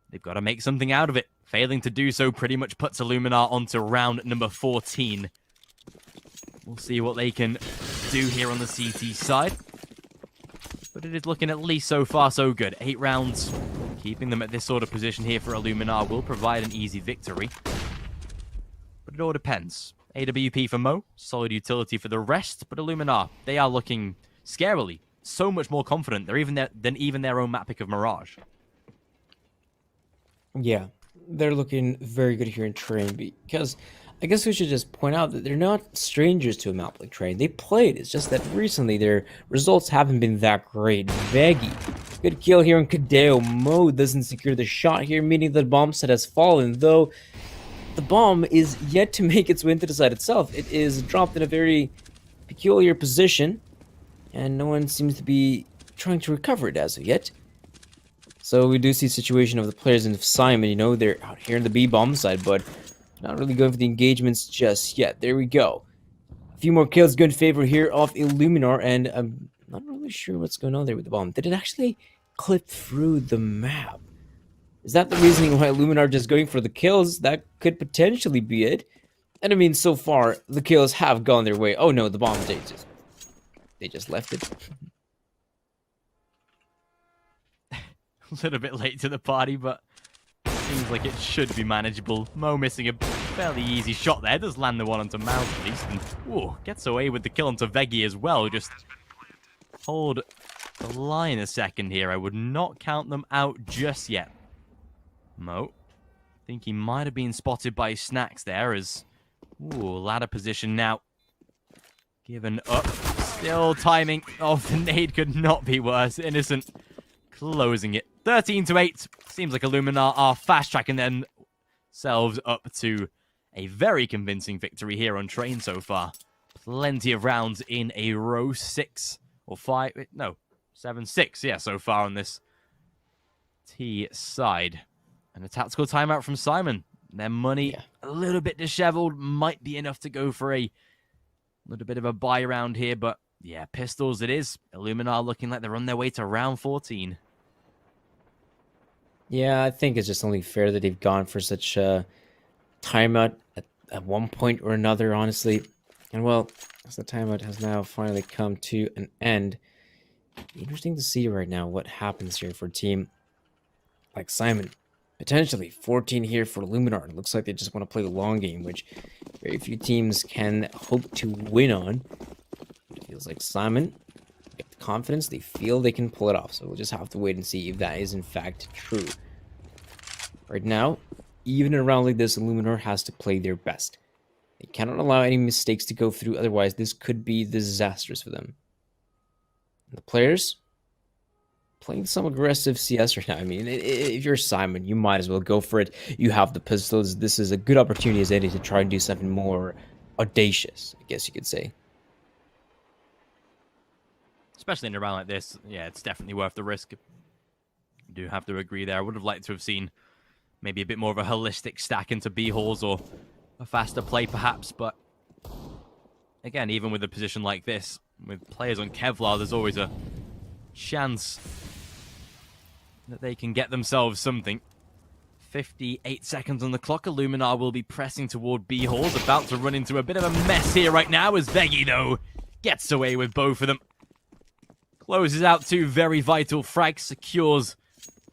they've got to make something out of it. Failing to do so pretty much puts Illuminar onto round number 14. We'll see what they can do here on the CT side. But it is looking at least so far so good. 8 rounds, keeping them at this sort of position here for Illuminar will provide an easy victory. But it all depends. AWP for Mo, solid utility for the rest, but Illuminar, they are looking scarily so much more confident than even their own map pick of Mirage. Yeah, they're looking very good here in Train, because I guess we should just point out that they're not strangers to a map like Train. They played, it's just that recently their results haven't been that great. Veggie, good kill here on Kadeo. Mo doesn't secure the shot here, meaning the bomb set has fallen, though the bomb is yet to make its way into the site itself. It is dropped in a very peculiar position, and no one seems to be trying to recover it as of yet. So we do see a situation of the players in Syman, you know, they're out here in the B-bomb side, but not really going for the engagements just yet. There we go. A few more kills, good favor here off Illuminar, and I'm not really sure what's going on there with the bomb. Did it actually clip through the map? Is that the reasoning why Illuminar are just going for the kills? That could potentially be it. And I mean, so far, the kills have gone their way. Oh no, the bomb, they just left it. A little bit late to the party, but seems like it should be manageable. Mo missing a fairly easy shot there. Does land the one onto Mouse at least. And ooh, gets away with the kill onto Veggie as well. Just hold the line a second here. I would not count them out just yet. Mo, I think he might have been spotted by Snacks there as, ooh, ladder position now. Given up. Still timing. Oh, the nade could not be worse. Innocent closing it. 13-8. Seems like Illuminar are fast-tracking themselves up to a very convincing victory here on Train so far. Plenty of rounds in a row. 6 or 5. No, 7-6. Yeah, so far on this T side. And a tactical timeout from Syman. Their money, a little bit disheveled, might be enough to go for a little bit of a buy round here. But yeah, pistols it is. Illuminar looking like they're on their way to round 14. Yeah, I think it's just only fair that they've gone for such a timeout at one point or another, honestly. And well, as the timeout has now finally come to an end, interesting to see right now what happens here for a team like Syman. Potentially 14 here for Illuminar. It looks like they just want to play the long game, which very few teams can hope to win on. It feels like Syman got the confidence. They feel they can pull it off. So we'll just have to wait and see if that is in fact true. Right now, even in a round like this, Illuminar has to play their best. They cannot allow any mistakes to go through. Otherwise, this could be disastrous for them. And the players playing some aggressive CS right now. I mean, if you're Syman, you might as well go for it. You have the pistols. This is a good opportunity as any to try and do something more audacious, I guess you could say. Especially in a round like this, yeah, it's definitely worth the risk. I do have to agree there. I would have liked to have seen maybe a bit more of a holistic stack into B-halls or a faster play perhaps, but again, even with a position like this, with players on Kevlar, there's always a chance that they can get themselves something. 58 seconds on the clock. Illuminar will be pressing toward B-halls, about to run into a bit of a mess here right now as Veggie, though, gets away with both of them. Closes out 2 very vital frags, secures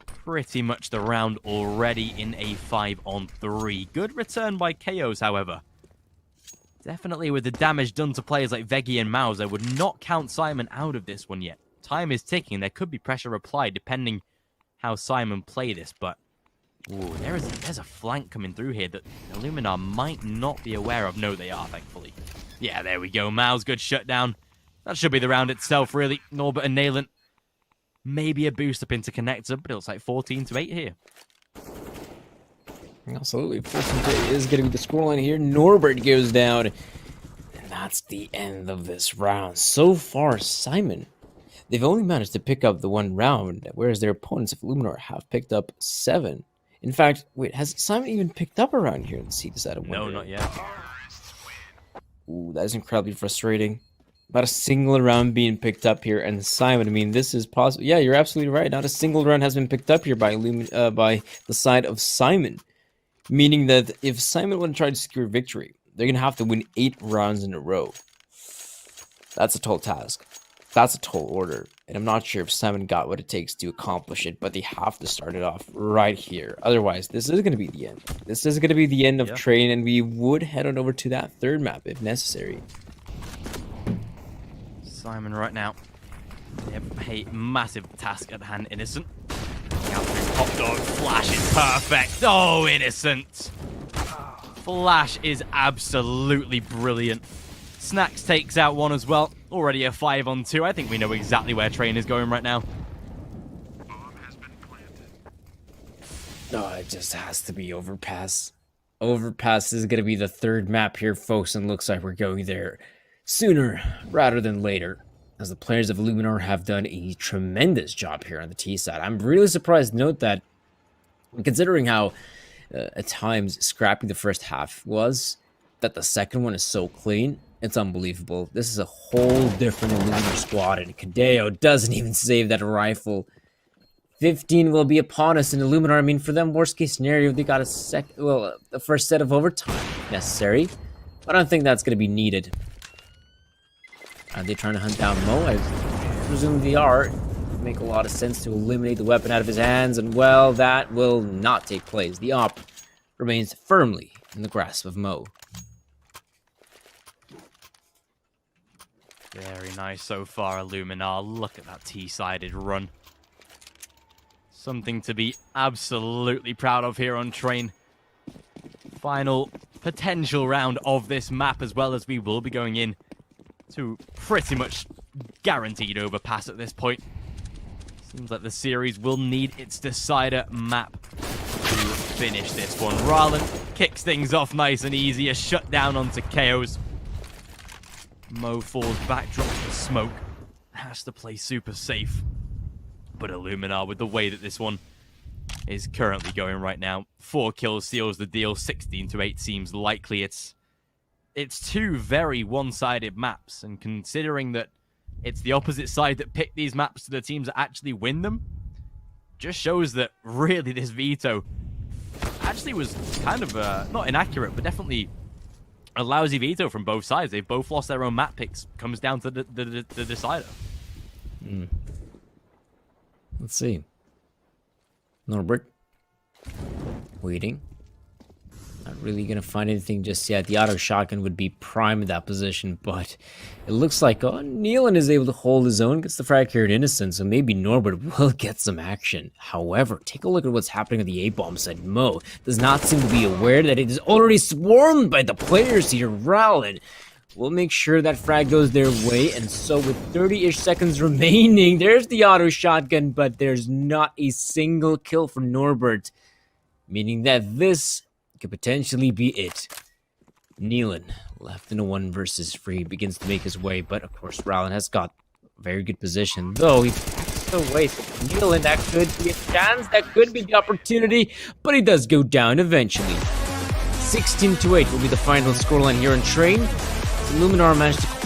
pretty much the round already in a 5-on-3. Good return by KOs, however. Definitely with the damage done to players like Veggie and Mouse, I would not count Syman out of this one yet. time is ticking. There could be pressure applied depending how Syman play this, but ooh, there's a flank coming through here that Illuminar might not be aware of. No, they are, thankfully. Yeah, there we go. Mao's good shutdown. That should be the round itself, really. Norbert and Nayland. Maybe a boost up into connector, but it looks like 14-8 here. Absolutely. 14-8 is going to be the scoreline here. Norbert goes down. And that's the end of this round. So far, Syman, they've only managed to pick up the one round, whereas their opponents of Illuminar have picked up 7. In fact, wait, has Syman even picked up around here? Let's see this out of No, not yet. Ooh, that is incredibly frustrating. Not a single round being picked up here, and Syman, I mean, this is possible. Yeah, you're absolutely right. Not a single round has been picked up here by by the side of Syman. Meaning that if Syman want to try to secure victory, they're going to have to win 8 rounds in a row. That's a tall task. That's a tall order. And I'm not sure if Syman got what it takes to accomplish it, but they have to start it off right here. Otherwise, this is going to be the end. This is going to be the end of train, and we would head on over to that third map if necessary. Syman right now. They have a massive task at hand, Innocent. Out through Hot Dog. Flash is perfect. Oh, Innocent. Flash is absolutely brilliant. Snacks takes out one as well. Already a 5-on-2. I think we know exactly where Train is going right now. No, it just has to be Overpass. Overpass is going to be the third map here, folks, and looks like we're going there sooner rather than later, as the players of Illuminar have done a tremendous job here on the T side. I'm really surprised to note that, considering how at times scrappy the first half was, that the second one is so clean. It's unbelievable. This is a whole different Illuminar squad, and Kadeo doesn't even save that rifle. 15 will be upon us in Illuminar. I mean, for them, worst case scenario, they got the first set of overtime necessary. I don't think that's going to be needed. Are they trying to hunt down Mo? I presume they are. It would make a lot of sense to eliminate the weapon out of his hands, and well, that will not take place. The op remains firmly in the grasp of Mo. Very nice so far, Illuminar. Look at that T-sided run. Something to be absolutely proud of here on Train. Final potential round of this map, as well as we will be going in to pretty much guaranteed overpass at this point. Seems like the series will need its decider map to finish this one. Rallen kicks things off nice and easy. A shutdown onto KOs. Mo falls back, drops the smoke. Has to play super safe. But Illuminar, with the way that this one is currently going right now, 4 kills seals the deal. 16-8 seems likely. It's two very one-sided maps, and considering that it's the opposite side that picked these maps to the teams that actually win them, just shows that really this veto actually was kind of not inaccurate, but definitely a lousy veto from both sides. They've both lost their own map picks. Comes down to the decider. Let's see. Norbert. Waiting. Not really going to find anything just yet. The auto shotgun would be prime in that position, but it looks like Nealon is able to hold his own, gets the frag here at Innocent, so maybe Norbert will get some action. However, take a look at what's happening on the A-bomb side. Mo does not seem to be aware that it is already swarmed by the players here. Rallen will make sure that frag goes their way, and so with 30-ish seconds remaining, there's the auto shotgun, but there's not a single kill for Norbert, meaning that this could potentially be it. Nealon, left in a 1 versus 3, begins to make his way, but of course Rallen has got a very good position, though he backs away. So Nealon, that could be a chance, that could be the opportunity, but he does go down eventually. 16-8 will be the final scoreline here on Train. Illuminar managed to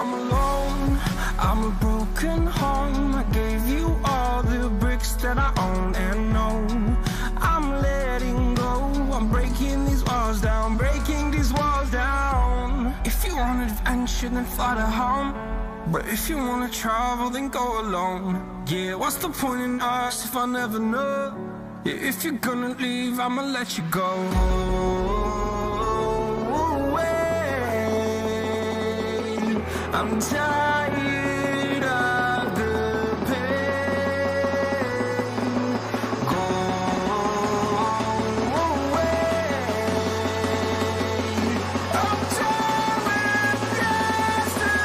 I'm alone, I'm a broken home. I gave you all the bricks that I own and know. I'm letting go, I'm breaking these walls down, breaking these walls down. If you want adventure, then fly to home. But if you wanna travel, then go alone. Yeah, what's the point in us if I never know? Yeah, if you're gonna leave, I'ma let you go. I'm tired of the pain. Go away. I'm tired of yesterday.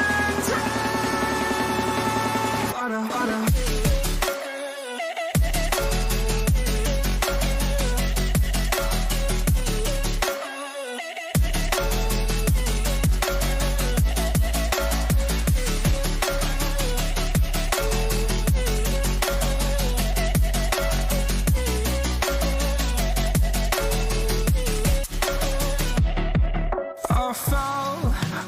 I fell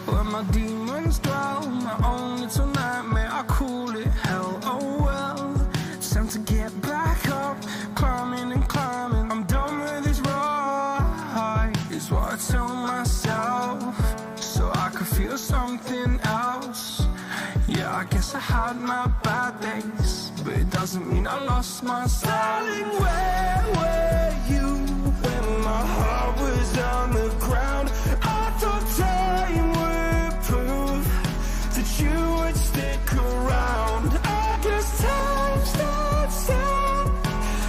where my demons dwell. My own little nightmare, I call it hell. Oh well, it's time to get back up, climbing and climbing. I'm done with this ride, is what I tell myself, so I could feel something else. Yeah, I guess I had my bad days, but it doesn't mean I lost my style. Darling, where were you when my heart was on the ground? I thought time would prove that you would stick around. I guess time starts out,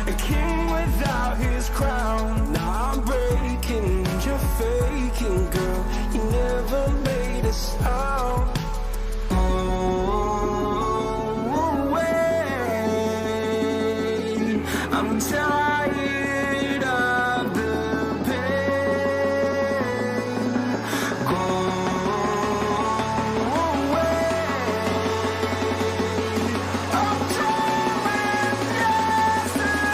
a king without his crown. Now I'm breaking, you're faking, girl. You never made a sound. I'm tired of the pain. Go away. I'm tired of yesterday.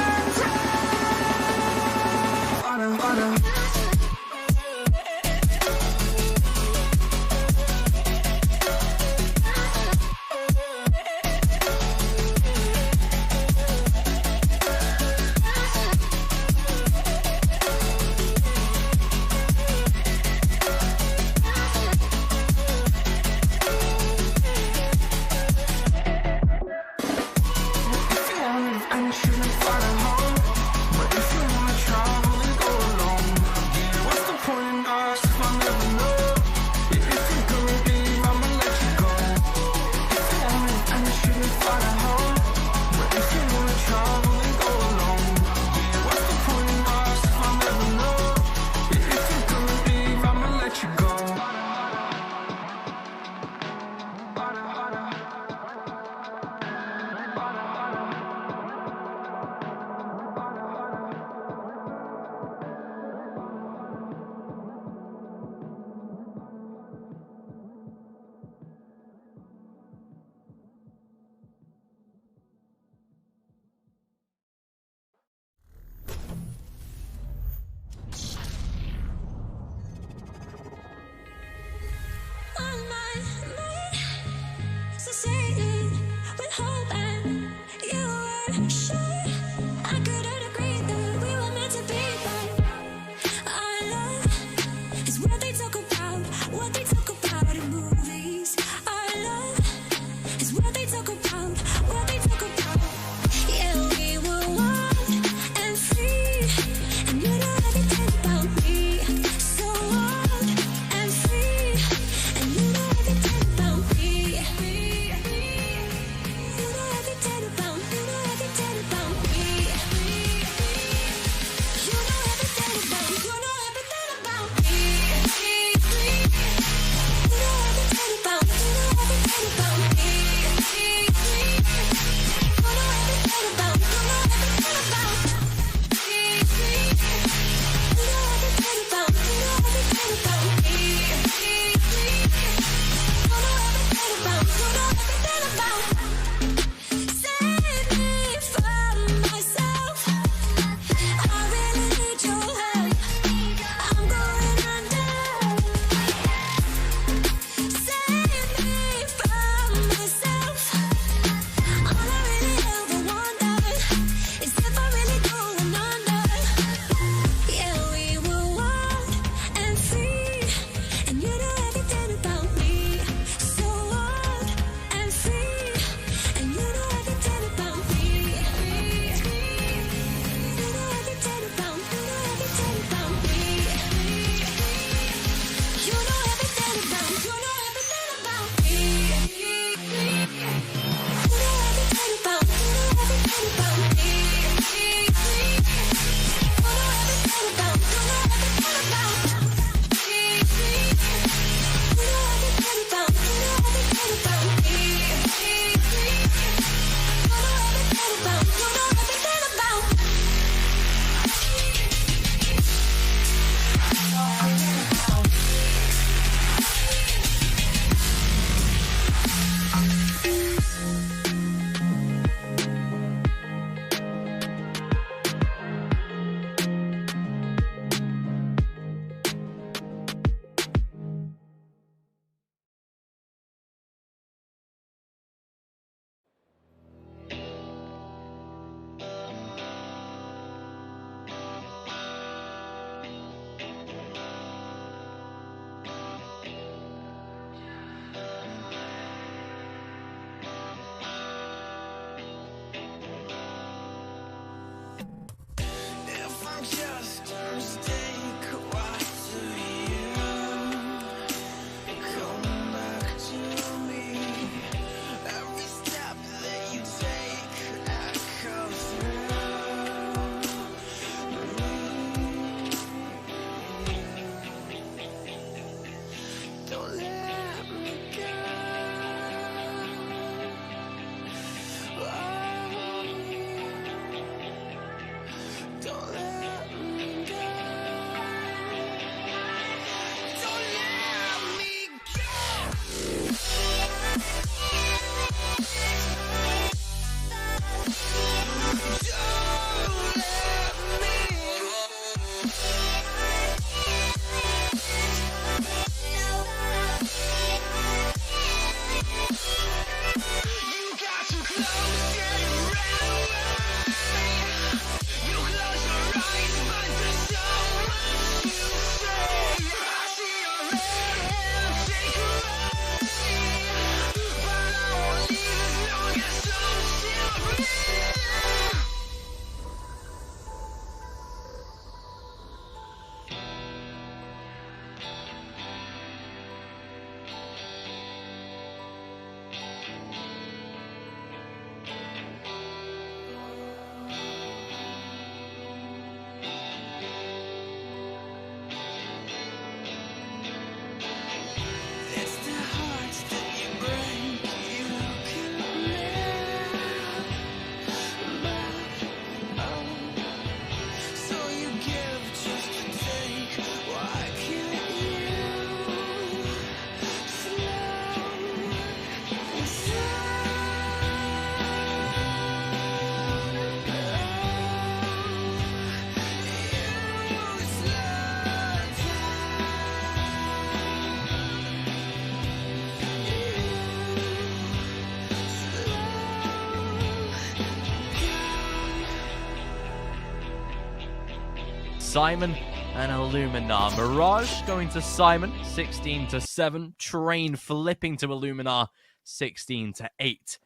Syman and Illuminar. Mirage going to Syman, 16-7. Train flipping to Illuminar, 16-8.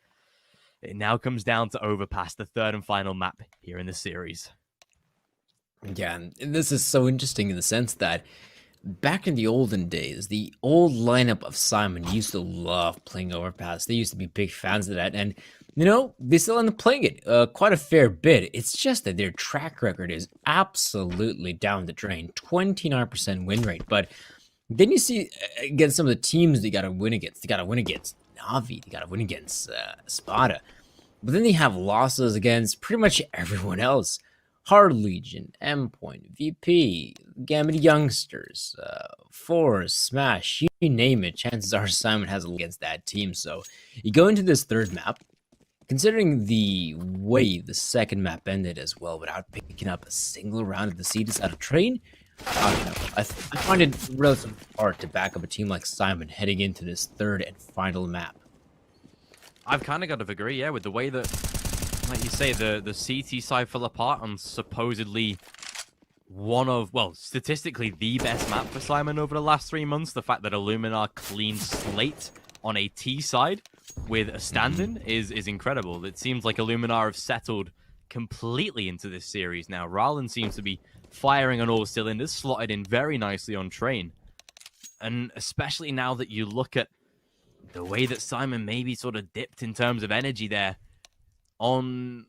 It now comes down to Overpass, the third and final map here in the series. Yeah, and this is so interesting in the sense that back in the olden days, the old lineup of Syman used to love playing Overpass. They used to be big fans of that, and you know, they still end up playing it quite a fair bit. It's just that their track record is absolutely down the drain, 29% win rate. But then you see against some of the teams they got to win against. They got to win against Navi. They got to win against Spada. But then they have losses against pretty much everyone else. Hard Legion, Endpoint, VP, Gambit Youngsters, Force, Smash, you name it. Chances are Syman has against that team. So you go into this third map, considering the way the second map ended as well, without picking up a single round of the Cetus out of train, I don't know. I find it relatively hard to back up a team like Syman heading into this third and final map. I've kind of got to agree, yeah, with the way that, like you say, the CT side fell apart on supposedly one of, well, statistically the best map for Syman over the last 3 months. The fact that Illuminar clean slate on a T side with a stand-in is incredible. It seems like Illuminar have settled completely into this series now. Rowland seems to be firing on all cylinders, slotted in very nicely on train. And especially now that you look at the way that Syman maybe sort of dipped in terms of energy there on,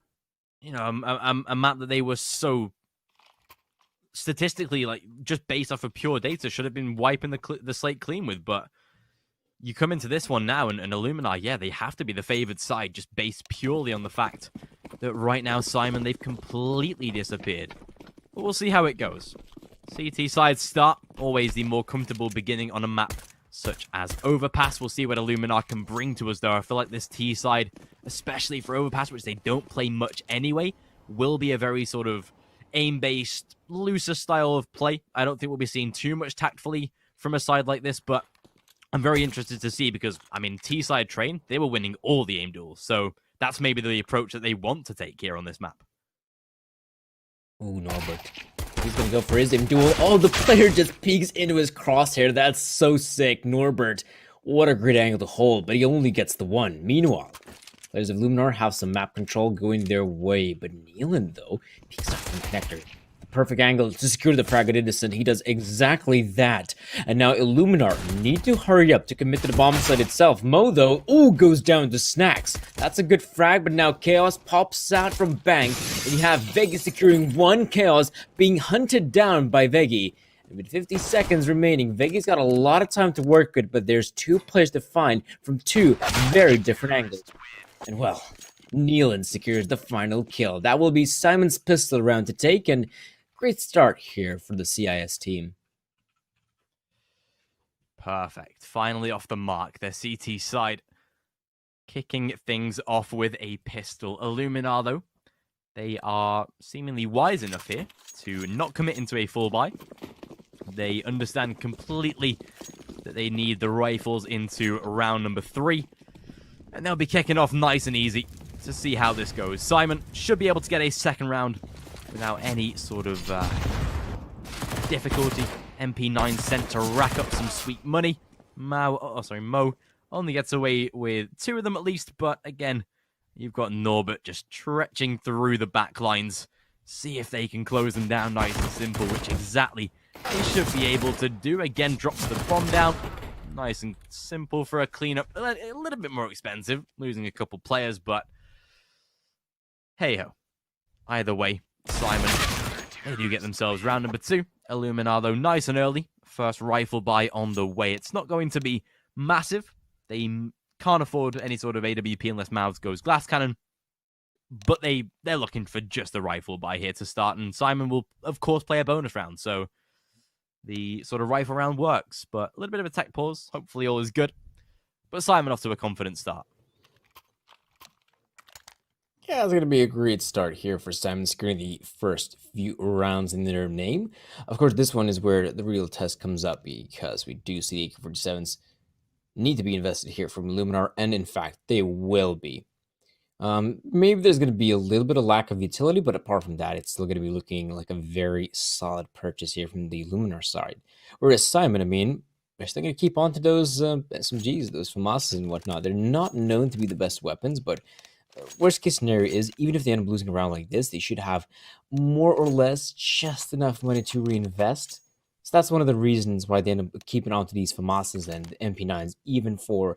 you know, a map that they were so statistically, like, just based off of pure data, should have been wiping the slate clean with. But you come into this one now, and Illuminar, yeah, they have to be the favored side, just based purely on the fact that right now, Syman, they've completely disappeared. But we'll see how it goes. CT side start, always the more comfortable beginning on a map such as Overpass. We'll see what Illuminar can bring to us, though. I feel like this T side, especially for Overpass, which they don't play much anyway, will be a very sort of aim-based, looser style of play. I don't think we'll be seeing too much tactfully from a side like this, but I'm very interested to see because, I mean, T-side train, they were winning all the aim duels, so that's maybe the approach that they want to take here on this map. Ooh, Norbert. He's gonna go for his aim duel. Oh, the player just peeks into his crosshair. That's so sick. Norbert, what a great angle to hold, but he only gets the one. Meanwhile, players of Illuminar have some map control going their way, but Nealon, though, peeks up from the connector. Perfect angle to secure the frag at Innocent. He does exactly that. And now Illuminar need to hurry up to commit to the bomb site itself. Mo, though, goes down to Snacks. That's a good frag, but now Chaos pops out from Bank. And you have Vegi securing one, Chaos being hunted down by Vegi. And with 50 seconds remaining, Vegi's got a lot of time to work with, but there's two players to find from two very different angles. And well, Nealon secures the final kill. That will be Syman's pistol round to take, and great start here for the CIS team. Perfect. Finally off the mark. Their CT side kicking things off with a pistol. Illuminar, though, they are seemingly wise enough here to not commit into a full buy. They understand completely that they need the rifles into round number 3. And they'll be kicking off nice and easy to see how this goes. Syman should be able to get a second round without any sort of difficulty. MP9 sent to rack up some sweet money. Mo only gets away with 2 of them at least, but again, you've got Norbert just stretching through the back lines. See if they can close them down nice and simple, which exactly they should be able to do. Again, drops the bomb down. Nice and simple for a cleanup. A little bit more expensive, losing a couple players, but hey-ho. Either way, Syman, they do get themselves round number 2. Illuminar, though, nice and early. First rifle buy on the way. It's not going to be massive. They can't afford any sort of AWP unless Mouths goes glass cannon. But they're looking for just the rifle buy here to start. And Syman will, of course, play a bonus round. So the sort of rifle round works. But a little bit of a tech pause. Hopefully all is good. But Syman off to a confident start. Yeah, it's going to be a great start here for Syman, securing the first few rounds in their name. Of course, this one is where the real test comes up, because we do see the AK-47s need to be invested here from Illuminar, and in fact, they will be. Maybe there's going to be a little bit of lack of utility, but apart from that, it's still going to be looking like a very solid purchase here from the Illuminar side. Whereas Syman, I mean, they're still going to keep on to those SMGs, those FAMASs and whatnot. They're not known to be the best weapons, but worst case scenario is, even if they end up losing a round like this, they should have more or less just enough money to reinvest. So that's one of the reasons why they end up keeping on to these FAMASs and MP9s, even for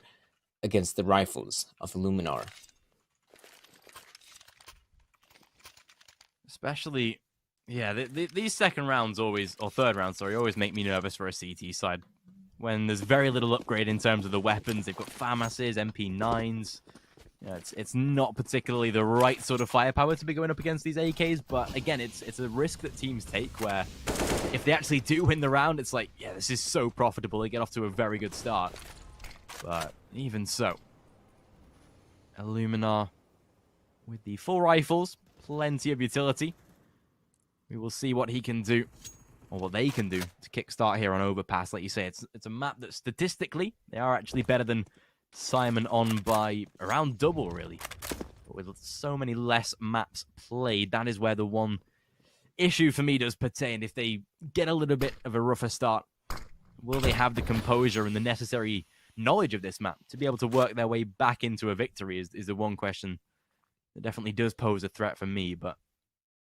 against the rifles of Illuminar. Especially, yeah, these second rounds always, or third rounds, sorry, always make me nervous for a CT side. When there's very little upgrade in terms of the weapons, they've got FAMASs, MP9s. Yeah, it's not particularly the right sort of firepower to be going up against these AKs, but again, it's a risk that teams take where if they actually do win the round, it's like, yeah, this is so profitable. They get off to a very good start. But even so, Illuminar with the full rifles, plenty of utility. We will see what he can do, or what they can do to kickstart here on Overpass. Like you say, it's a map that statistically, they are actually better than Syman on by around double, really. But with so many less maps played, that is where the one issue for me does pertain. If they get a little bit of a rougher start, will they have the composure and the necessary knowledge of this map to be able to work their way back into a victory is the one question that definitely does pose a threat for me. But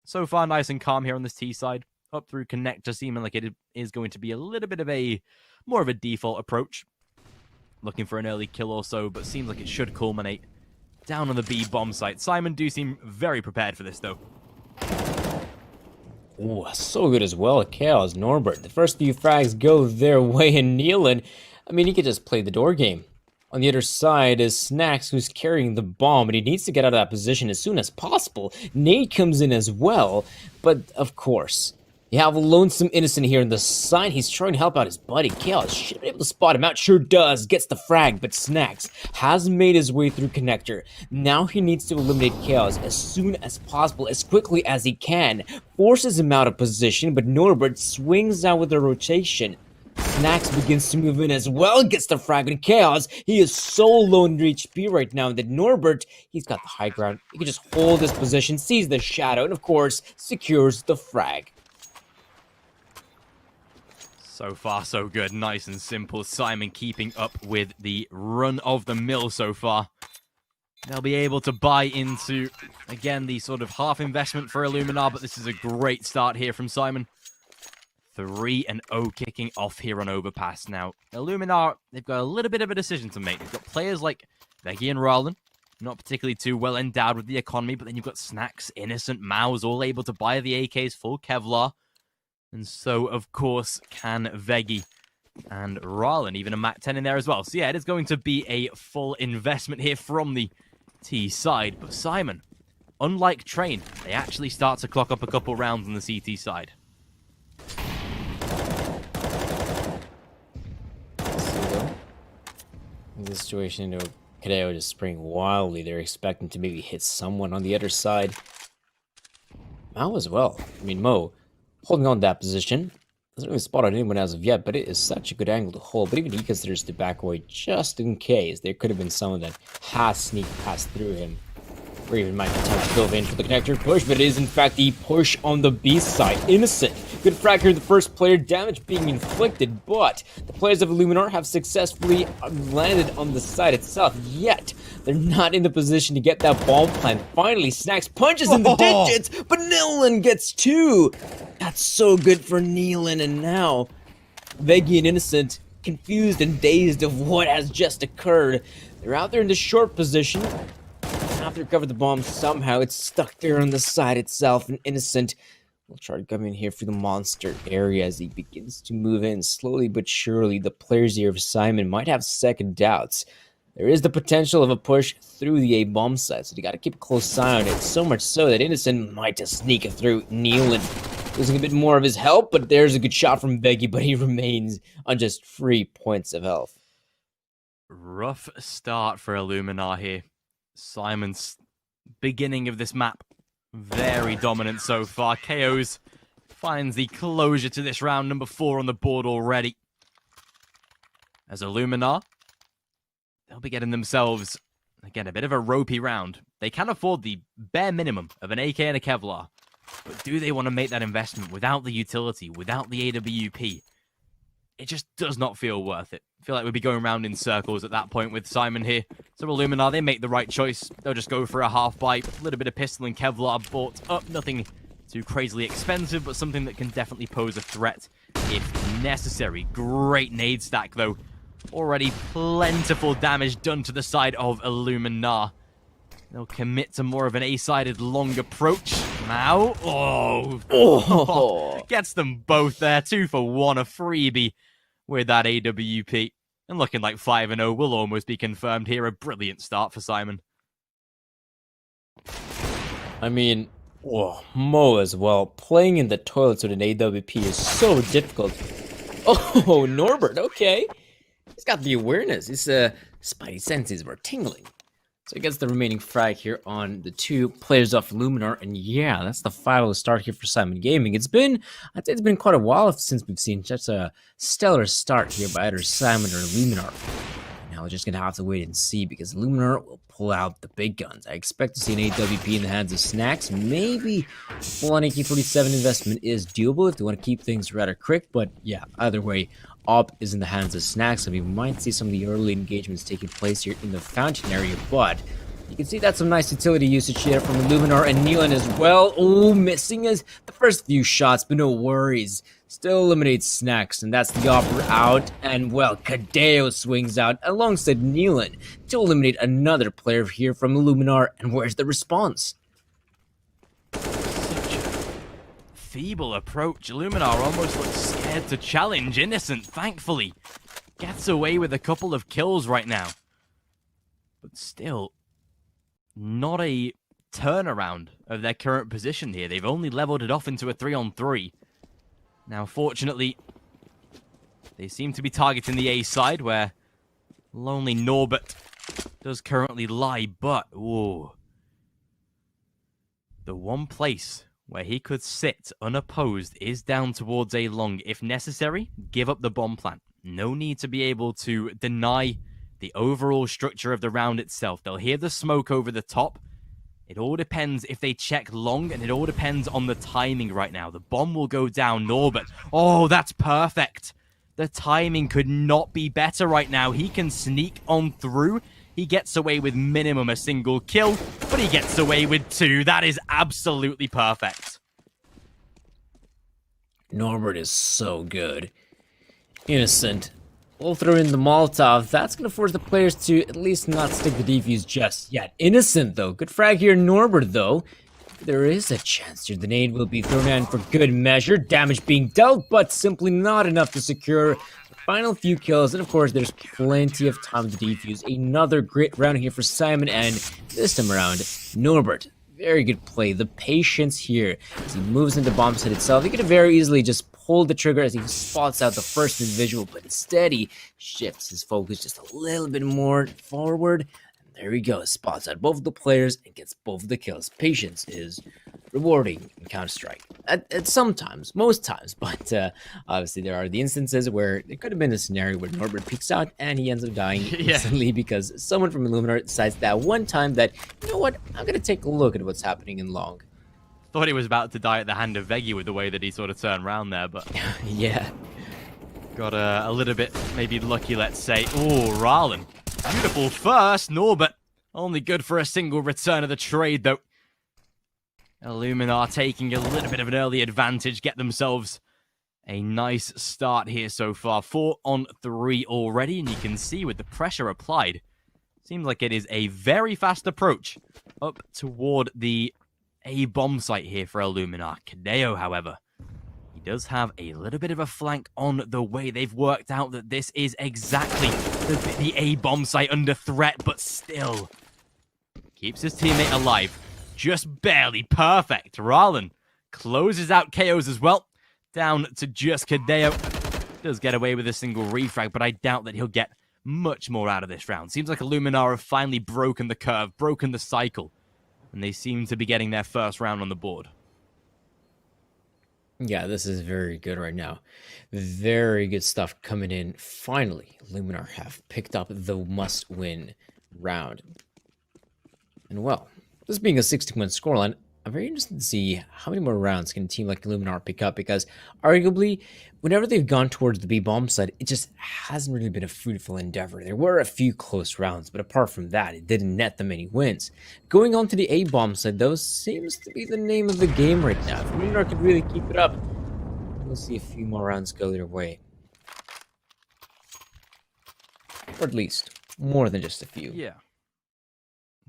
so far, nice and calm here on this T side. Up through connector, seeming like it is going to be a little bit of a more of a default approach. Looking for an early kill or so, but seems like it should culminate down on the B bomb site. Syman do seem very prepared for this, though. Ooh, so good as well. Chaos, Norbert. The first few frags go their way, and Nealon, I mean, he could just play the door game. On the other side is Snacks, who's carrying the bomb, and he needs to get out of that position as soon as possible. Nate comes in as well, but of course, you have a Lonesome Innocent here in the side. He's trying to help out his buddy. Chaos should be able to spot him out. Sure does. Gets the frag, but Snacks has made his way through connector. Now he needs to eliminate Chaos as soon as possible, as quickly as he can. Forces him out of position, but Norbert swings out with a rotation. Snacks begins to move in as well, gets the frag, and Chaos, he is so low in HP right now that Norbert, he's got the high ground. He can just hold his position, sees the shadow, and of course, secures the frag. So far, so good. Nice and simple. Syman keeping up with the run of the mill so far. They'll be able to buy into, again, the sort of half investment for Illuminar, but this is a great start here from Syman. 3-0 kicking off here on Overpass. Now, Illuminar, they've got a little bit of a decision to make. They've got players like Veggie and Roland, not particularly too well endowed with the economy, but then you've got Snacks, Innocent, Maus, all able to buy the AKs full Kevlar. And so, of course, can Veggie and Roland, even a Mat 10 in there as well. So yeah, it is going to be a full investment here from the T side. But Syman, unlike Train, they actually start to clock up a couple rounds on the CT side. In this situation, you know, Kadeo just spraying wildly. They're expecting to maybe hit someone on the other side. Mao as well. I mean, Mo holding on to that position. Doesn't really spot on anyone as of yet, but it is such a good angle to hold. But even he considers to back away just in case. There could have been someone that has sneaked past through him. Or even might attempt to go in for the connector push, but it is in fact the push on the B side. Innocent. Good frag here, the first player, damage being inflicted, but the players of Illuminar have successfully landed on the side itself, yet they're not in the position to get that bomb plant. Finally, Snacks punches in the digits, but Nealon gets two. That's so good for Nealon, and now Veggie and Innocent, confused and dazed of what has just occurred. They're out there in the short position. Have to recover the bomb somehow. It's stuck there on the side itself, and Innocent will try to come in here for the monster area as he begins to move in slowly but surely. The players here of Syman might have second doubts. There is the potential of a push through the A bomb site, so you got to keep a close eye on it. So much so that Innocent might just sneak it through. Nealon losing a bit more of his health, but there's a good shot from Veggie, but he remains on just 3 points of health. Rough start for Illuminar here. Syman's beginning of this map, very dominant so far. KOs finds the closure to this round, number 4 on the board already. As Illuminar, they'll be getting themselves Again, a bit of a ropey round. They can afford the bare minimum of an AK and a Kevlar. But do they want to make that investment without the utility, without the AWP? It just does not feel worth it. I feel like we'd be going around in circles at that point with Syman here. So Illuminar, they make the right choice. They'll just go for a half bite, a little bit of pistol and Kevlar bought up. Nothing too crazily expensive, but something that can definitely pose a threat if necessary. Great nade stack, though. Already plentiful damage done to the side of Illuminar. They'll commit to more of an A-sided long approach. Now, gets them both there. 2 for 1, a freebie with that AWP. And looking like 5-0 will almost be confirmed here. A brilliant start for Syman. I mean, Mo as well. Playing in the toilets with an AWP is so difficult. Oh, Norbert, okay. He's got the awareness. His spidey senses were tingling. So he gets the remaining frag here on the 2 players off Illuminar, and yeah, that's the 5-0 start here for Syman Gaming. I'd say it's been quite a while since we've seen such a stellar start here by either Syman or Illuminar. Now we're just gonna have to wait and see, because Illuminar will pull out the big guns. I expect to see an AWP in the hands of Snacks. Maybe full-on AK-47 investment is doable if they want to keep things rather quick, but yeah, either way, Op is in the hands of Snacks, and we might see some of the early engagements taking place here in the fountain area, but you can see that's some nice utility usage here from Illuminar and Nealon as well. Oh, missing as the first few shots, but no worries. Still eliminates Snacks, and that's the offer out, and well, Kadeo swings out alongside Nealon to eliminate another player here from Illuminar, and where's the response? Feeble approach. Illuminar almost looks scared to challenge. Innocent, thankfully, gets away with a couple of kills right now. But still, not a turnaround of their current position here. They've only leveled it off into a 3-on-3. Now, fortunately, they seem to be targeting the A side, where lonely Norbert does currently lie, but, ooh, the one place where he could sit unopposed is down towards A long. If necessary, give up the bomb plant. No need to be able to deny the overall structure of the round itself. They'll hear the smoke over the top. It all depends if they check long, and it all depends on the timing right now. The bomb will go down. Norbert. Oh, that's perfect. The timing could not be better right now. He can sneak on through. He gets away with minimum a single kill, but he gets away with 2. That is absolutely perfect. Norbert is so good. Innocent. We'll throw in the Molotov. That's going to force the players to at least not stick the defuse just yet. Innocent, though. Good frag here, Norbert, though. There is a chance here the nade will be thrown in for good measure. Damage being dealt, but simply not enough to secure the final few kills. And, of course, there's plenty of time to defuse. Another great round here for Syman, and this time around, Norbert. Very good play. The patience here as he moves into bomb site itself. He could have very easily just pulled the trigger as he spots out the first individual, but instead he shifts his focus just a little bit more forward. And there he goes. Spots out both of the players and gets both of the kills. Patience is rewarding in Counter-Strike. At sometimes, most times, but obviously there are the instances where it could have been a scenario where Norbert peeks out and he ends up dying instantly because someone from Illuminar decides that one time that, you know what, I'm going to take a look at what's happening in long. Thought he was about to die at the hand of Veggie with the way that he sort of turned around there, but yeah. Got a little bit maybe lucky, let's say. Oh, Rallen. Beautiful first, Norbert. Only good for a single return of the trade, though. Illuminar taking a little bit of an early advantage, get themselves a nice start here so far. 4 on 3 already, and you can see with the pressure applied, seems like it is a very fast approach up toward the A bomb site here for Illuminar. Kadeo, however, he does have a little bit of a flank on the way. They've worked out that this is exactly the A bomb site under threat, but still keeps his teammate alive. Just barely perfect. Rallen closes out KOs as well. Down to just Kadeo. Does get away with a single refrag, but I doubt that he'll get much more out of this round. Seems like Illuminar have finally broken the curve, broken the cycle, and they seem to be getting their first round on the board. Yeah, this is very good right now. Very good stuff coming in. Finally, Illuminar have picked up the must-win round. And well, this being a 61 scoreline, I'm very interested to see how many more rounds can a team like Illuminar pick up, because arguably, whenever they've gone towards the B bomb side, it just hasn't really been a fruitful endeavor. There were a few close rounds, but apart from that, it didn't net them any wins. Going on to the A bomb side, though, seems to be the name of the game right now. If Illuminar could really keep it up, we'll see a few more rounds go their way. Or at least, more than just a few. Yeah.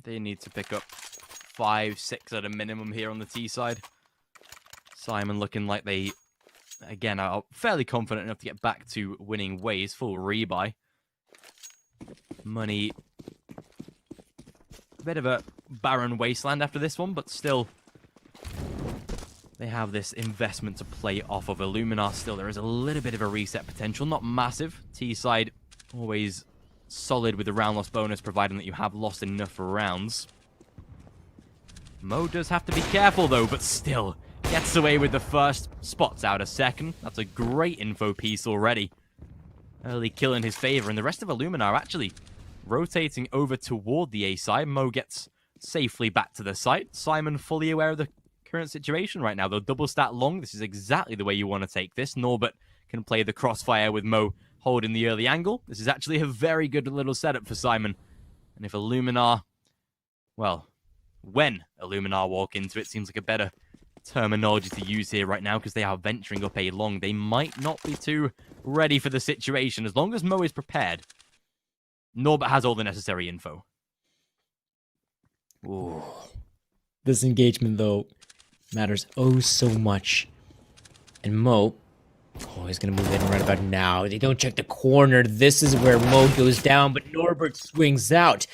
They need to pick up 5, 6 at a minimum here on the T side. Syman looking like they, again, are fairly confident enough to get back to winning ways. Full rebuy. Money. A bit of a barren wasteland after this one, but still, they have this investment to play off of. Illuminar still, there is a little bit of a reset potential. Not massive. T side always solid with the round loss bonus, providing that you have lost enough rounds. Mo does have to be careful, though, but still gets away with the first, spots out a second. That's a great info piece already. Early kill in his favor, and the rest of Illuminar actually rotating over toward the A side. Mo gets safely back to the site. Syman fully aware of the current situation right now. Though double stat long, this is exactly the way you want to take this. Norbert can play the crossfire with Mo holding the early angle. This is actually a very good little setup for Syman. And if Illuminar, well, when Illuminar walk into it, seems like a better terminology to use here right now, because they are venturing up a long. They might not be too ready for the situation. As long as Mo is prepared, Norbert has all the necessary info. Ooh. This engagement, though, matters oh so much. And Mo, he's going to move in right about now. They don't check the corner. This is where Mo goes down, but Norbert swings out.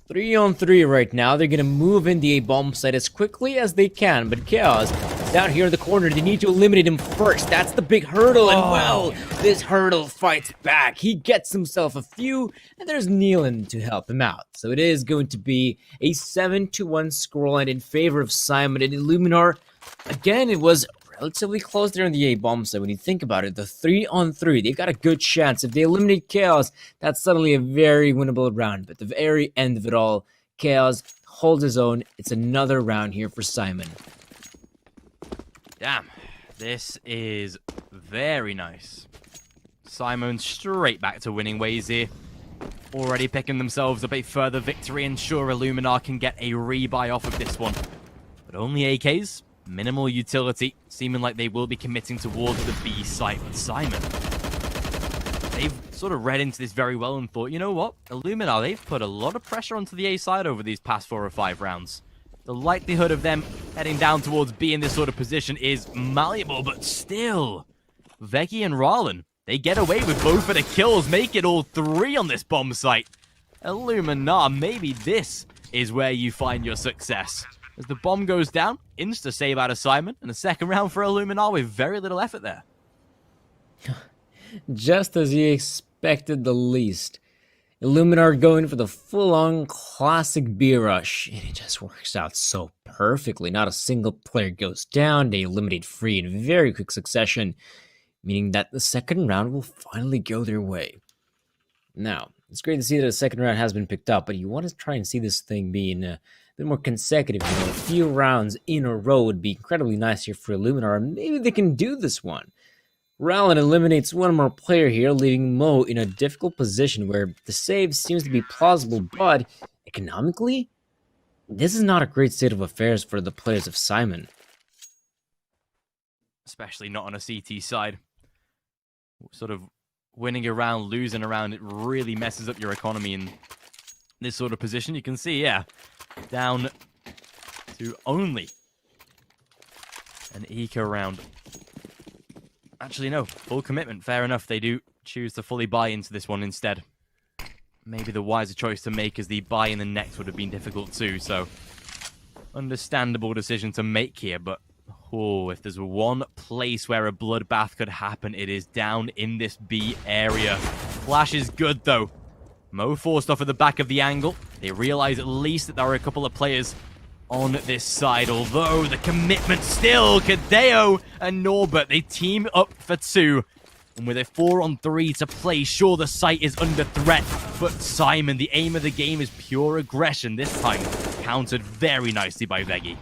3-on-3 right now. They're going to move in the A-bomb site as quickly as they can, but Chaos is down here in the corner. They need to eliminate him first. That's the big hurdle, and well, this hurdle fights back. He gets himself a few, and there's Nealon to help him out. So it is going to be a 7-1 scoreline in favor of Syman and Illuminar. Again, it was relatively close there on the A-bomb side. When you think about it, the 3-on-3, they've got a good chance. If they eliminate Chaos, that's suddenly a very winnable round. But at the very end of it all, Chaos holds his own. It's another round here for Syman. Damn, this is very nice. Syman straight back to winning ways here. Already picking themselves up a further victory, and sure, Illuminar can get a rebuy off of this one. But only AKs. Minimal utility, seeming like they will be committing towards the B site. But Syman, they've sort of read into this very well and thought, you know what? Illuminar, they've put a lot of pressure onto the A side over these past 4 or 5 rounds. The likelihood of them heading down towards B in this sort of position is malleable, but still. Veggie and Rallen, they get away with both of the kills, make it all 3 on this bomb site. Illuminar, maybe this is where you find your success. As the bomb goes down, insta-save out of Syman, and a second round for Illuminar with very little effort there. Just as he expected the least. Illuminar going for the full-on classic B rush, and it just works out so perfectly. Not a single player goes down. They eliminate free in very quick succession, meaning that the second round will finally go their way. Now, it's great to see that the second round has been picked up, but you want to try and see this thing being a bit more consecutive. You know, a few rounds in a row would be incredibly nice here for Illuminar, and maybe they can do this one. Rallen eliminates one more player here, leaving Mo in a difficult position where the save seems to be plausible, but economically, this is not a great state of affairs for the players of Syman. Especially not on a CT side. Sort of winning a round, losing a round, it really messes up your economy in this sort of position. You can see, yeah, down to only an eco round. Actually, no, full commitment. Fair enough. They do choose to fully buy into this one instead. Maybe the wiser choice to make, as the buy in the next would have been difficult too. So, understandable decision to make here. But, oh, if there's one place where a bloodbath could happen, it is down in this B area. Flash is good, though. Mo forced off at the back of the angle. They realize at least that there are a couple of players on this side, although the commitment still, Kadeo and Norbert, they team up for 2. And with a 4-on-3 to play, sure, the site is under threat, but Syman, the aim of the game is pure aggression. This time, countered very nicely by Veggie.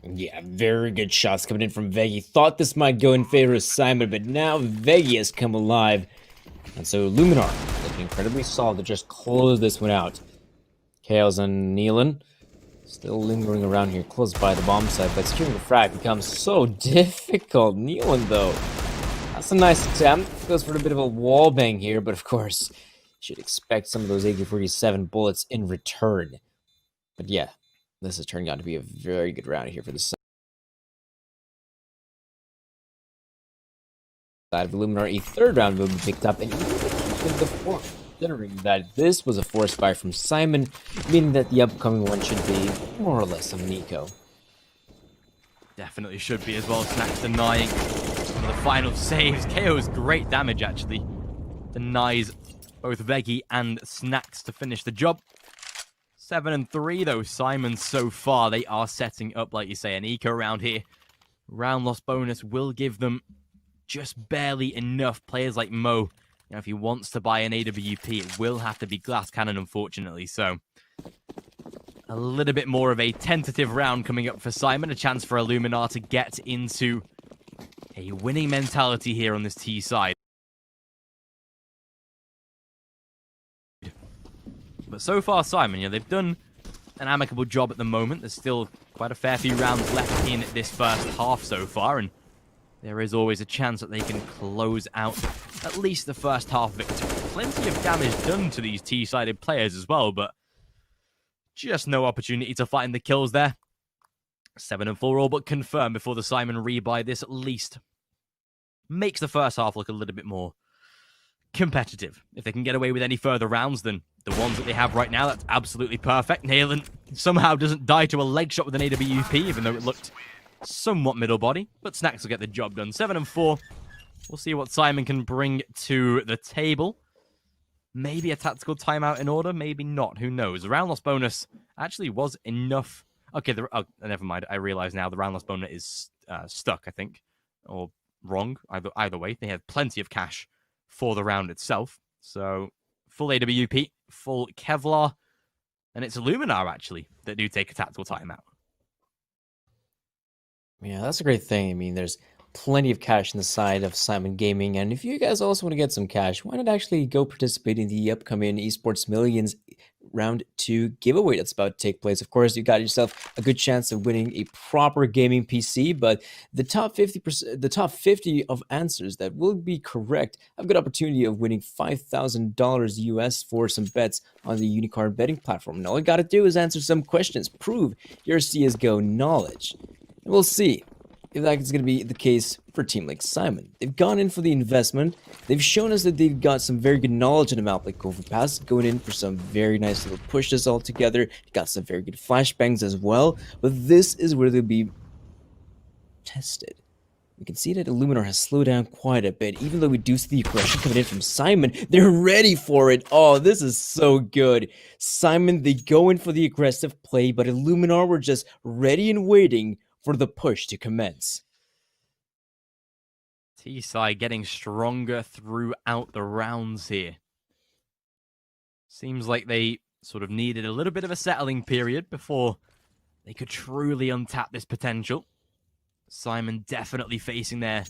Yeah, very good shots coming in from Veggie. Thought this might go in favor of Syman, but now Veggie has come alive. And so Illuminar looking incredibly solid to just close this one out. Chaos and Neelan still lingering around here close by the bomb site, but securing the frag becomes so difficult. Neelan, though, that's a nice attempt. Goes for a bit of a wall bang here, but of course, you should expect some of those AK-47 bullets in return. But yeah, this is turning out to be a very good round here for the side of Illuminar. A third round will be picked up, and even the fourth, considering that this was a force fire from Syman, meaning that the upcoming one should be more or less of Nico. Definitely should be as well. Snacks denying one of the final saves. KO's great damage, actually. Denies both Veggie and Snacks to finish the job. 7-3, though. Syman so far, they are setting up, like you say, an eco round here. Round loss bonus will give them just barely enough. Players like Mo, you know, if he wants to buy an AWP, it will have to be glass cannon, unfortunately. So a little bit more of a tentative round coming up for Syman. A chance for Illuminar to get into a winning mentality here on this T side. But so far, Syman, you know, they've done an amicable job at the moment. There's still quite a fair few rounds left in this first half so far, and there is always a chance that they can close out at least the first half victory. Plenty of damage done to these T-sided players as well, but just no opportunity to find the kills there. 7-4 all but confirmed before the Syman rebuy. This at least makes the first half look a little bit more competitive. If they can get away with any further rounds than the ones that they have right now, that's absolutely perfect. Neelan somehow doesn't die to a leg shot with an AWP, even though it looked somewhat middle body, but Snacks will get the job done. 7-4. We'll see what Syman can bring to the table. Maybe a tactical timeout in order, maybe not. Who knows? The round loss bonus actually was enough. Okay, never mind. I realize now the round loss bonus is stuck, I think, or wrong. Either way, they have plenty of cash for the round itself. So full AWP, full Kevlar, and it's Illuminar actually that do take a tactical timeout. Yeah, that's a great thing. I mean, there's plenty of cash in the side of Syman Gaming, and if you guys also want to get some cash, why not actually go participate in the upcoming Esports Millions Round 2 giveaway that's about to take place. Of course, you got yourself a good chance of winning a proper gaming PC, but the top 50 of answers that will be correct have a good opportunity of winning $5,000 US for some bets on the Unicorn betting platform. And all you got to do is answer some questions, prove your CSGO knowledge. And we'll see if that is going to be the case for a team like Syman. They've gone in for the investment. They've shown us that they've got some very good knowledge in the map like Overpass, going in for some very nice little pushes all together. Got some very good flashbangs as well. But this is where they'll be tested. We can see that Illuminar has slowed down quite a bit. Even though we do see the aggression coming in from Syman, they're ready for it. Oh, this is so good. Syman, they go in for the aggressive play, but Illuminar were just ready and waiting for the push to commence. T-side getting stronger throughout the rounds here. Seems like they sort of needed a little bit of a settling period before they could truly untap this potential. Syman definitely facing their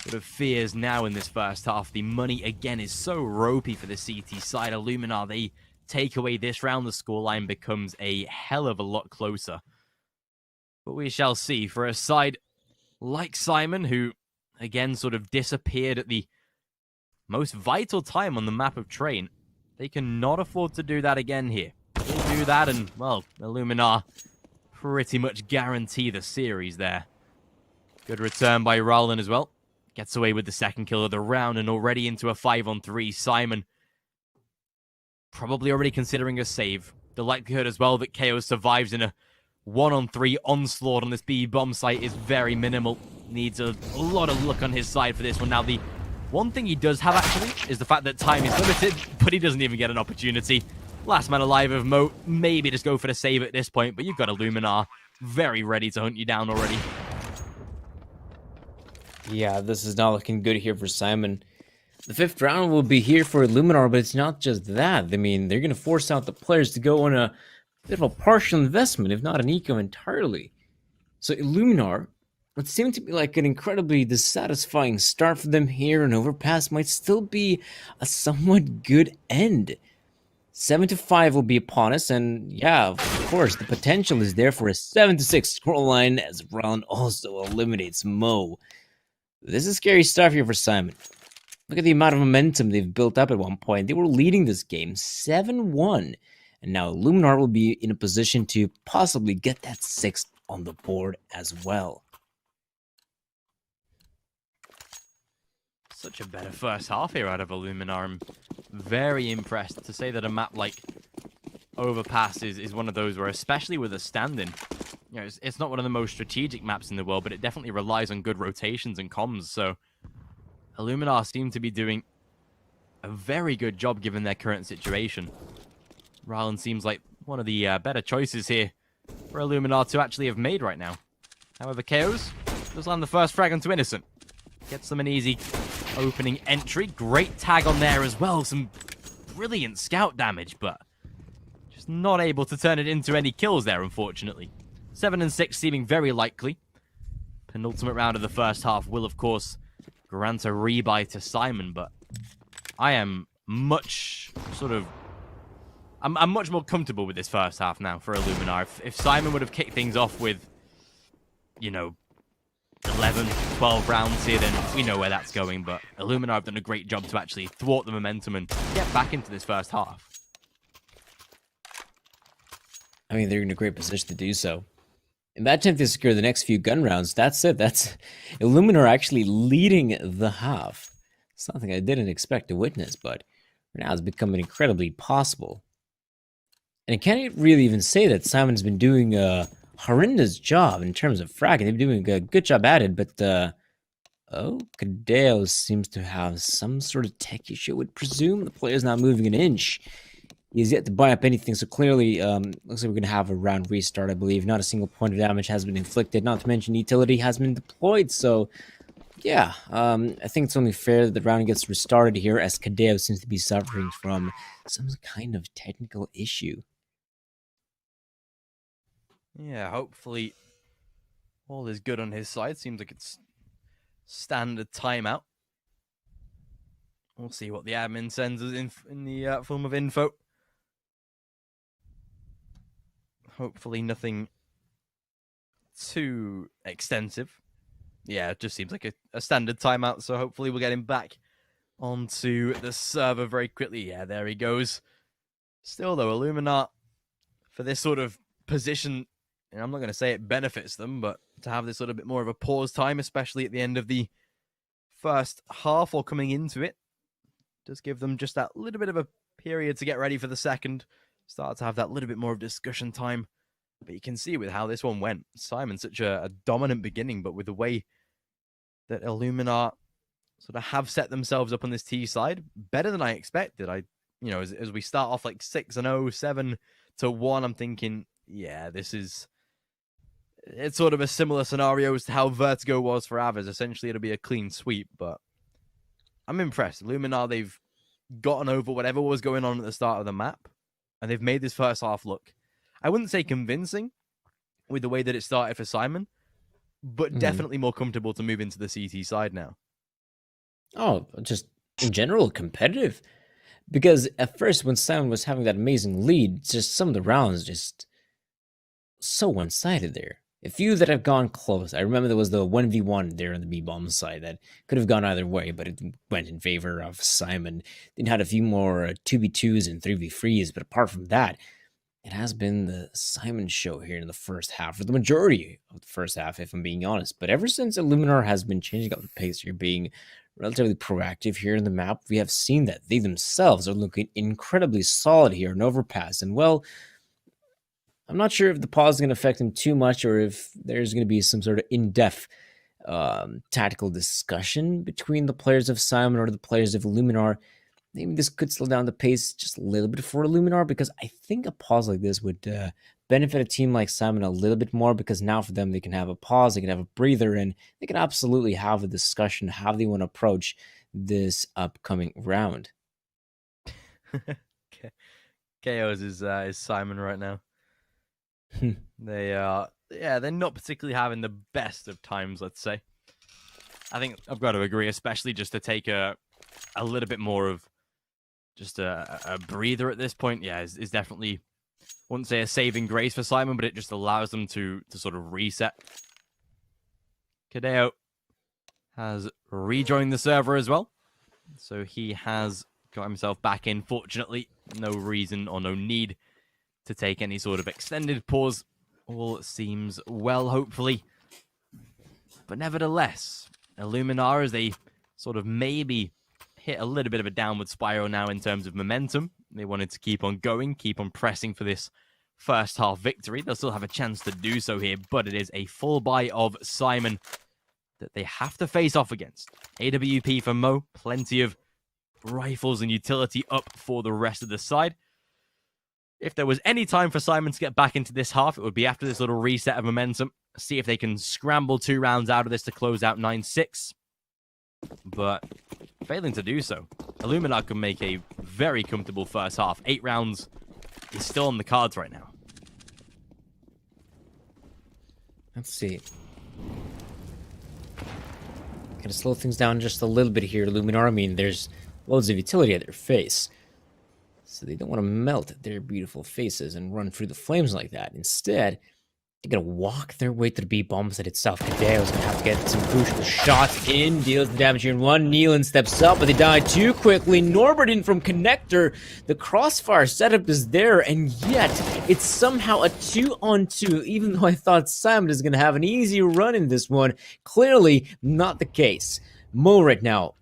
sort of fears now in this first half. The money again is so ropey for the CT side. Illuminar, they take away this round, the scoreline becomes a hell of a lot closer. But we shall see. For a side like Syman, who again sort of disappeared at the most vital time on the map of Train, they cannot afford to do that again here. They do that and, well, Illuminar pretty much guarantee the series there. Good return by Roland as well. Gets away with the second kill of the round and already into a 5-on-3. Syman probably already considering a save. The likelihood as well that KO survives in a 1-on-3 onslaught on this B bomb site is very minimal. Needs a lot of luck on his side for this one. Now, the one thing he does have, actually, is the fact that time is limited, but he doesn't even get an opportunity. Last man alive of Mo, maybe just go for the save at this point, but you've got Illuminar very ready to hunt you down already. Yeah, this is not looking good here for Syman. The fifth round will be here for Illuminar, but it's not just that. I mean, they're going to force out the players to go on a bit of a partial investment, if not an eco entirely. So Illuminar, what seemed to be like an incredibly dissatisfying start for them here, and Overpass might still be a somewhat good end. 7-5 will be upon us, and yeah, of course, the potential is there for a 7-6 scoreline as Round also eliminates Mo. This is scary stuff here for Syman. Look at the amount of momentum they've built up at one point. They were leading this game 7-1, and now Illuminar will be in a position to possibly get that 6th on the board as well. Such a better first half here out of Illuminar. I'm very impressed. To say that a map like Overpass is one of those where, especially with a stand-in, you know, it's not one of the most strategic maps in the world, but it definitely relies on good rotations and comms. So Illuminar seem to be doing a very good job given their current situation. Rylan seems like one of the better choices here for Illuminar to actually have made right now. However, KOs does land the first frag onto Innocent. Gets them an easy opening entry. Great tag on there as well. Some brilliant scout damage, but just not able to turn it into any kills there, unfortunately. 7 and 6 seeming very likely. Penultimate round of the first half will, of course, grant a rebuy to Syman, but I am much I'm much more comfortable with this first half now for Illuminar. If Syman would have kicked things off with, you know, 11, 12 rounds here, then we know where that's going. But Illuminar have done a great job to actually thwart the momentum and get back into this first half. I mean, they're in a great position to do so. In that attempt to secure the next few gun rounds, that's it. That's Illuminar actually leading the half. Something I didn't expect to witness, but now it's becoming incredibly possible. And I can't really even say that Syman's been doing a horrendous job in terms of fragging. They've been doing a good job at it, but oh, Cadeo seems to have some sort of tech issue. I would presume the player's not moving an inch. He's yet to buy up anything, so clearly looks like we're going to have a round restart, I believe. Not a single point of damage has been inflicted, not to mention utility has been deployed, so yeah, I think it's only fair that the round gets restarted here, as Cadeo seems to be suffering from some kind of technical issue. Yeah, hopefully all is good on his side. Seems like it's standard timeout. We'll see what the admin sends us in the form of info. Hopefully nothing too extensive. Yeah, it just seems like a standard timeout, so hopefully we'll get him back onto the server very quickly. Yeah, there he goes. Still, though, Illuminar, for this sort of position, and I'm not going to say it benefits them, but to have this sort of bit more of a pause time, especially at the end of the first half or coming into it, does give them just that little bit of a period to get ready for the second, start to have that little bit more of discussion time. But you can see with how this one went, Syman, such a dominant beginning, but with the way that Illuminar sort of have set themselves up on this T side, better than I expected. As we start off like 6-0, 7-1, I'm thinking, yeah, it's sort of a similar scenario as to how Vertigo was for Avers. Essentially, it'll be a clean sweep, but I'm impressed. Illuminar, they've gotten over whatever was going on at the start of the map, and they've made this first half look, I wouldn't say convincing with the way that it started for Syman, but definitely more comfortable to move into the CT side now. Oh, just in general, competitive. Because at first, when Syman was having that amazing lead, just some of the rounds just so one-sided there. A few that have gone close. I remember there was the 1v1 there on the B-bomb side that could have gone either way, but it went in favor of Syman. Then had a few more 2v2s and 3v3s, but apart from that, it has been the Syman show here in the first half, for the majority of the first half, if I'm being honest. But ever since Illuminar has been changing up the pace here, being relatively proactive here in the map, we have seen that they themselves are looking incredibly solid here in Overpass. And well, I'm not sure if the pause is going to affect them too much, or if there's going to be some sort of in-depth tactical discussion between the players of Syman or the players of Illuminar. Maybe this could slow down the pace just a little bit for Illuminar, because I think a pause like this would benefit a team like Syman a little bit more, because now for them, they can have a pause, they can have a breather, and they can absolutely have a discussion how they want to approach this upcoming round. KOs is Syman right now. They are, yeah, they're not particularly having the best of times, let's say. I think I've got to agree, especially just to take a little bit more of just a breather at this point. Yeah, is definitely, wouldn't say a saving grace for Syman, but it just allows them to sort of reset. Kadeo has rejoined the server as well, so he has got himself back in. Fortunately, no reason or no need to take any sort of extended pause. All seems well, hopefully. But nevertheless, Illuminar, as they sort of maybe hit a little bit of a downward spiral now in terms of momentum. They wanted to keep on going, keep on pressing for this first half victory. They'll still have a chance to do so here, but it is a full buy of Syman that they have to face off against. AWP for Mo, plenty of rifles and utility up for the rest of the side. If there was any time for Syman to get back into this half, it would be after this little reset of momentum. See if they can scramble 2 rounds out of this to close out 9-6. But failing to do so, Illuminar can make a very comfortable first half. 8 rounds is still on the cards right now. Let's see. Gonna slow things down just a little bit here, Illuminar. I mean, there's loads of utility at their face. So they don't want to melt their beautiful faces and run through the flames like that. Instead, they're going to walk their way to the B bomb site itself. Kadeo's going to have to get some crucial shots in. Deals the damage here in one. Nealon steps up, but they die too quickly. Norbert in from Connector. The crossfire setup is there, and yet it's somehow a 2-on-2. Even though I thought Syman is going to have an easy run in this one. Clearly not the case. Mo right now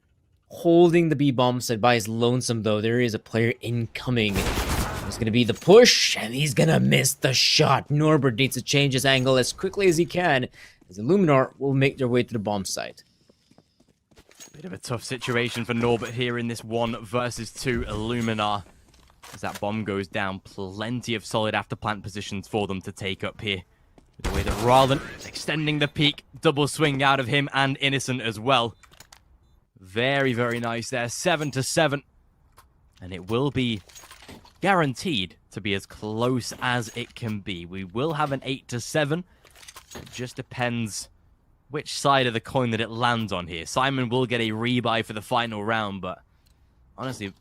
holding the B bomb site by his lonesome, though. There is a player incoming. It's going to be the push, and he's going to miss the shot. Norbert needs to change his angle as quickly as he can, as Illuminar will make their way to the bomb site. Bit of a tough situation for Norbert here in this 1 versus 2 Illuminar. As that bomb goes down, plenty of solid after-plant positions for them to take up here. The way that Rallen extending the peak, double swing out of him and Innocent as well. Very, very nice there. 7-7. And it will be guaranteed to be as close as it can be. We will have an 8-7. It just depends which side of the coin that it lands on here. Syman will get a rebuy for the final round, but honestly,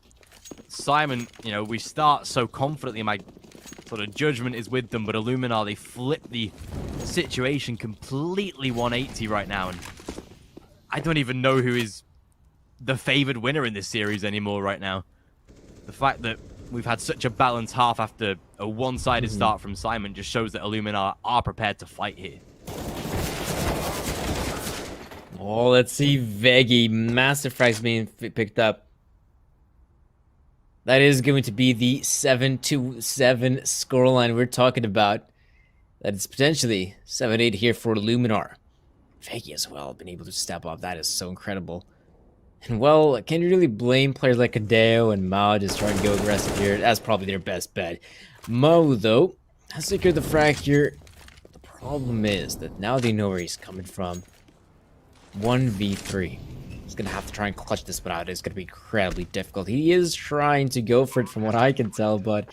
Syman, you know, we start so confidently. My sort of judgment is with them, but Illuminar, they flip the situation completely 180 right now, and I don't even know who is the favored winner in this series anymore right now. The fact that we've had such a balanced half after a one-sided start from Syman just shows that Illuminar are prepared to fight here. Oh, let's see. Veggie. Massive frags being picked up. That is going to be the 7-7 scoreline we're talking about. That is potentially 7-8 here for Illuminar. Veggie as well, been able to step up. That is so incredible. And well, can you really blame players like Kadeo and Mao just trying to go aggressive here? That's probably their best bet. Mo, though, has secured the frag here. The problem is that now they know where he's coming from. 1v3. He's going to have to try and clutch this one out. It's going to be incredibly difficult. He is trying to go for it from what I can tell, but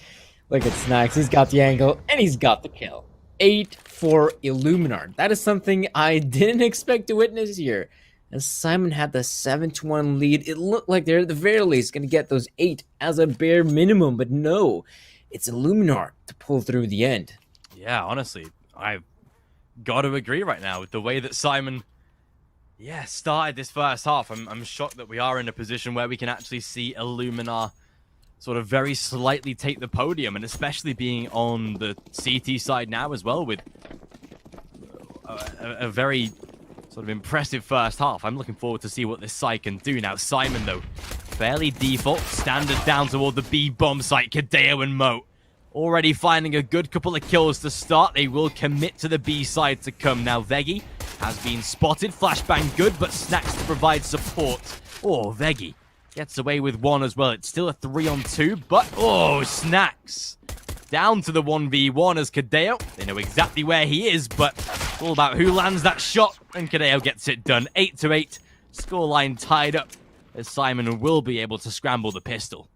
look at Snacks. He's got the angle, and he's got the kill. 8 for Illuminar. That is something I didn't expect to witness here. As Syman had the 7-1 lead, it looked like they're at the very least going to get those 8 as a bare minimum, but no. It's Illuminar to pull through the end. Yeah, honestly, I've got to agree right now with the way that Syman, started this first half. I'm shocked that we are in a position where we can actually see Illuminar sort of very slightly take the podium, and especially being on the CT side now as well with a very sort of impressive first half. I'm looking forward to see what this side can do. Now, Syman, though, fairly default. Standard down toward the B bomb site. Kadeo and Mo already finding a good couple of kills to start. They will commit to the B side to come. Now, Veggie has been spotted. Flashbang good, but Snacks to provide support. Oh, Veggie gets away with 1 as well. It's still a 3-on-2, but Snacks down to the 1v1 as Kadeo. They know exactly where he is, but it's all about who lands that shot, and Kadeo gets it done. 8-8, scoreline tied up, as Syman will be able to scramble the pistol.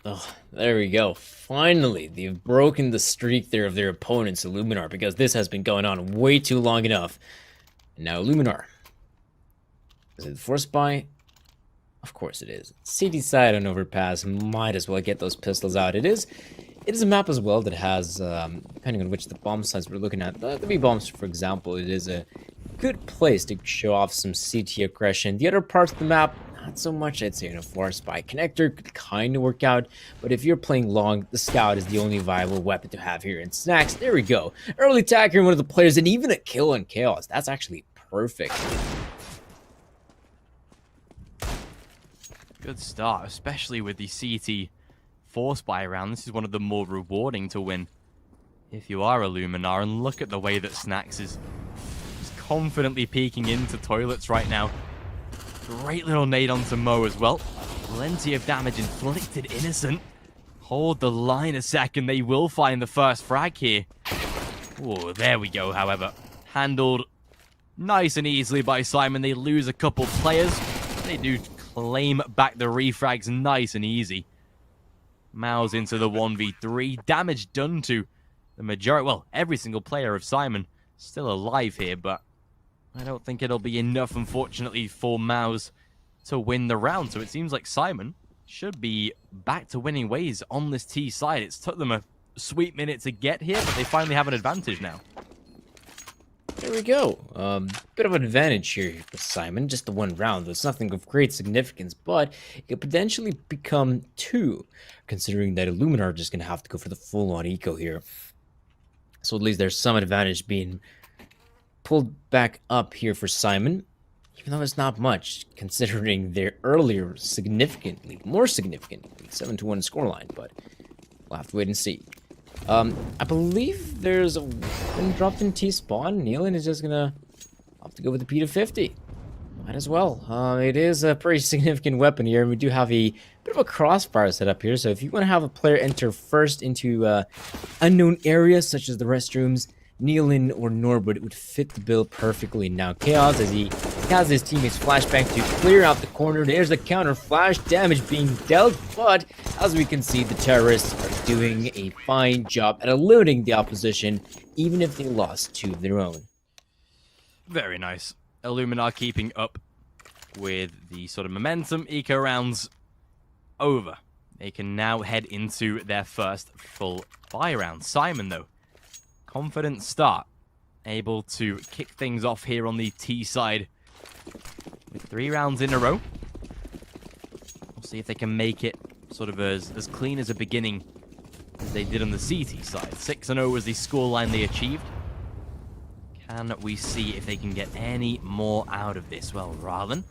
Oh, there we go. Finally, they've broken the streak there of their opponents, Illuminar, because this has been going on way too long enough. And now Illuminar. Is it forced by? Of course it is. CT side on overpass. Might as well get those pistols out. It is a map as well that has, depending on which the bomb sites we're looking at, the B bombs, for example, it is a good place to show off some CT aggression. The other parts of the map, not so much. I'd say, forced by connector could kind of work out, but if you're playing long, the scout is the only viable weapon to have here. And Snacks, there we go. Early attacker, one of the players, and even a kill on Chaos. That's actually perfect. Good start, especially with the CT force buy round. This is one of the more rewarding to win if you are a Illuminar. And look at the way that Snacks is just confidently peeking into toilets right now. Great little nade onto Mo as well. Plenty of damage inflicted, Innocent. Hold the line a second. They will find the first frag here. Oh, there we go, however. Handled nice and easily by Syman. They lose a couple players. They do claim back the refrags nice and easy. Mouse into the 1v3. Damage done to the majority, well, every single player of Syman. Still alive here, but I don't think it'll be enough, unfortunately, for Mouse to win the round. So it seems like Syman should be back to winning ways on this T side. It's took them a sweet minute to get here, but they finally have an advantage now. There we go. Bit of an advantage here for Syman. Just the one round. There's nothing of great significance, but it could potentially become two, considering that Illuminar are just going to have to go for the full-on eco here. So at least there's some advantage being pulled back up here for Syman, even though it's not much, considering their earlier more significantly 7-1 scoreline, but we'll have to wait and see. I believe there's a weapon dropped in T-spawn. Nealon is just gonna have to go with the P250. Might as well. It is a pretty significant weapon here, and we do have a bit of a crossfire set up here, so if you want to have a player enter first into unknown areas, such as the restrooms, Nealon or Norbert would fit the bill perfectly. Now Chaos, as he has his teammates flashbang to clear out the corner. There's the counter flash damage being dealt, but as we can see, the terrorists are doing a fine job at eluding the opposition, even if they lost to their own. Very nice. Illuminar keeping up with the sort of momentum. Eco rounds over. They can now head into their first full buy round. Syman, though, confident start. Able to kick things off here on the T side with 3 rounds in a row. We'll see if they can make it sort of as clean as a beginning as they did on the CT side. 6-0 was the scoreline they achieved. Can we see if they can get any more out of this? Well, Rarlan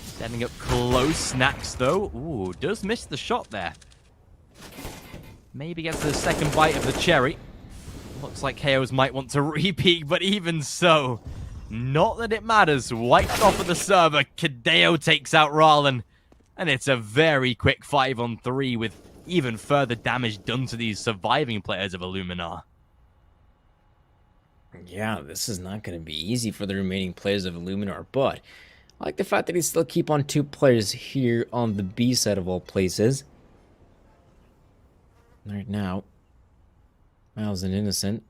setting up close. Snacks, though. Ooh, does miss the shot there. Maybe gets the second bite of the cherry. Looks like Chaos might want to re-peek, but even so, not that it matters. Wiped off of the server. Kadeo takes out Rarlan. And it's a very quick 5-on-3 with even further damage done to these surviving players of Illuminar. Yeah, this is not going to be easy for the remaining players of Illuminar, but I like the fact that they still keep on 2 players here on the B side of all places. Right now, Mouse and Innocent,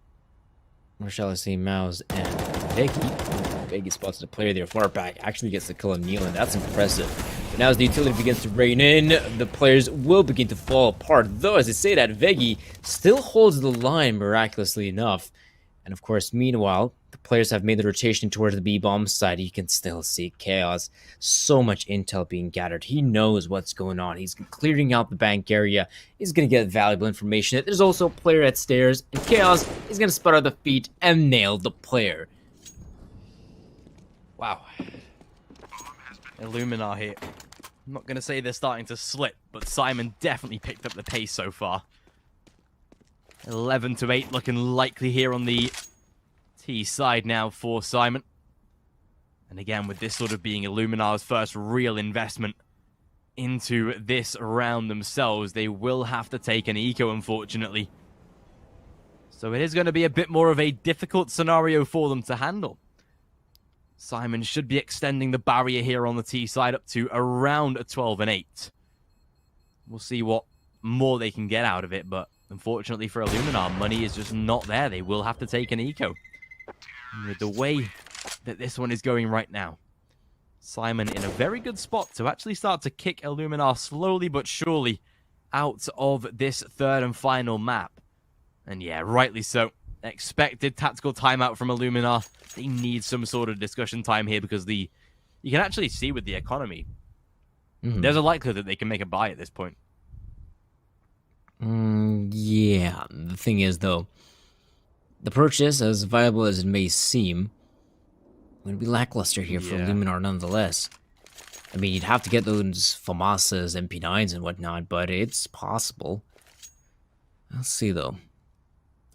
or shall I say Mouse and Veggie. Veggie spots the player there far back, actually gets the kill on Nealon. That's impressive. But now as the utility begins to rain in, the players will begin to fall apart. Though, as I say that, Veggie still holds the line miraculously enough. And of course, meanwhile, the players have made the rotation towards the B-bomb side. You can still see Chaos. So much intel being gathered. He knows what's going on. He's clearing out the bank area. He's going to get valuable information. There's also a player at stairs. And Chaos is going to spot out the feet and nail the player. Wow. Illuminar here. I'm not going to say they're starting to slip, but Syman definitely picked up the pace so far. 11-8 looking likely here on the T side now for Syman. And again, with this sort of being Illuminar's first real investment into this round themselves, they will have to take an eco, unfortunately. So it is going to be a bit more of a difficult scenario for them to handle. Syman should be extending the barrier here on the T side up to around a 12-8. We'll see what more they can get out of it, but unfortunately for Illuminar, money is just not there. They will have to take an eco. And with the way that this one is going right now, Syman in a very good spot to actually start to kick Illuminar slowly but surely out of this third and final map. And yeah, rightly so. Expected tactical timeout from Illuminar. They need some sort of discussion time here because you can actually see with the economy, there's a likelihood that they can make a buy at this point. Yeah, the thing is, though, the purchase, as viable as it may seem, would be lackluster here for Illuminar nonetheless. I mean, you'd have to get those FAMASas, MP9s, and whatnot, but it's possible. Let's see, though.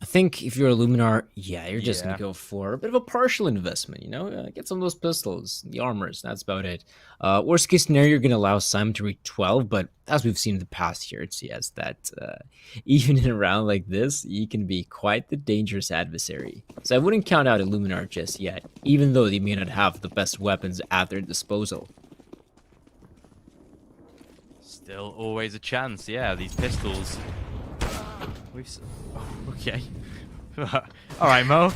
I think if you're Illuminar, you're just going to go for a bit of a partial investment, you know? Get some of those pistols, the armors, that's about it. Worst case scenario, you're going to allow Syman to reach 12, but as we've seen in the past here, it's that even in a round like this, he can be quite the dangerous adversary. So I wouldn't count out Illuminar just yet, even though they may not have the best weapons at their disposal. Still always a chance, these pistols. Okay. Alright, Mo.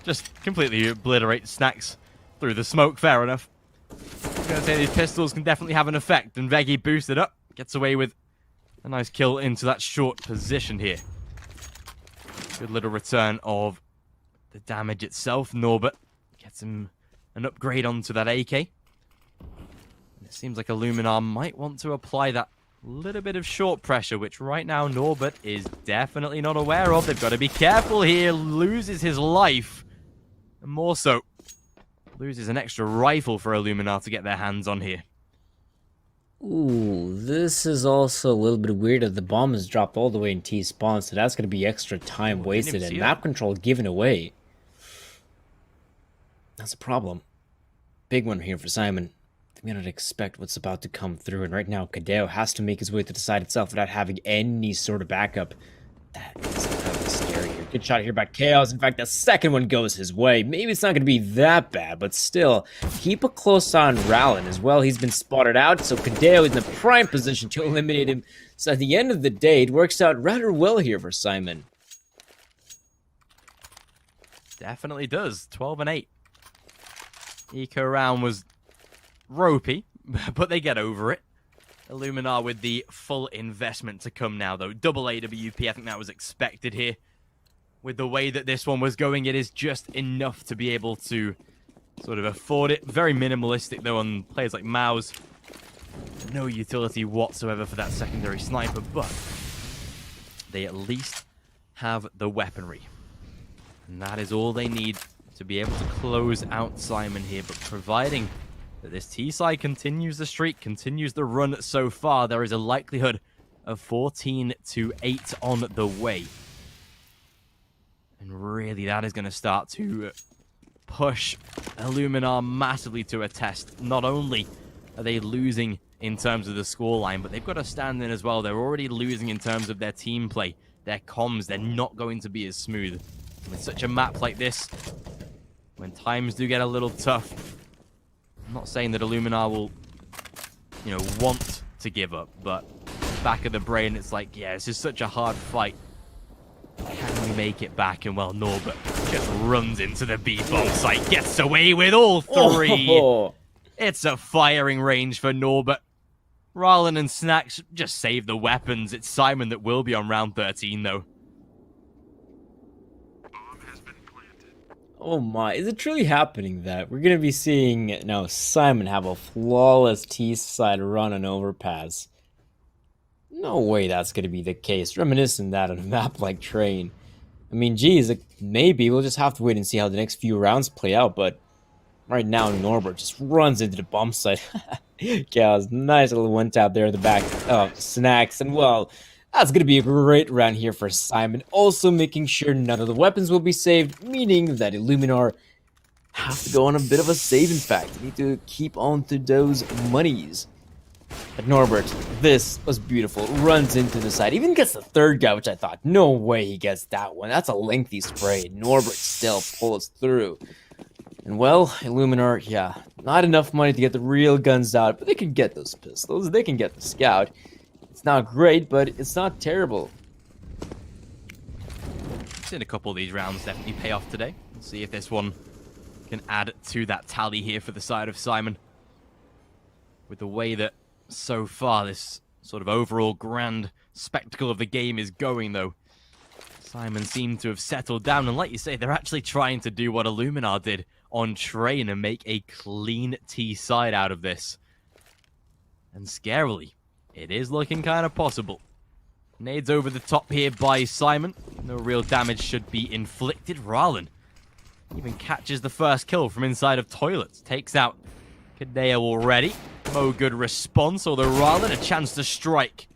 Just completely obliterate Snacks through the smoke, fair enough. I'm gonna say these pistols can definitely have an effect, and Veggie boosted up, gets away with a nice kill into that short position here. Good little return of the damage itself. Norbert gets him an upgrade onto that AK. And it seems like Illuminar might want to apply that little bit of short pressure, which right now Norbert is definitely not aware of. They've got to be careful here. Loses his life. And more so, loses an extra rifle for Illuminar to get their hands on here. Ooh, this is also a little bit weird that the bomb is dropped all the way in T-spawn, so that's going to be extra time wasted and map control given away. That's a problem. Big one here for Syman. They may not expect what's about to come through, and right now Kadeo has to make his way to the side itself without having any sort of backup. That is incredibly scary here. Good shot here by Chaos. In fact, the second one goes his way. Maybe it's not going to be that bad, but still, keep a close eye on Rallin as well. He's been spotted out, so Kadeo is in the prime position to eliminate him. So at the end of the day, it works out rather well here for Syman. Definitely does. 12 and 8. Eco round was ropey, but they get over it. Illuminar with the full investment to come now, though. Double AWP, I think that was expected here. With the way that this one was going, it is just enough to be able to sort of afford it. Very minimalistic, though, on players like Maus. No utility whatsoever for that secondary sniper, but they at least have the weaponry. And that is all they need to be able to close out Syman here, but providing that this T-side continues the streak, continues the run so far, there is a likelihood of 14-8 on the way. And really, that is going to start to push Illuminar massively to a test. Not only are they losing in terms of the scoreline, but they've got to stand in as well. They're already losing in terms of their team play, their comms. They're not going to be as smooth. With such a map like this, when times do get a little tough, I'm not saying that Illuminar will, want to give up, but back of the brain, it's like, yeah, this is such a hard fight. Can we make it back? And well, Norbert just runs into the B-bomb site, gets away with all three. Oh. It's a firing range for Norbert. Rallin and Snacks just save the weapons. It's Syman that will be on round 13, though. Oh my, is it truly happening that we're going to be seeing now Syman have a flawless T-side run and overpass? No way that's going to be the case. Reminiscent that on a map like Train. I mean, geez, maybe we'll just have to wait and see how the next few rounds play out, but right now Norbert just runs into the bomb site. Chaos, nice little one tap there in the back of Snacks, and well, that's going to be a great round here for Syman. Also making sure none of the weapons will be saved, meaning that Illuminar have to go on a bit of a save, in fact. They need to keep on to those monies. But Norbert, this was beautiful. Runs into the side. Even gets the third guy, which I thought, no way he gets that one. That's a lengthy spray. Norbert still pulls through. And well, Illuminar, not enough money to get the real guns out, but they can get those pistols. They can get the Scout. It's not great, but it's not terrible. Seen a couple of these rounds definitely pay off today. Let's see if this one can add to that tally here for the side of Syman. With the way that so far this sort of overall grand spectacle of the game is going, though, Syman seemed to have settled down, and like you say, they're actually trying to do what Illuminar did on Train and make a clean T side out of this. And scarily, it is looking kind of possible. Nades over the top here by Syman. No real damage should be inflicted. Rallen even catches the first kill from inside of toilets. Takes out Kadeo already. No good response, although Rallen a chance to strike.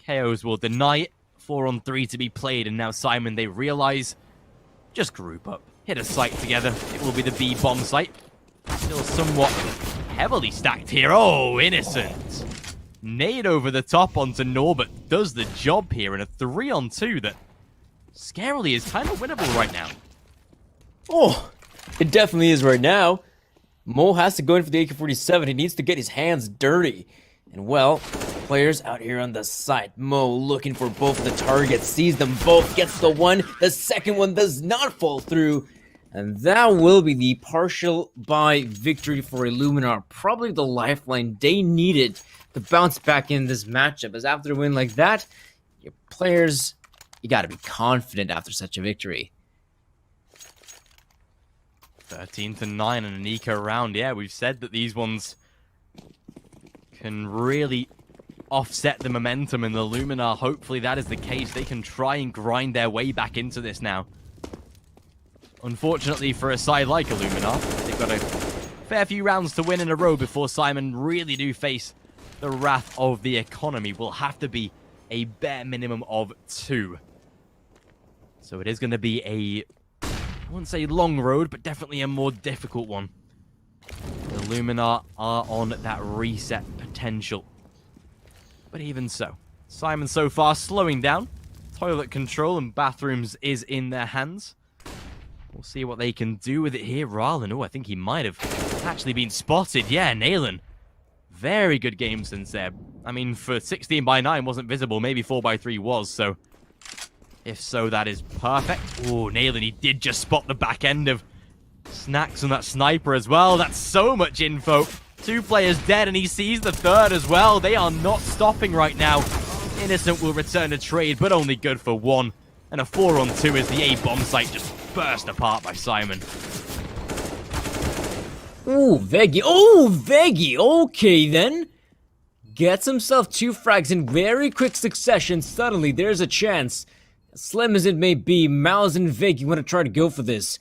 KOs will deny it. 4-on-3 to be played, and now Syman, they realize, just group up. Hit a site together. It will be the B bomb site. Still somewhat heavily stacked here. Oh, Innocent. Nade over the top onto Norbert does the job here in a 3-on-2 that scarily is kind of winnable right now. Oh, it definitely is right now. Mo has to go in for the AK-47. He needs to get his hands dirty. And well, players out here on the side. Mo looking for both of the targets, sees them both, gets the one. The second one does not fall through. And that will be the partial buy victory for Illuminar. Probably the lifeline they needed to bounce back in this matchup. As after a win like that, your players, you gotta be confident after such a victory. 13-9 in an eco round. Yeah, we've said that these ones can really offset the momentum in the Illuminar. Hopefully that is the case. They can try and grind their way back into this now. Unfortunately for a side like Illuminar, they've got a fair few rounds to win in a row before Syman really do face the wrath of the economy. Will have to be a bare minimum of 2. So it is going to be a, I wouldn't say long road, but definitely a more difficult one. The Illuminar are on that reset potential. But even so, Syman so far slowing down. Toilet control and bathrooms is in their hands. We'll see what they can do with it here. Rallen, oh, I think he might have actually been spotted. Yeah, Naylan. Very good game since there. I mean, for 16x9 wasn't visible. Maybe 4x3 was, so if so, that is perfect. Oh, Naylan, he did just spot the back end of Snacks on that sniper as well. That's so much info. 2 players dead, and he sees the third as well. They are not stopping right now. Innocent will return to trade, but only good for 1. And a 4-on-2 as the A bomb site just burst apart by Syman. Ooh, Veggie. Oh, Veggie. Okay, then. Gets himself 2 frags in very quick succession. Suddenly, there's a chance. As slim as it may be, Mouse and Veggie want to try to go for this.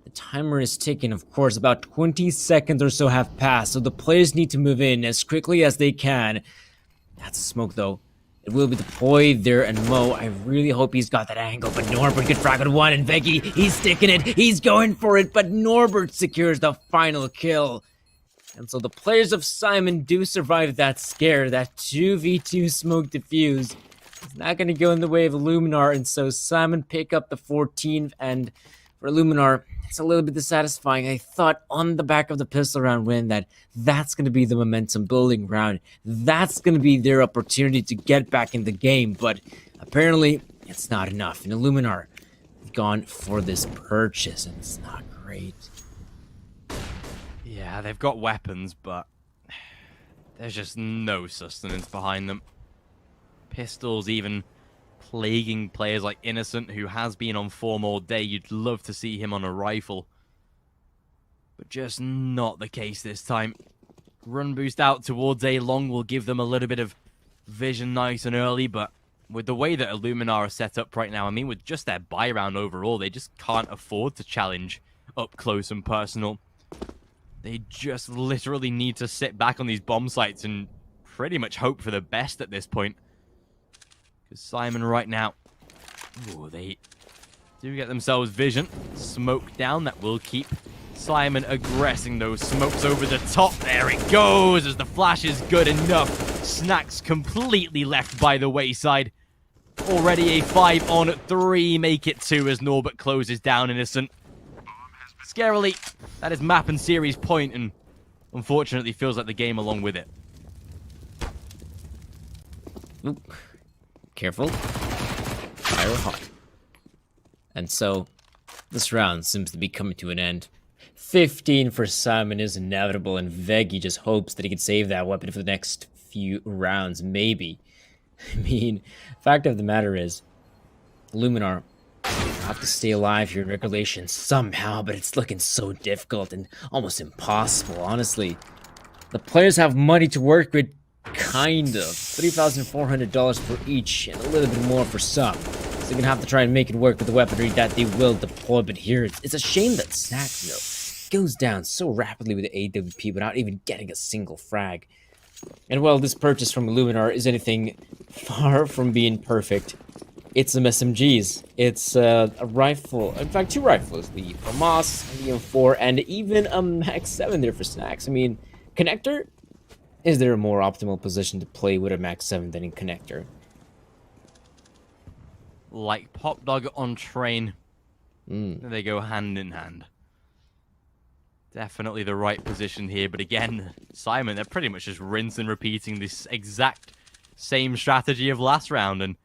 The timer is ticking, of course. About 20 seconds or so have passed, so the players need to move in as quickly as they can. That's a smoke, though. It will be deployed there, and Mo, I really hope he's got that angle, but Norbert could frag on 1, and Veggie, he's sticking it, he's going for it, but Norbert secures the final kill. And so the players of Syman do survive that scare, that 2v2 smoke defuse. It's not going to go in the way of Illuminar, and so Syman pick up the 14th, and for Illuminar, it's a little bit dissatisfying. I thought on the back of the pistol round win that that's going to be the momentum building round. That's going to be their opportunity to get back in the game, but apparently it's not enough. And Illuminar have gone for this purchase, and it's not great. Yeah, they've got weapons, but there's just no sustenance behind them. Pistols even plaguing players like Innocent, who has been on form all day. You'd love to see him on a rifle, but just not the case this time. Run boost out towards A long will give them a little bit of vision nice and early, but with the way that Illuminar are set up right now, I mean, with just their buy round overall, they just can't afford to challenge up close and personal. They just literally need to sit back on these bomb sites and pretty much hope for the best at this point. Syman right now, ooh, they do get themselves vision. Smoke down, that will keep Syman aggressing those smokes over the top. There it goes, as the flash is good enough. Snacks completely left by the wayside. Already a 5-on-3, make it 2 as Norbert closes down Innocent. Scarily, that is map and series point, and unfortunately feels like the game along with it. Oop. Careful. Fire hot. And so, this round seems to be coming to an end. 15 for Syman is inevitable, and Veggie just hopes that he can save that weapon for the next few rounds, maybe. I mean, fact of the matter is, Illuminar have to stay alive here in regulation somehow, but it's looking so difficult and almost impossible, honestly. The players have money to work with, kind of. $3,400 for each, and a little bit more for some. So they're gonna have to try and make it work with the weaponry that they will deploy, but here, it's a shame that Snacks, goes down so rapidly with the AWP without even getting a single frag. And while this purchase from Illuminar is anything far from being perfect, it's some SMGs. It's a rifle, in fact 2 rifles, the FAMAS, the M4, and even a Max 7 there for Snacks. I mean, Connector? Is there a more optimal position to play with a Max 7 than in Connector? Like Pop Dog on Train. They go hand in hand. Definitely the right position here, but again, Syman, they're pretty much just rinse and repeating this exact same strategy of last round, and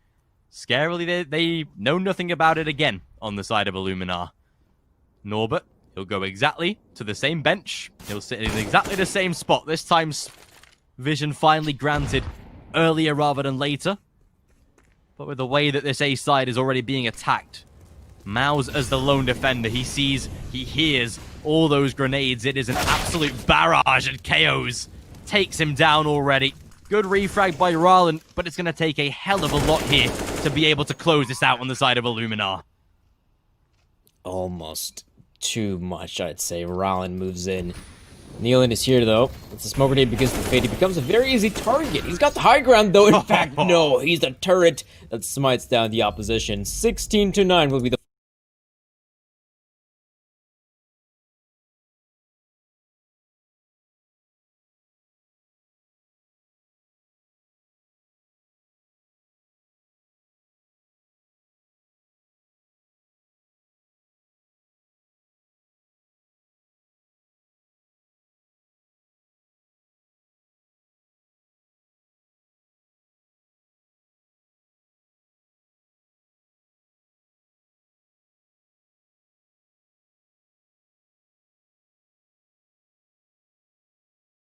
scarily, they know nothing about it again on the side of Illuminar. Norbert, he'll go exactly to the same bench. He'll sit in exactly the same spot. This time, vision finally granted earlier rather than later. But with the way that this A side is already being attacked, Maus as the lone defender, he sees, he hears all those grenades. It is an absolute barrage, and KOs takes him down already. Good refrag by Rallen, but it's going to take a hell of a lot here to be able to close this out on the side of Illuminar. Almost too much, I'd say. Rallen moves in. Nealon is here, though. It's a smoke grenade begins to fade. He becomes a very easy target. He's got the high ground, though. In fact, no. He's the turret that smites down the opposition. 16-9 will be the